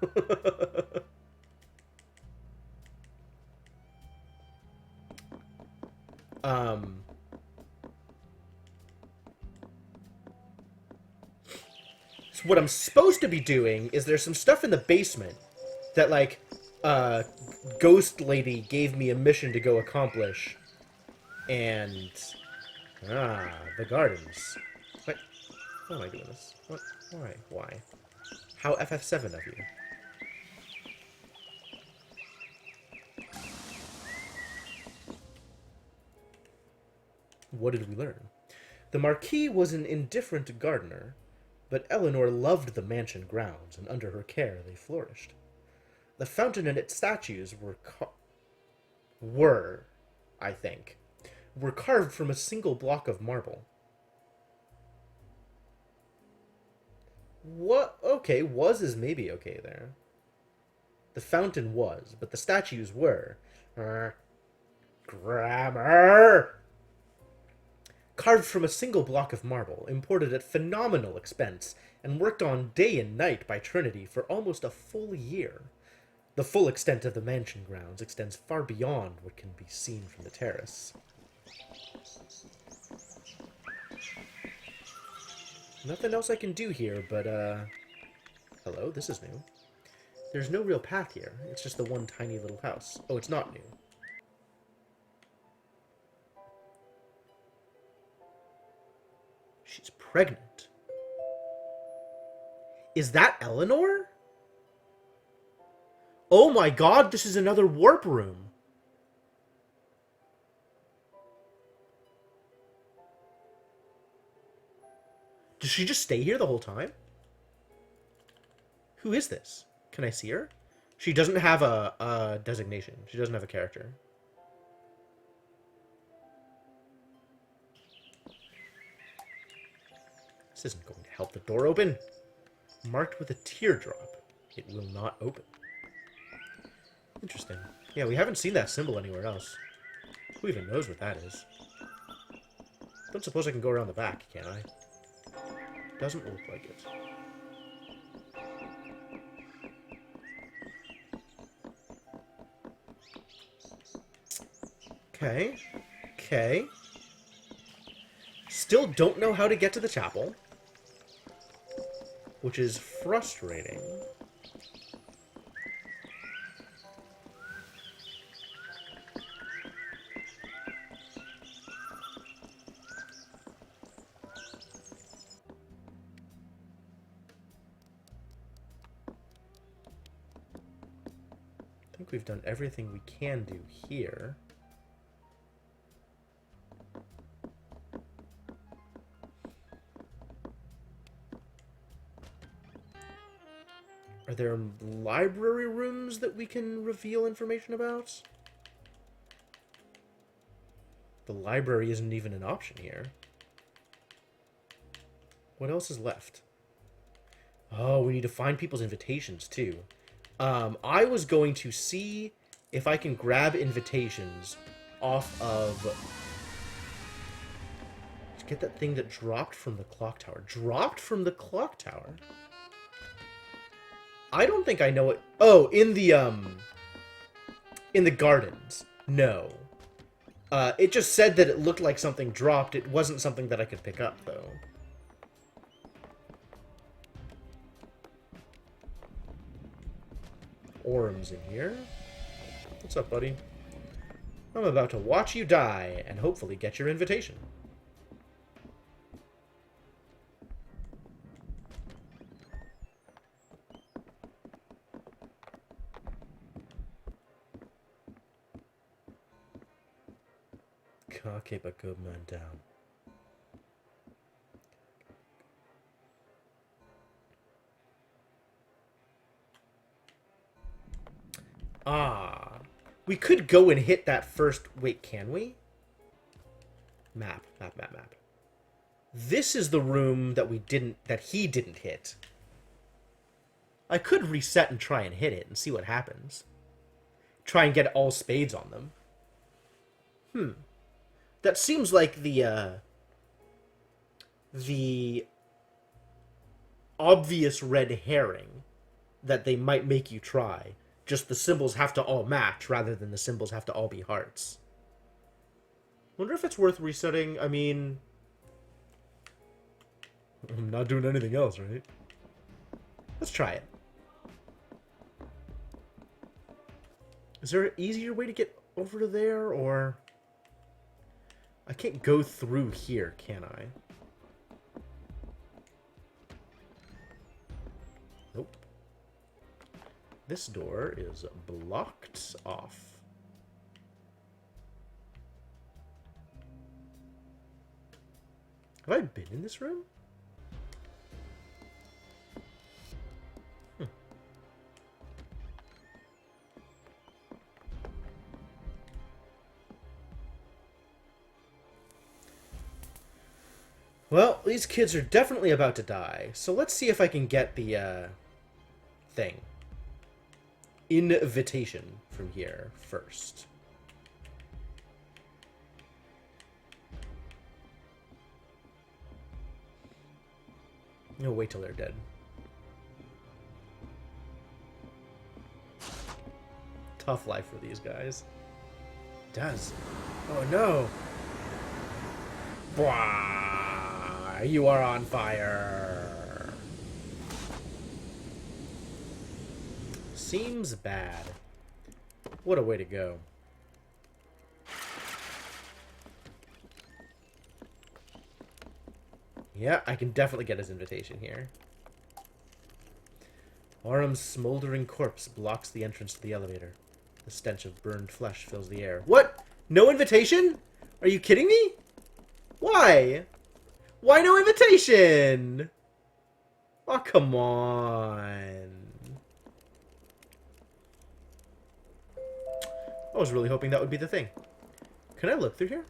So what I'm supposed to be doing is there's some stuff in the basement that, like, Ghost Lady gave me a mission to go accomplish. And... the gardens. What? Why am I doing this? What? Why? Why? How FF7 of you? What did we learn? The Marquis was an indifferent gardener, but Eleanor loved the mansion grounds, and under her care they flourished. The fountain and its statues were carved from a single block of marble. What? Okay, was is maybe okay there. The fountain was, but the statues were. Grammar! Carved from a single block of marble, imported at phenomenal expense, and worked on day and night by Trinity for almost a full year. The full extent of the mansion grounds extends far beyond what can be seen from the terrace. Nothing else I can do here, but, hello, this is new. There's no real path here. It's just the one tiny little house. Oh, it's not new. She's pregnant. Is that Eleanor? Oh my god, this is another warp room. Does she just stay here the whole time? Who is this? Can I see her? She doesn't have a designation. She doesn't have a character. This isn't going to help the door open. Marked with a teardrop. It will not open. Interesting. Yeah, we haven't seen that symbol anywhere else. Who even knows what that is? Don't suppose I can go around the back, can I? Doesn't look like it. Okay. Okay. Still don't know how to get to the chapel. Which is frustrating. I think we've done everything we can do here. Are there library rooms that we can reveal information about? The library isn't even an option here. What else is left? Oh, we need to find people's invitations, too. I was going to see if I can grab invitations off of... Get that thing that dropped from the clock tower. Dropped from the clock tower? I don't think I know it. Oh, in the gardens. No. It just said that it looked like something dropped. It wasn't something that I could pick up, though. Orm's in here. What's up, buddy? I'm about to watch you die and hopefully get your invitation. Can't keep a good man down. Ah. We could go and hit that first... Wait, can we? Map. This is the room that he didn't hit. I could reset and try and hit it and see what happens. Try and get all spades on them. That seems like the obvious red herring that they might make you try. Just the symbols have to all match rather than the symbols have to all be hearts. Wonder if it's worth resetting. I mean, I'm not doing anything else, right? Let's try it. Is there an easier way to get over to there, or... I can't go through here, can I? Nope. This door is blocked off. Have I been in this room? Well, these kids are definitely about to die, so let's see if I can get the, thing. Invitation from here first. No, wait till they're dead. Tough life for these guys. It does. Oh no! Bwah! You are on fire. Seems bad. What a way to go. Yeah, I can definitely get his invitation here. Orum's smoldering corpse blocks the entrance to the elevator. The stench of burned flesh fills the air. What? No invitation? Are you kidding me? Why? Why no invitation? Oh, come on. I was really hoping that would be the thing. Can I look through here?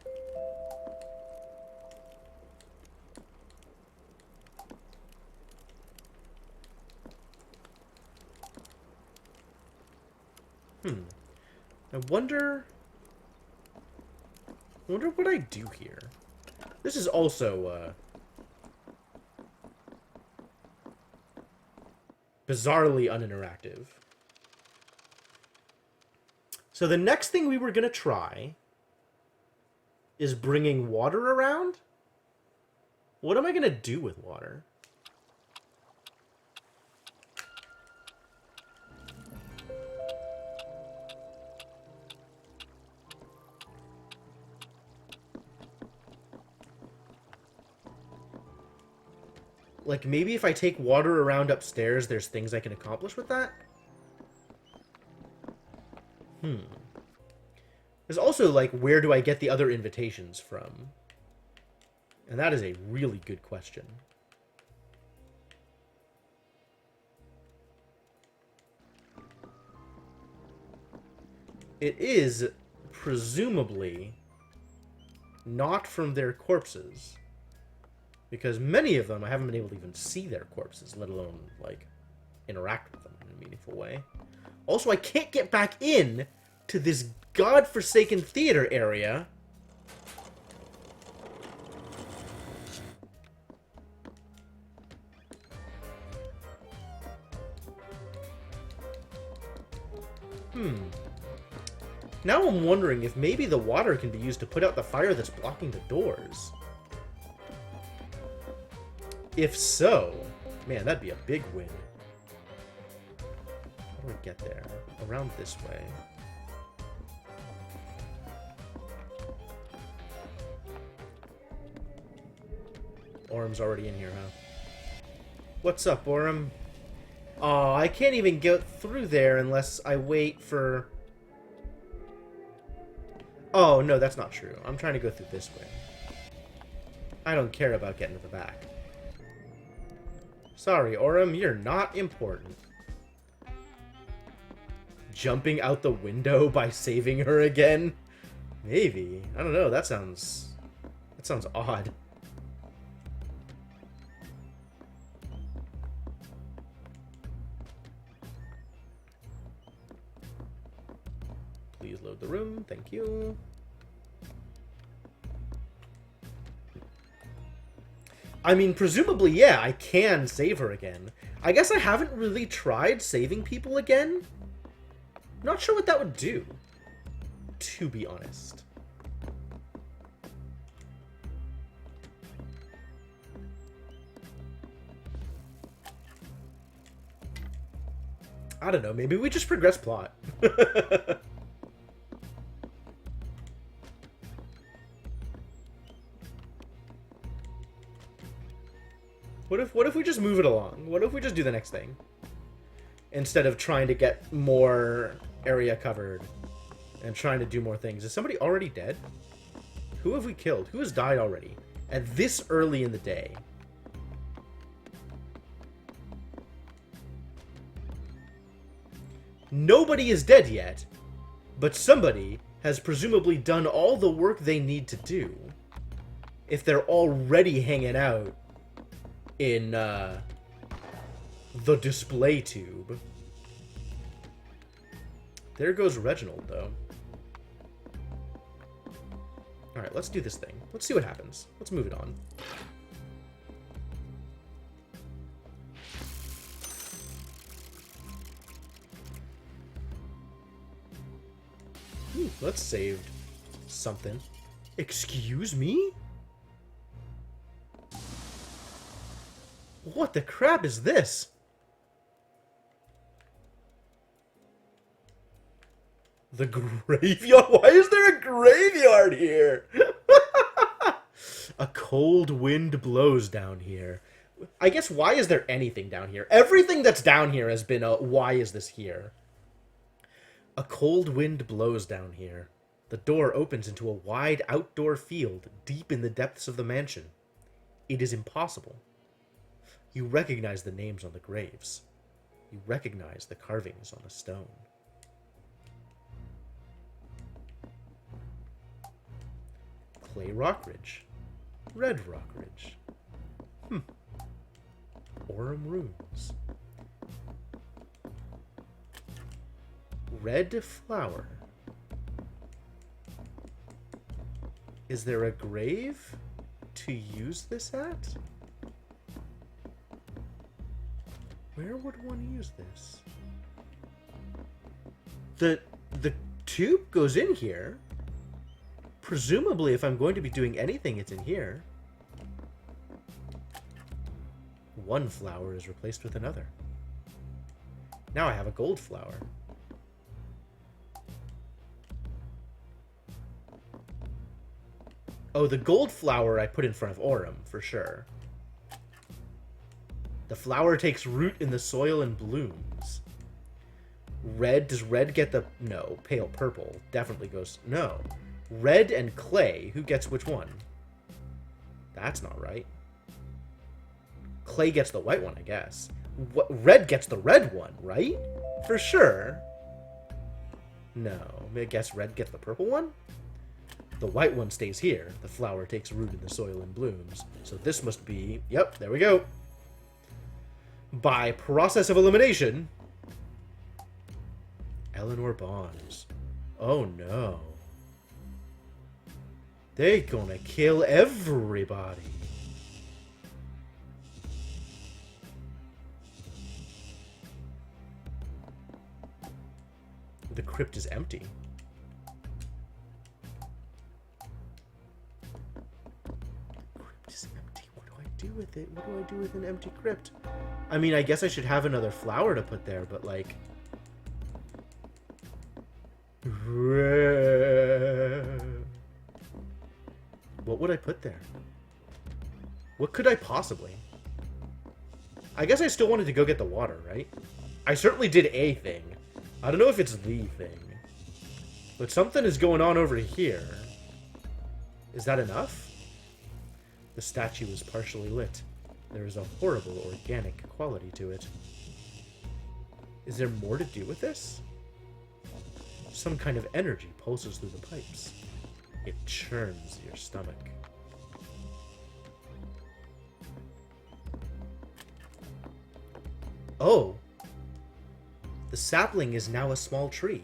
I wonder what I do here. This is also, bizarrely uninteractive. So the next thing we were going to try is bringing water around. What am I going to do with water? Like, maybe if I take water around upstairs, there's things I can accomplish with that? There's also, like, where do I get the other invitations from? And that is a really good question. It is, presumably, not from their corpses. Because many of them, I haven't been able to even see their corpses, let alone, like, interact with them in a meaningful way. Also, I can't get back in to this godforsaken theater area. Now I'm wondering if maybe the water can be used to put out the fire that's blocking the doors. If so, man, that'd be a big win. How do I get there? Around this way. Orum's already in here, huh? What's up, Orum? Oh, I can't even get through there unless I wait for... Oh, no, that's not true. I'm trying to go through this way. I don't care about getting to the back. Sorry, Orum, you're not important. Jumping out the window by saving her again? Maybe. I don't know, that sounds odd. Please load the room, thank you. I mean, presumably, yeah, I can save her again. I guess I haven't really tried saving people again. Not sure what that would do, to be honest. I don't know, maybe we just progress plot. What if we just move it along? What if we just do the next thing? Instead of trying to get more area covered and trying to do more things. Is somebody already dead? Who have we killed? Who has died already? At this early in the day. Nobody is dead yet, but somebody has presumably done all the work they need to do. If they're already hanging out in the display tube. There goes Reginald, though. Alright, let's do this thing. Let's see what happens. Let's move it on. Ooh, let's save something. Excuse me? What the crap is this? The graveyard? Why is there a graveyard here? A cold wind blows down here. I guess, why is there anything down here? Everything that's down here has been a, why is this here? A cold wind blows down here. The door opens into a wide outdoor field deep in the depths of the mansion. It is impossible. You recognize the names on the graves. You recognize the carvings on the stone. Clay Rockridge. Red Rockridge. Aurum runes. Red flower. Is there a grave to use this at? Where would one use this? The tube goes in here. Presumably, if I'm going to be doing anything, it's in here. One flower is replaced with another. Now I have a gold flower. Oh, the gold flower I put in front of Aurum, for sure. The flower takes root in the soil and blooms. Red, does red get the... No, pale purple definitely goes... No. Red and clay, who gets which one? That's not right. Clay gets the white one, I guess. Red gets the red one, right? For sure. No, I guess red gets the purple one? The white one stays here. The flower takes root in the soil and blooms. So this must be... Yep, there we go. By process of elimination... Eleanor Bonds. Oh no. They're gonna kill everybody. The crypt is empty. Crypt is empty. What do I do with it? What do I do with an empty crypt? I mean, I guess I should have another flower to put there, but like... What would I put there? What could I possibly? I guess I still wanted to go get the water, right? I certainly did a thing. I don't know if it's the thing. But something is going on over here. Is that enough? The statue is partially lit. There is a horrible organic quality to it. Is there more to do with this? Some kind of energy pulses through the pipes. It churns your stomach. Oh! The sapling is now a small tree,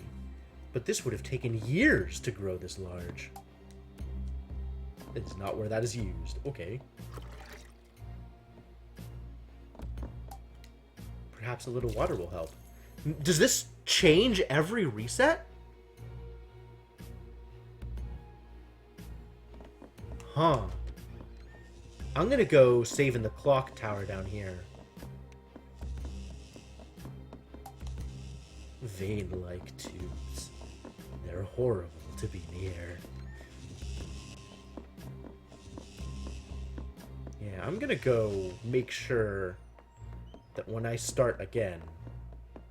but this would have taken years to grow this large. It's not where that is used. Okay. Perhaps a little water will help. Does this change every reset? Huh. I'm gonna go save in the clock tower down here. Vein-like tubes. They're horrible to be near. Yeah, I'm gonna go make sure that when I start again,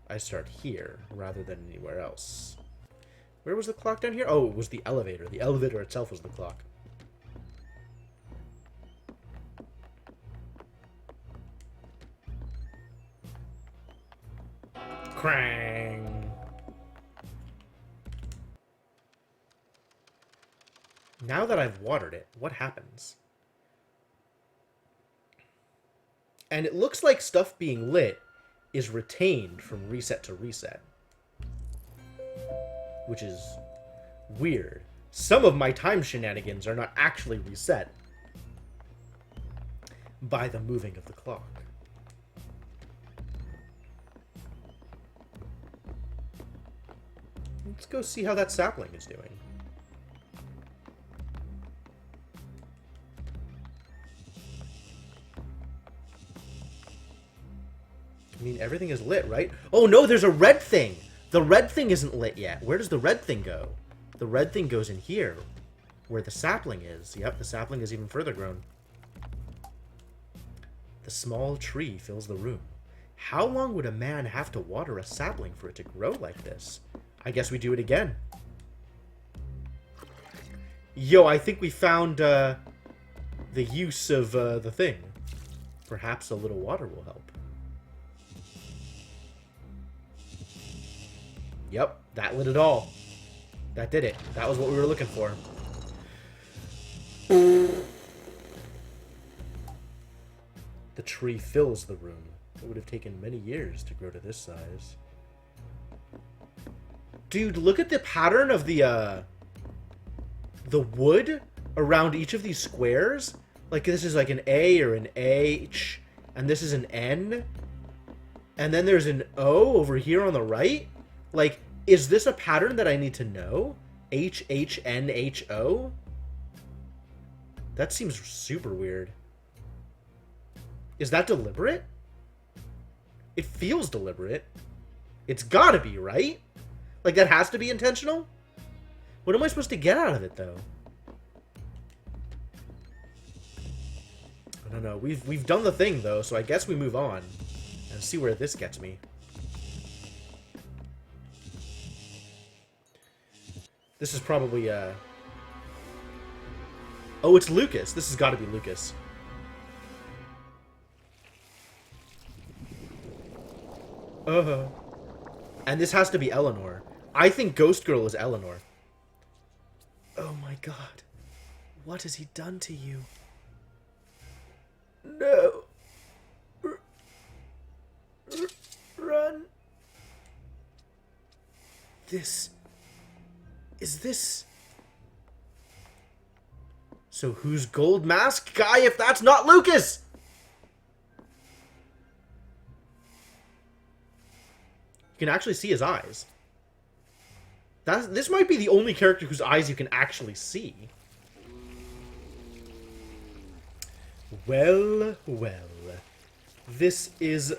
I start here rather than anywhere else. Where was the clock down here? Oh, it was the elevator. The elevator itself was the clock. Krang! Now that I've watered it, what happens? And it looks like stuff being lit is retained from reset to reset. Which is weird. Some of my time shenanigans are not actually reset by the moving of the clock. Let's go see how that sapling is doing. I mean, everything is lit, right? Oh no, there's a red thing! The red thing isn't lit yet. Where does the red thing go? The red thing goes in here. Where the sapling is. Yep, the sapling is even further grown. The small tree fills the room. How long would a man have to water a sapling for it to grow like this? I guess we do it again. Yo, I think we found the use of the thing. Perhaps a little water will help. Yep, that lit it all. That did it. That was what we were looking for. The tree fills the room. It would have taken many years to grow to this size. Dude, look at the pattern of the wood around each of these squares. Like, this is like an A or an H, and this is an N. And then there's an O over here on the right. Like, is this a pattern that I need to know? H, H, N, H, O? That seems super weird. Is that deliberate? It feels deliberate. It's gotta be, right? Like, that has to be intentional? What am I supposed to get out of it, though? I don't know. We've done the thing, though, so I guess we move on and see where this gets me. This is probably, Oh, it's Lucas. This has got to be Lucas. And this has to be Eleanor. I think Ghost Girl is Eleanor. Oh my god. What has he done to you? No. Run. Is this... So who's Gold Mask Guy if that's not Lucas? You can actually see his eyes. This might be the only character whose eyes you can actually see. Well, well. This is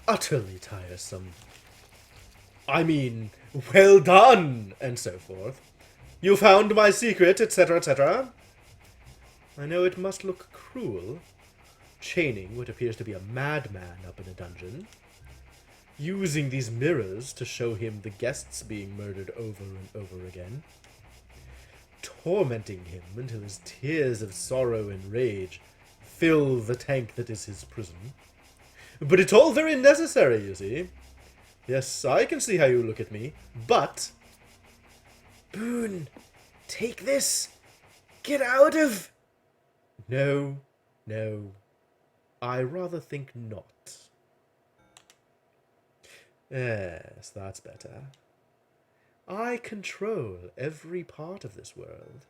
utterly tiresome. I mean, well done, and so forth. You found my secret, etc., etc. I know it must look cruel, chaining what appears to be a madman up in a dungeon, using these mirrors to show him the guests being murdered over and over again, tormenting him until his tears of sorrow and rage fill the tank that is his prison. But it's all very necessary, you see. Yes, I can see how you look at me, but... Boone, take this! Get out of... No, no. I rather think not. Yes, that's better. I control every part of this world.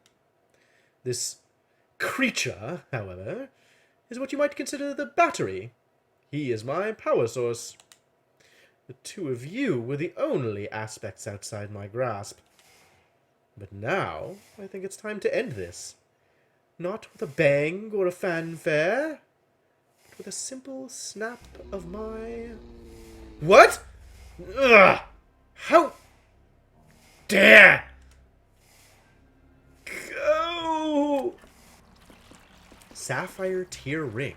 This creature, however, is what you might consider the battery. He is my power source. The two of you were the only aspects outside my grasp. But now, I think it's time to end this. Not with a bang or a fanfare, but with a simple snap of my... What? Ugh! How dare! Go! Sapphire Tear Ring.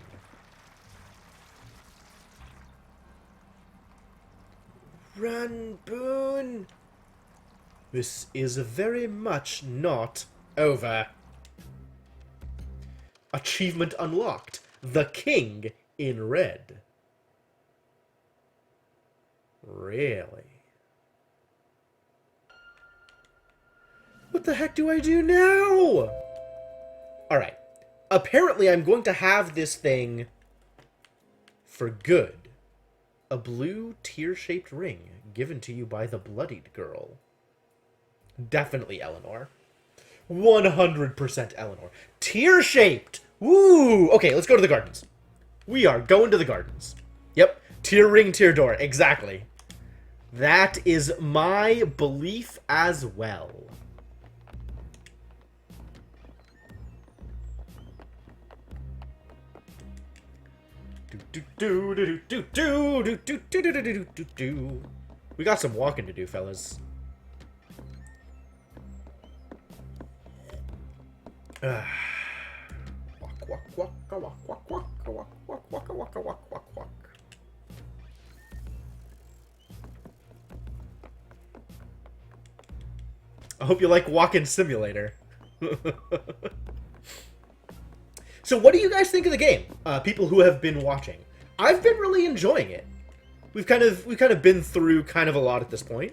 Run, Boone! This is very much not over. Achievement unlocked. The King in Red. Really? What the heck do I do now? Alright. Apparently I'm going to have this thing for good. A blue tear-shaped ring given to you by the bloodied girl. Definitely Eleanor. 100% Eleanor. Tear-shaped! Woo! Okay, let's go to the gardens. We are going to the gardens. Yep. Tear ring, tear door. Exactly. That is my belief as well. We got some walking to do, fellas. Walk, walk, walk, walk, walk, walk, walk, walk, walk, walk, walk, walk, walk. I hope you like Walking Simulator. So what do you guys think of the game? People who have been watching. I've been really enjoying it. We've kind of been through kind of a lot at this point.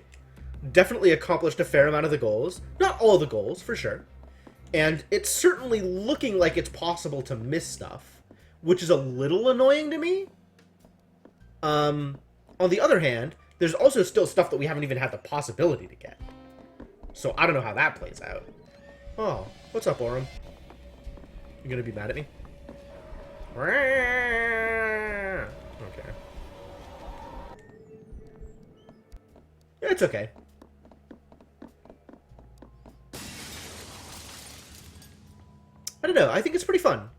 Definitely accomplished a fair amount of the goals. Not all the goals, for sure. And it's certainly looking like it's possible to miss stuff, which is a little annoying to me. On the other hand, there's also still stuff that we haven't even had the possibility to get. So I don't know how that plays out. Oh, what's up, Orem? You gonna be mad at me? Okay. Yeah, it's okay. I don't know. I think it's pretty fun.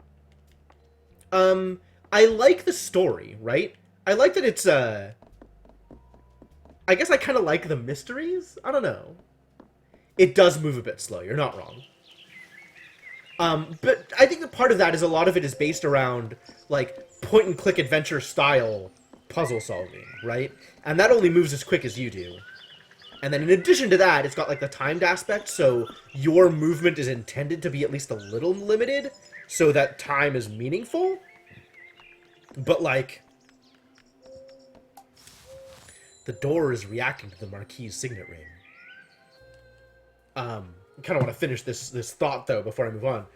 I like the story, right? I like that it's, I guess I kind of like the mysteries? I don't know. It does move a bit slow. You're not wrong. But I think that part of that is a lot of it is based around, like, point-and-click adventure style puzzle solving, right? And that only moves as quick as you do. And then in addition to that, it's got, like, the timed aspect, so your movement is intended to be at least a little limited, so that time is meaningful. But, like, the door is reacting to the Marquis's signet ring. Kind of want to finish this thought, though, before I move on.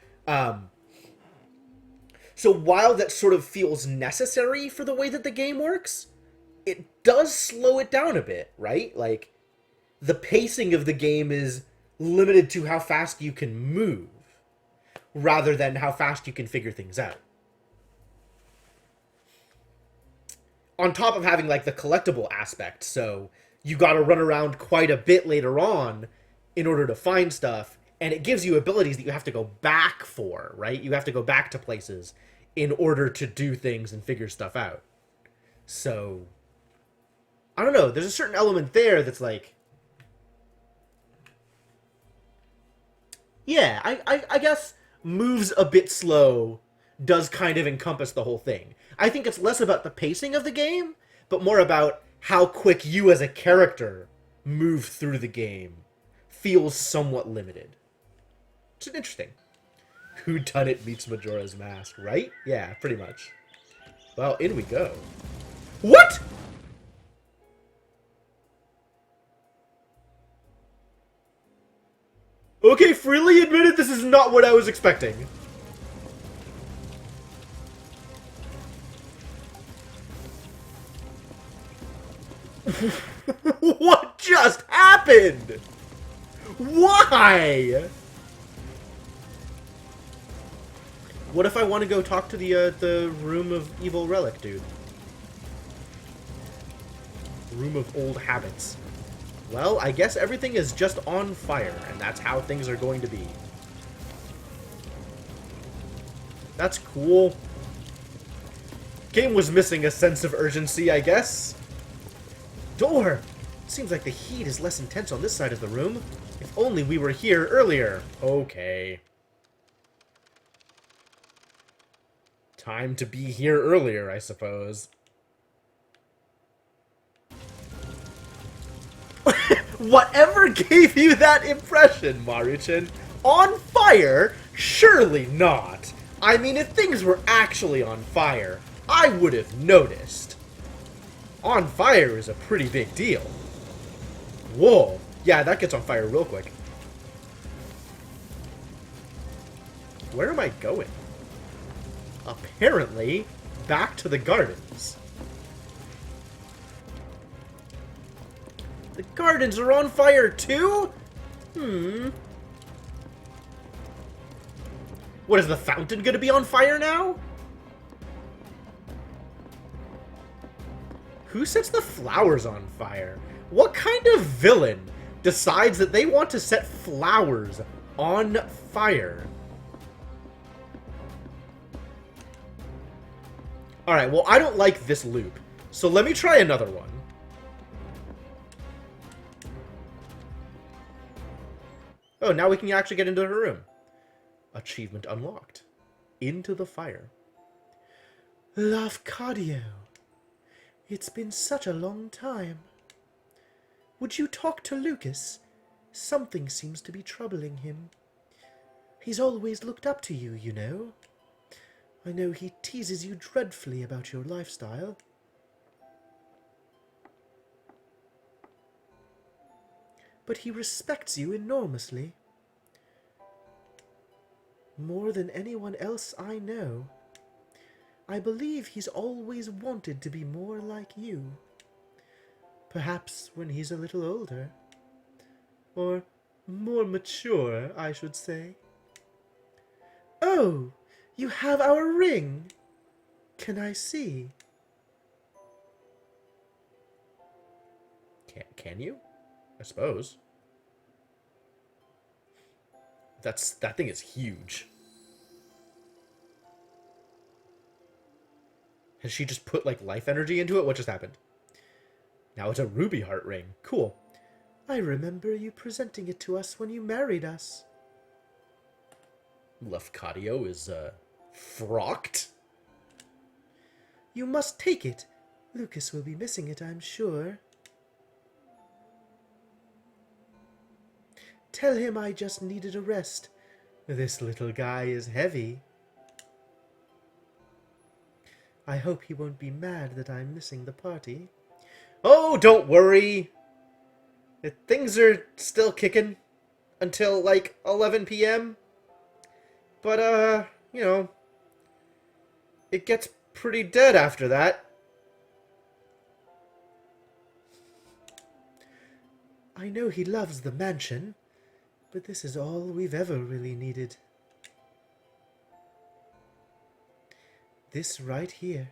So while that sort of feels necessary for the way that the game works, it does slow it down a bit, right? Like, the pacing of the game is limited to how fast you can move, rather than how fast you can figure things out. On top of having, like, the collectible aspect, so you gotta run around quite a bit later on in order to find stuff, and it gives you abilities that you have to go back for, right? You have to go back to places in order to do things and figure stuff out. So, I don't know, there's a certain element there that's like, yeah, I guess moves a bit slow does kind of encompass the whole thing. I think it's less about the pacing of the game, but more about how quick you as a character move through the game feels somewhat limited. It's interesting. Whodunit meets Majora's Mask, right? Yeah, pretty much. Well, in we go. What?! Okay, freely admitted this is not what I was expecting. What just happened? Why? What if I want to go talk to the Room of Evil Relic dude? Room of Old Habits. Well, I guess everything is just on fire, and that's how things are going to be. That's cool. Game was missing a sense of urgency, I guess. Door! Seems like the heat is less intense on this side of the room. If only we were here earlier. Okay. Time to be here earlier, I suppose. Whatever gave you that impression, Maruchan? On fire? Surely not. I mean, if things were actually on fire, I would have noticed. On fire is a pretty big deal. Whoa. Yeah, that gets on fire real quick. Where am I going? Apparently, back to the gardens. The gardens are on fire too? What, is the fountain gonna be on fire now? Who sets the flowers on fire? What kind of villain decides that they want to set flowers on fire? Alright, well, I don't like this loop. So let me try another one. Oh, now we can actually get into her room. Achievement unlocked. Into the fire. Lafcadio, it's been such a long time. Would you talk to Lucas? Something seems to be troubling him. He's always looked up to you, you know. I know he teases you dreadfully about your lifestyle. But he respects you enormously. More than anyone else I know. I believe he's always wanted to be more like you. Perhaps when he's a little older. Or more mature, I should say. Oh, you have our ring. Can I see? Can you? I suppose. That thing is huge. Has she just put, like, life energy into it? What just happened? Now it's a ruby heart ring. Cool. I remember you presenting it to us when you married us. Lafcadio is, frocked. You must take it. Lucas will be missing it, I'm sure. Tell him I just needed a rest. This little guy is heavy. I hope he won't be mad that I'm missing the party. Oh, don't worry. Things are still kicking until, like, 11 p.m. But, you know, it gets pretty dead after that. I know he loves the mansion, but this is all we've ever really needed. This right here.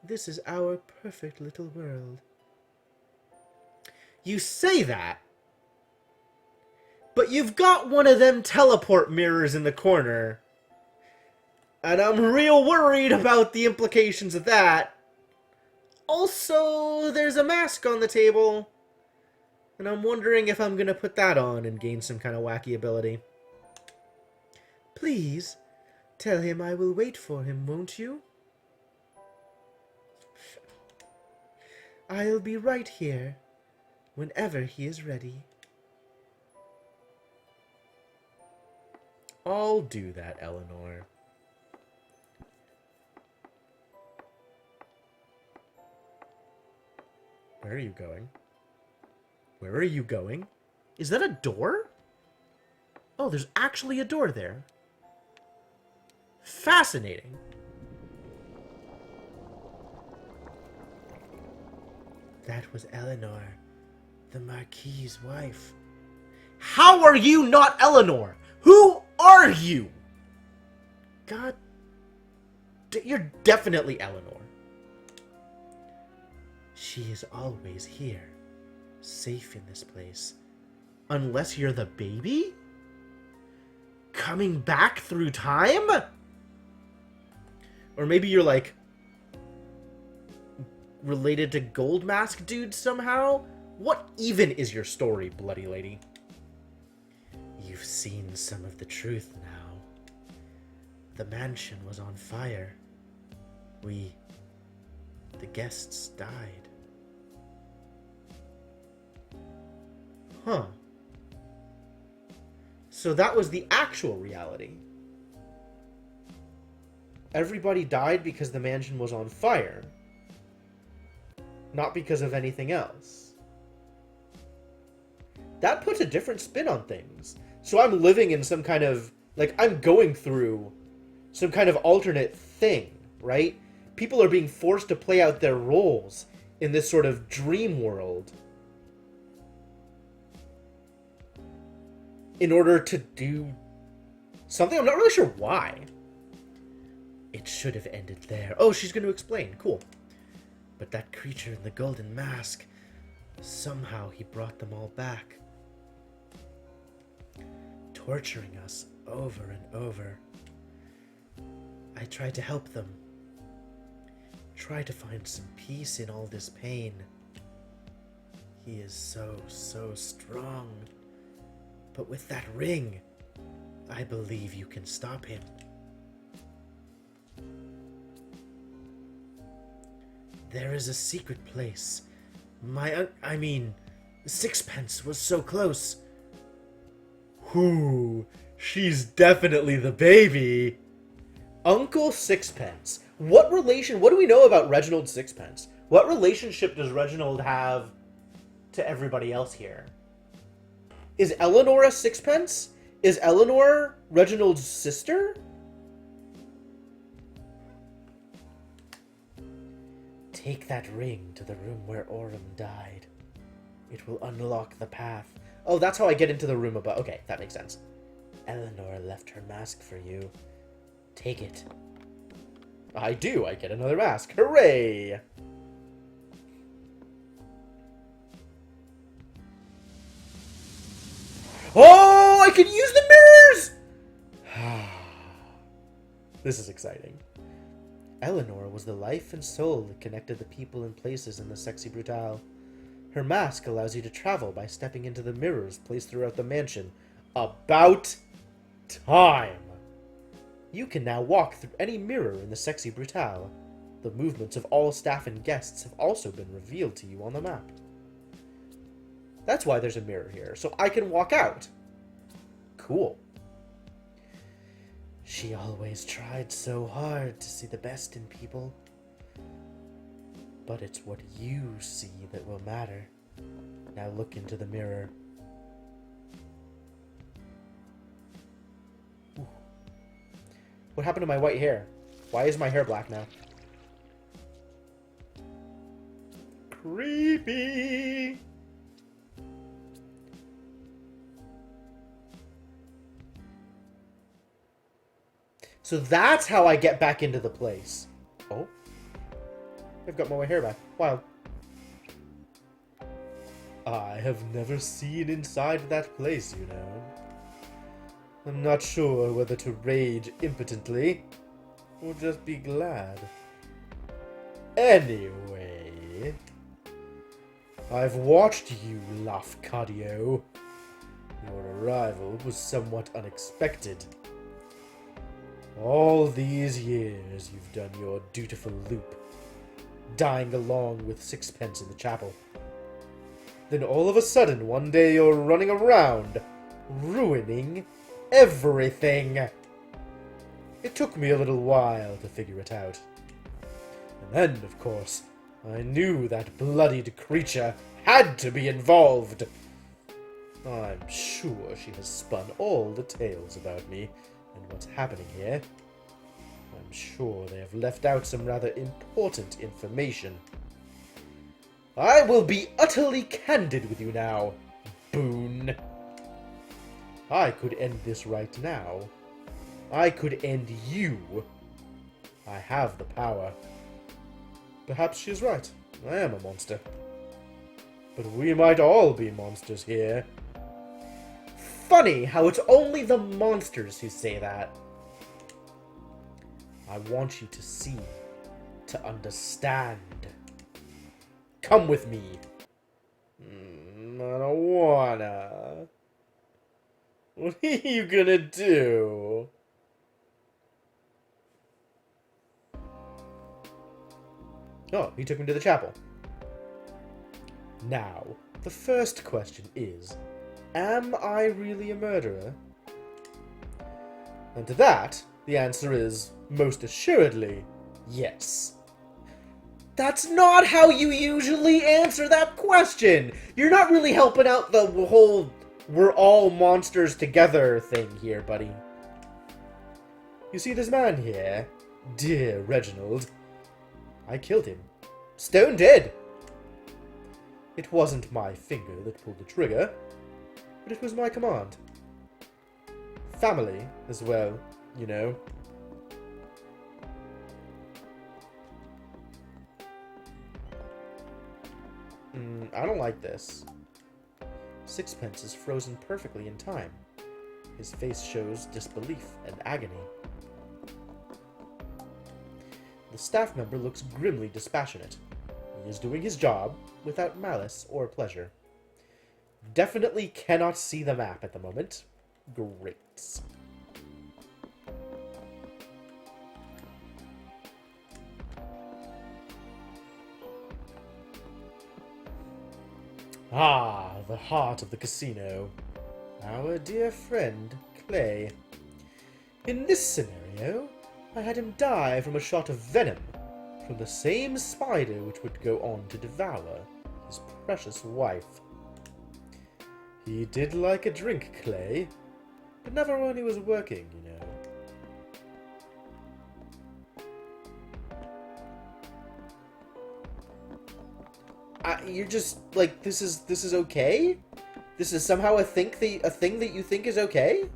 This is our perfect little world. You say that, but you've got one of them teleport mirrors in the corner. And I'm real worried about the implications of that. Also, there's a mask on the table. And I'm wondering if I'm going to put that on and gain some kind of wacky ability. Please, tell him I will wait for him, won't you? I'll be right here, whenever he is ready. I'll do that, Eleanor. Where are you going? Where are you going? Is that a door? Oh, there's actually a door there. Fascinating. That was Eleanor, the Marquis's wife. How are you not Eleanor? Who are you? God, You're definitely Eleanor. she is always here, safe in this place. Unless you're the baby? Coming back through time? Or maybe you're, like, related to Gold Mask Dude somehow? What even is your story, bloody lady? You've seen some of the truth now. The mansion was on fire. The guests died. Huh. So that was the actual reality. Everybody died because the mansion was on fire. Not because of anything else. That puts a different spin on things. So I'm living in some kind of, like, I'm going through some kind of alternate thing, right? People are being forced to play out their roles in this sort of dream world in order to do something. I'm not really sure why. It should have ended there. Oh, she's going to explain. Cool. But that creature in the golden mask, somehow he brought them all back. Torturing us over and over. I tried to help them. Try to find some peace in all this pain. He is so strong. But with that ring, I believe you can stop him. There is a secret place. Sixpence was so close. Whoo, she's definitely the baby. Uncle Sixpence. What do we know about Reginald Sixpence? What relationship does Reginald have to everybody else here? Is Eleanor a Sixpence? Is Eleanor Reginald's sister? Take that ring to the room where Aurum died. It will unlock the path. Oh, that's how I get into the room above. Okay, that makes sense. Eleanor left her mask for you. Take it. I do. I get another mask. Hooray! Oh, I can use the mirrors! This is exciting. Eleanor was the life and soul that connected the people and places in the Sexy Brutale. Her mask allows you to travel by stepping into the mirrors placed throughout the mansion. About time! You can now walk through any mirror in the Sexy Brutale. The movements of all staff and guests have also been revealed to you on the map. That's why there's a mirror here, so I can walk out. Cool. She always tried so hard to see the best in people. But it's what you see that will matter. Now look into the mirror. Ooh. What happened to my white hair? Why is my hair black now? Creepy! So that's how I get back into the place. Oh. I've got my white hair back. Wow. I have never seen inside that place, you know. I'm not sure whether to rage impotently or just be glad. Anyway, I've watched you, Lafcadio. Your arrival was somewhat unexpected. All these years you've done your dutiful loop, dying along with Sixpence in the chapel. Then all of a sudden, one day you're running around, ruining everything. It took me a little while to figure it out. And then, of course, I knew that bloodied creature had to be involved. I'm sure she has spun all the tales about me and what's happening here. I'm sure they have left out some rather important information. I will be utterly candid with you now, Boone. I could end this right now. I could end you. I have the power. Perhaps she's right. I am a monster. But we might all be monsters here. Funny how it's only the monsters who say that. I want you to see, to understand. Come with me. I don't wanna. What are you gonna do? Oh, he took me to the chapel. Now, the first question is, am I really a murderer? And to that, the answer is, most assuredly, yes. That's not how you usually answer that question! You're not really helping out the whole we're all monsters together thing here, buddy. You see this man here? Dear Reginald. I killed him. Stone dead! It wasn't my finger that pulled the trigger, but it was my command. Family, as well, you know. I don't like this. Sixpence is frozen perfectly in time. His face shows disbelief and agony. The staff member looks grimly dispassionate. He is doing his job without malice or pleasure. Definitely cannot see the map at the moment. Great. Ah, the heart of the casino. Our dear friend, Clay. In this scenario, I had him die from a shot of venom from the same spider which would go on to devour his precious wife. He did like a drink, Clay, but never when he was working, you know. You're just like, this is okay? This is somehow a thing that you think is okay?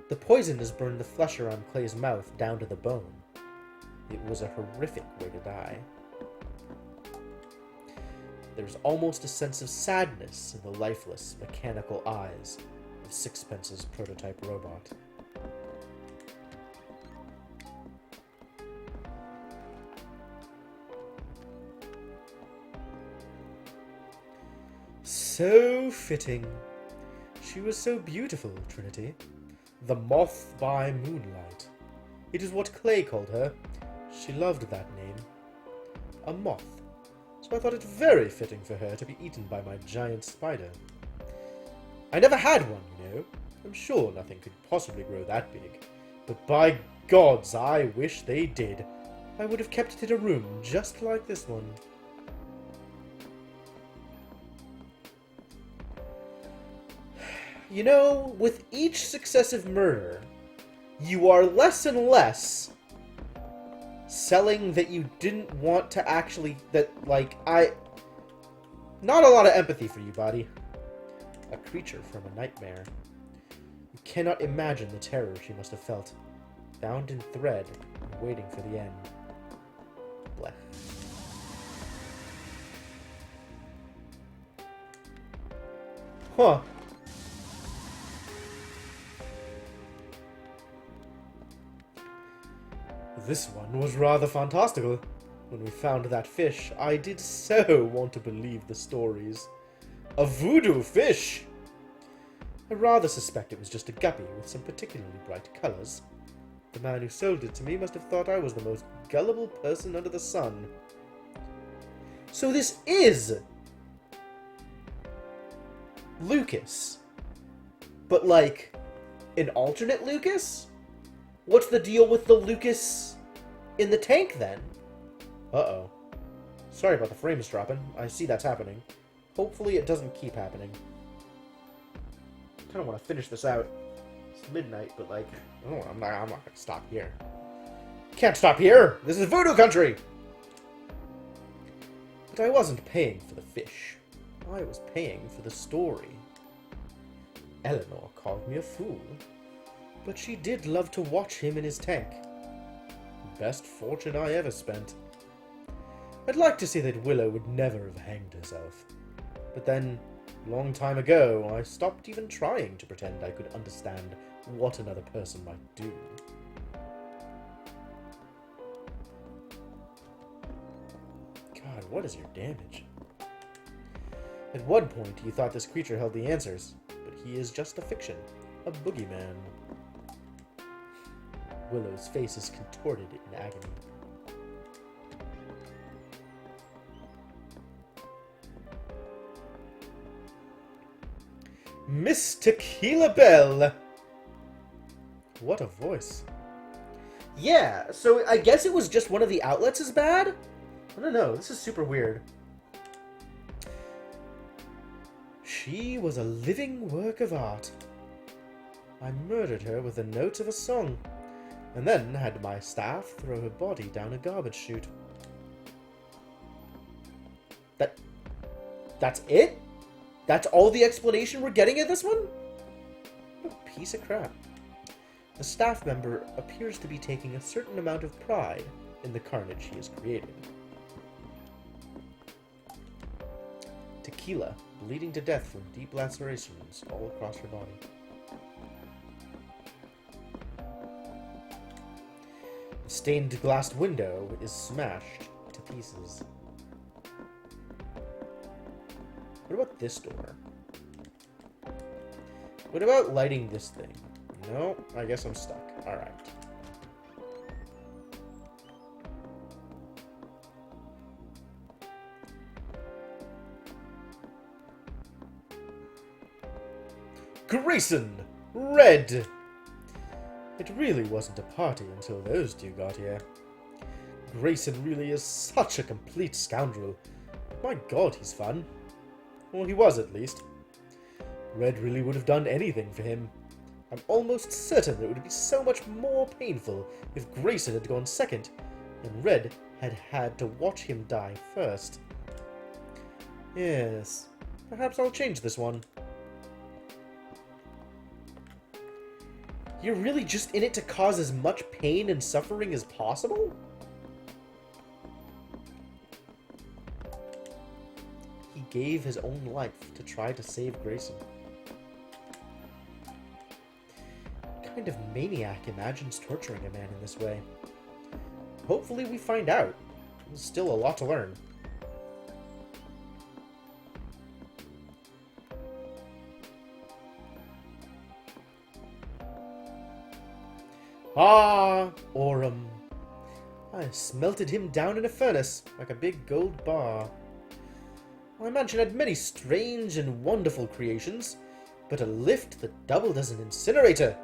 The poison has burned the flesh around Clay's mouth down to the bone. It was a horrific way to die. There's almost a sense of sadness in the lifeless, mechanical eyes of Sixpence's prototype robot. So fitting. She was so beautiful, Trinity. The moth by moonlight. It is what Clay called her. She loved that name. A moth. So I thought it very fitting for her to be eaten by my giant spider. I never had one, you know. I'm sure nothing could possibly grow that big. But by gods, I wish they did. I would have kept it in a room just like this one. You know, with each successive murder, you are less and less selling that you didn't want to actually, not a lot of empathy for you, buddy. A creature from a nightmare. You cannot imagine the terror she must have felt, bound in thread and waiting for the end. Blech. Huh. This one was rather fantastical. When we found that fish, I did so want to believe the stories. A voodoo fish! I rather suspect it was just a guppy with some particularly bright colours. The man who sold it to me must have thought I was the most gullible person under the sun. So this is Lucas. But like, an alternate Lucas? What's the deal with the Lucas in the tank, then? Uh-oh. Sorry about the frames dropping. I see that's happening. Hopefully it doesn't keep happening. I kind of want to finish this out. It's midnight, but like, oh, I'm not going to stop here. Can't stop here! This is voodoo country! But I wasn't paying for the fish. I was paying for the story. Eleanor called me a fool. But she did love to watch him in his tank. Best fortune I ever spent. I'd like to say that Willow would never have hanged herself. But then, long time ago, I stopped even trying to pretend I could understand what another person might do. God, what is your damage? At one point, you thought this creature held the answers, but he is just a fiction, a boogeyman. Willow's face is contorted in agony. Miss Tequila Bell! What a voice. Yeah, so I guess it was just one of the outlets is bad? I don't know, this is super weird. She was a living work of art. I murdered her with the notes of a song, and then had my staff throw her body down a garbage chute. That's it? That's all the explanation we're getting at this one? What a piece of crap. The staff member appears to be taking a certain amount of pride in the carnage he has created. Tequila, bleeding to death from deep lacerations all across her body. The stained glass window is smashed to pieces. What about this door? What about lighting this thing? No, I guess I'm stuck. Alright. Grayson! Red! It really wasn't a party until those two got here. Grayson really is such a complete scoundrel. My god, he's fun. Well, he was at least. Red really would have done anything for him. I'm almost certain that it would be so much more painful if Grayson had gone second, and Red had had to watch him die first. Yes, perhaps I'll change this one. You're really just in it to cause as much pain and suffering as possible? He gave his own life to try to save Grayson. What kind of maniac imagines torturing a man in this way? Hopefully we find out. There's still a lot to learn. Ah, Aurum. I smelted him down in a furnace, like a big gold bar. My mansion had many strange and wonderful creations, but a lift that doubled as an incinerator.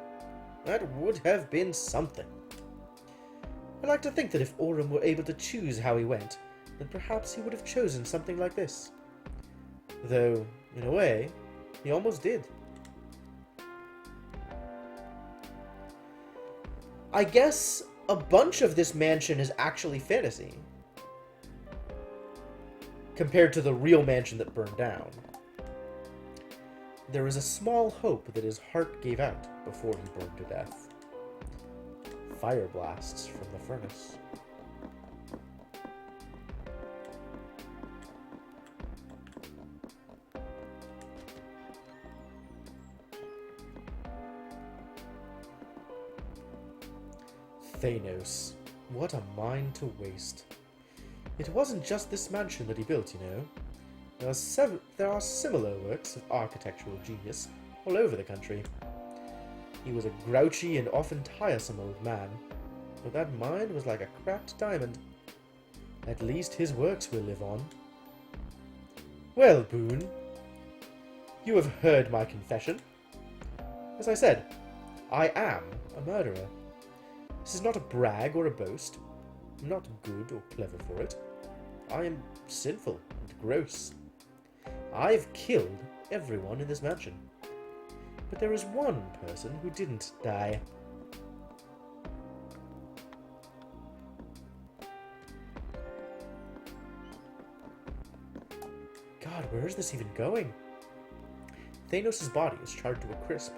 That would have been something. I like to think that if Aurum were able to choose how he went, then perhaps he would have chosen something like this. Though, in a way, he almost did. I guess a bunch of this mansion is actually fantasy, compared to the real mansion that burned down. There was a small hope that his heart gave out before he burned to death. Fire blasts from the furnace. Thanos. What a mind to waste. It wasn't just this mansion that he built, you know. There are similar works of architectural genius all over the country. He was a grouchy and often tiresome old man, but that mind was like a cracked diamond. At least his works will live on. Well, Boone, you have heard my confession. As I said, I am a murderer. This is not a brag or a boast. I'm not good or clever for it. I am sinful and gross. I've killed everyone in this mansion. But there is one person who didn't die. God, where is this even going? Thanos' body is charred to a crisp.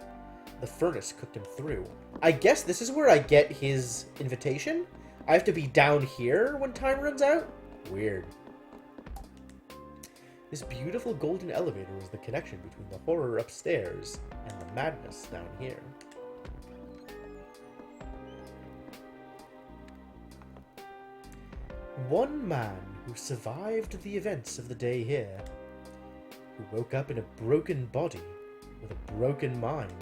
The furnace cooked him through. I guess this is where I get his invitation? I have to be down here when time runs out? Weird. This beautiful golden elevator is the connection between the horror upstairs and the madness down here. One man who survived the events of the day here, who woke up in a broken body with a broken mind.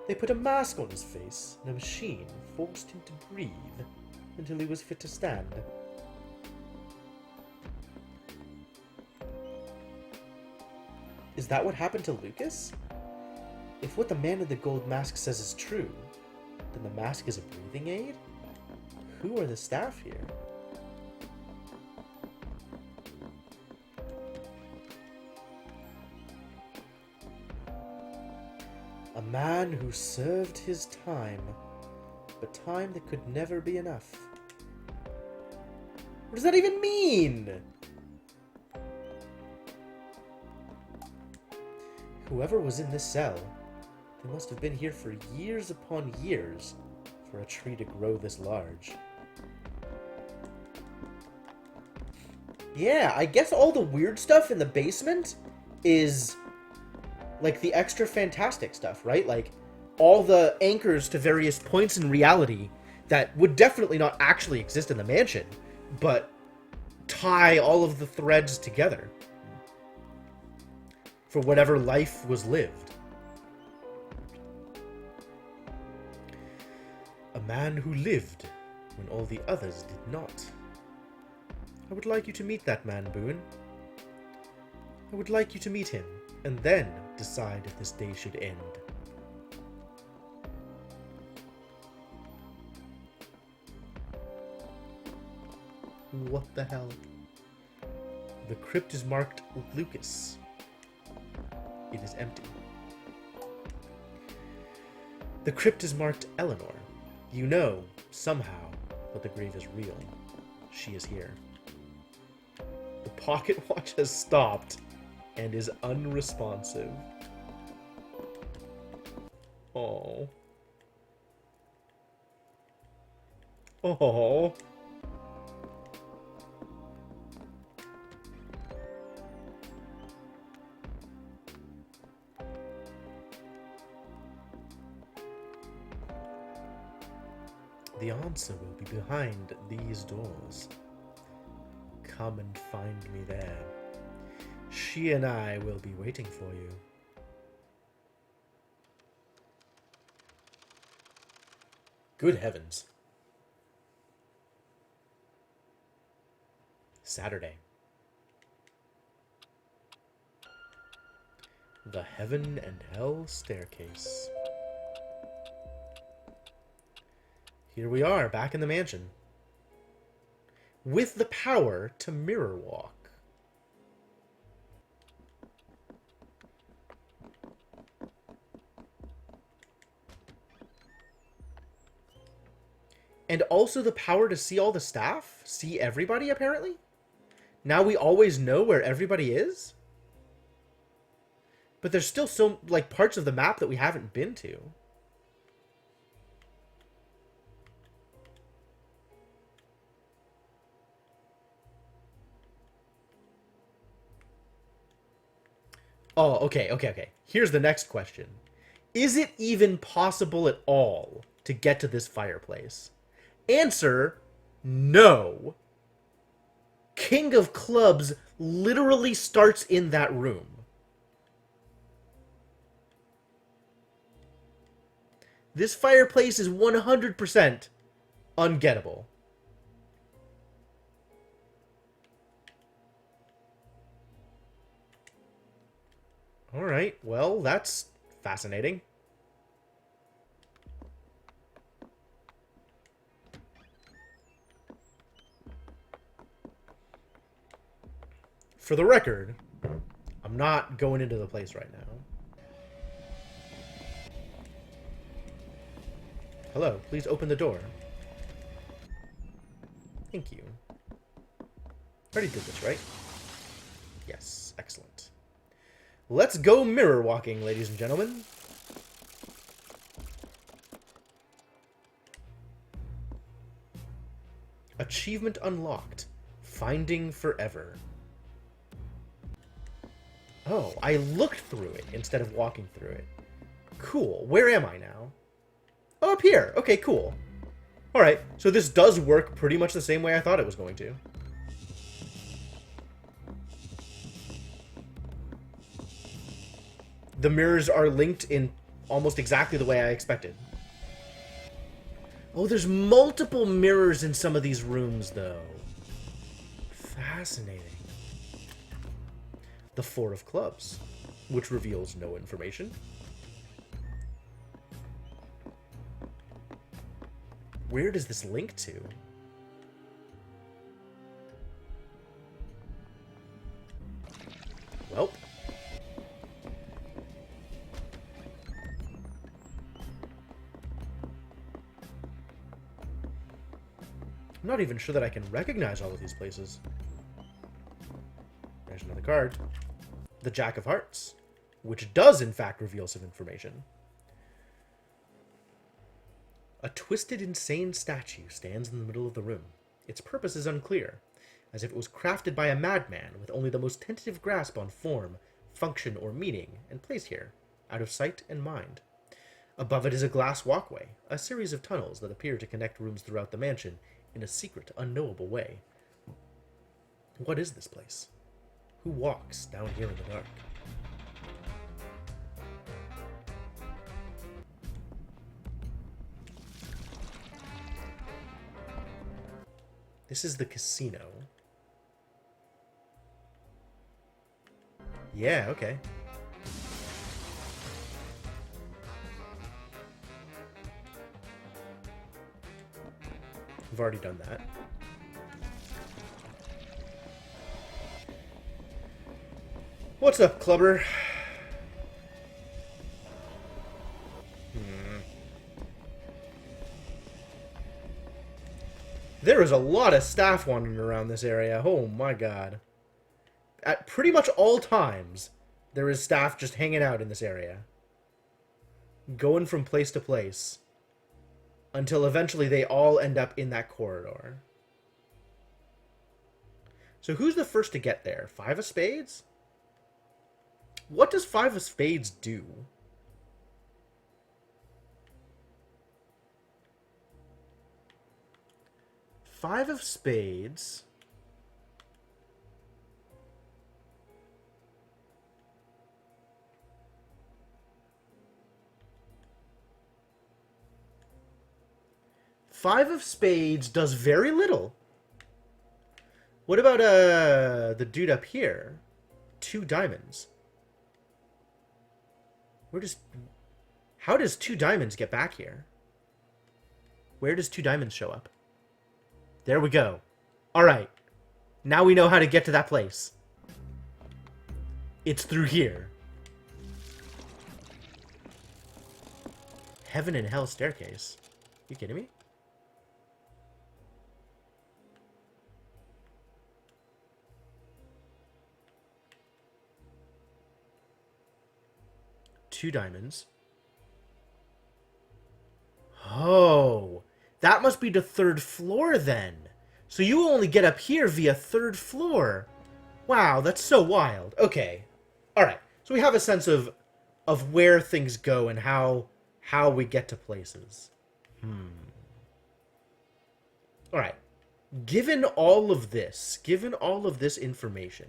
They put a mask on his face, and a machine forced him to breathe until he was fit to stand. Is that what happened to Lucas? If what the man in the gold mask says is true, then the mask is a breathing aid? Who are the staff here? A man who served his time, but time that could never be enough. What does that even mean? Whoever was in this cell, they must have been here for years upon years for a tree to grow this large. Yeah, I guess all the weird stuff in the basement is like the extra fantastic stuff, right? Like all the anchors to various points in reality that would definitely not actually exist in the mansion, but tie all of the threads together for whatever life was lived. A man who lived when all the others did not. I would like you to meet that man, Boone. I would like you to meet him, and then decide if this day should end. What the hell? The crypt is marked Lucas. It is empty. The crypt is marked Eleanor. You know, somehow, that the grave is real. She is here. The pocket watch has stopped and is unresponsive. Oh. Oh. The answer will be behind these doors. Come and find me there. She and I will be waiting for you. Good heavens. Saturday. The Heaven and Hell Staircase. Here we are, back in the mansion. With the power to mirror walk. And also the power to see all the staff? See everybody, apparently? Now we always know where everybody is? But there's still so, like, parts of the map that we haven't been to. Oh, okay. Here's the next question. Is it even possible at all to get to this fireplace? Answer, no. King of Clubs literally starts in that room. This fireplace is 100% ungettable. Alright, well, that's fascinating. For the record, I'm not going into the place right now. Hello, please open the door. Thank you. Already did this, right? Yes, excellent. Let's go mirror walking, ladies and gentlemen. Achievement unlocked. Finding forever. Oh, I looked through it instead of walking through it. Cool. Where am I now? Oh, up here. Okay, cool. Alright, so this does work pretty much the same way I thought it was going to. The mirrors are linked in almost exactly the way I expected. Oh, there's multiple mirrors in some of these rooms, though. Fascinating. The Four of Clubs, which reveals no information. Where does this link to? Well. I'm not even sure that I can recognize all of these places. There's another card. The Jack of Hearts, which does in fact reveal some information. A twisted, insane statue stands in the middle of the room. Its purpose is unclear, as if it was crafted by a madman with only the most tentative grasp on form, function, or meaning, and placed here, out of sight and mind. Above it is a glass walkway, a series of tunnels that appear to connect rooms throughout the mansion in a secret, unknowable way. What is this place? Who walks down here in the dark? This is the casino. Yeah, okay. We've already done that. What's up, Clubber? There is a lot of staff wandering around this area. Oh my god. At pretty much all times, there is staff just hanging out in this area. Going from place to place. Until eventually they all end up in that corridor. So who's the first to get there? Five of Spades? What does Five of Spades do? Five of Spades. Five of Spades does very little. What about the dude up here? Two diamonds. How does two diamonds get back here? Where does two diamonds show up? There we go. Alright. Now we know how to get to that place. It's through here. Heaven and Hell staircase. You kidding me? Two diamonds. Oh, that must be the third floor then. So you only get up here via third floor. Wow, that's so wild. Okay. All right. So we have a sense of where things go and how we get to places. All right. Given all of this information,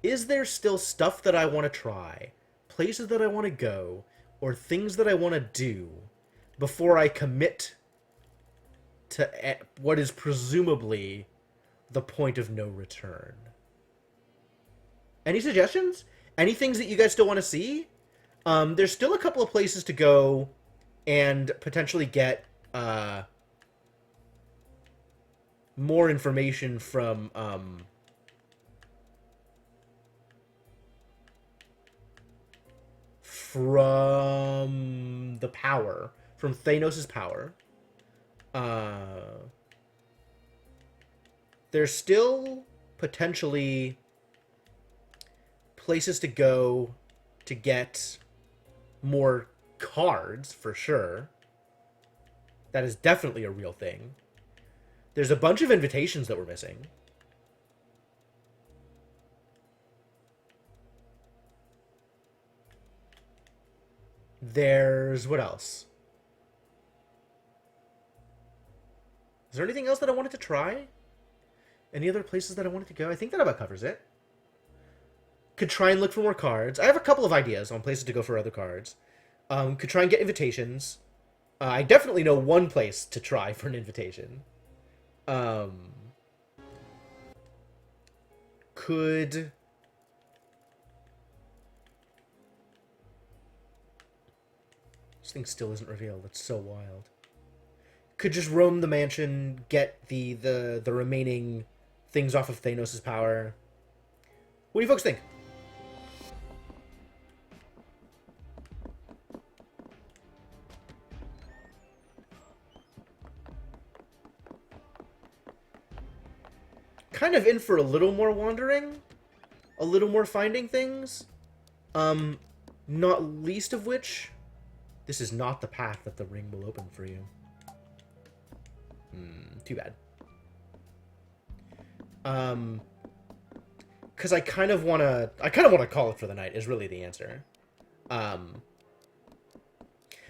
is there still stuff that I want to try? Places that I want to go, or things that I want to do before I commit to what is presumably the point of no return? Any suggestions? Any things that you guys still want to see? There's still a couple of places to go and potentially get more information from the power, from Thanos' power. There's still potentially places to go to get more cards, for sure. That is definitely a real thing. There's a bunch of invitations that we're missing. There's... what else? Is there anything else that I wanted to try? Any other places that I wanted to go? I think that about covers it. Could try and look for more cards. I have a couple of ideas on places to go for other cards. Could try and get invitations. I definitely know one place to try for an invitation. Could... this thing still isn't revealed. It's so wild. Could just roam the mansion, get the remaining things off of Thanos' power. What do you folks think? Kind of in for a little more wandering, a little more finding things, not least of which, this is not the path that the ring will open for you. Too bad. Because I kind of want to call it for the night is really the answer.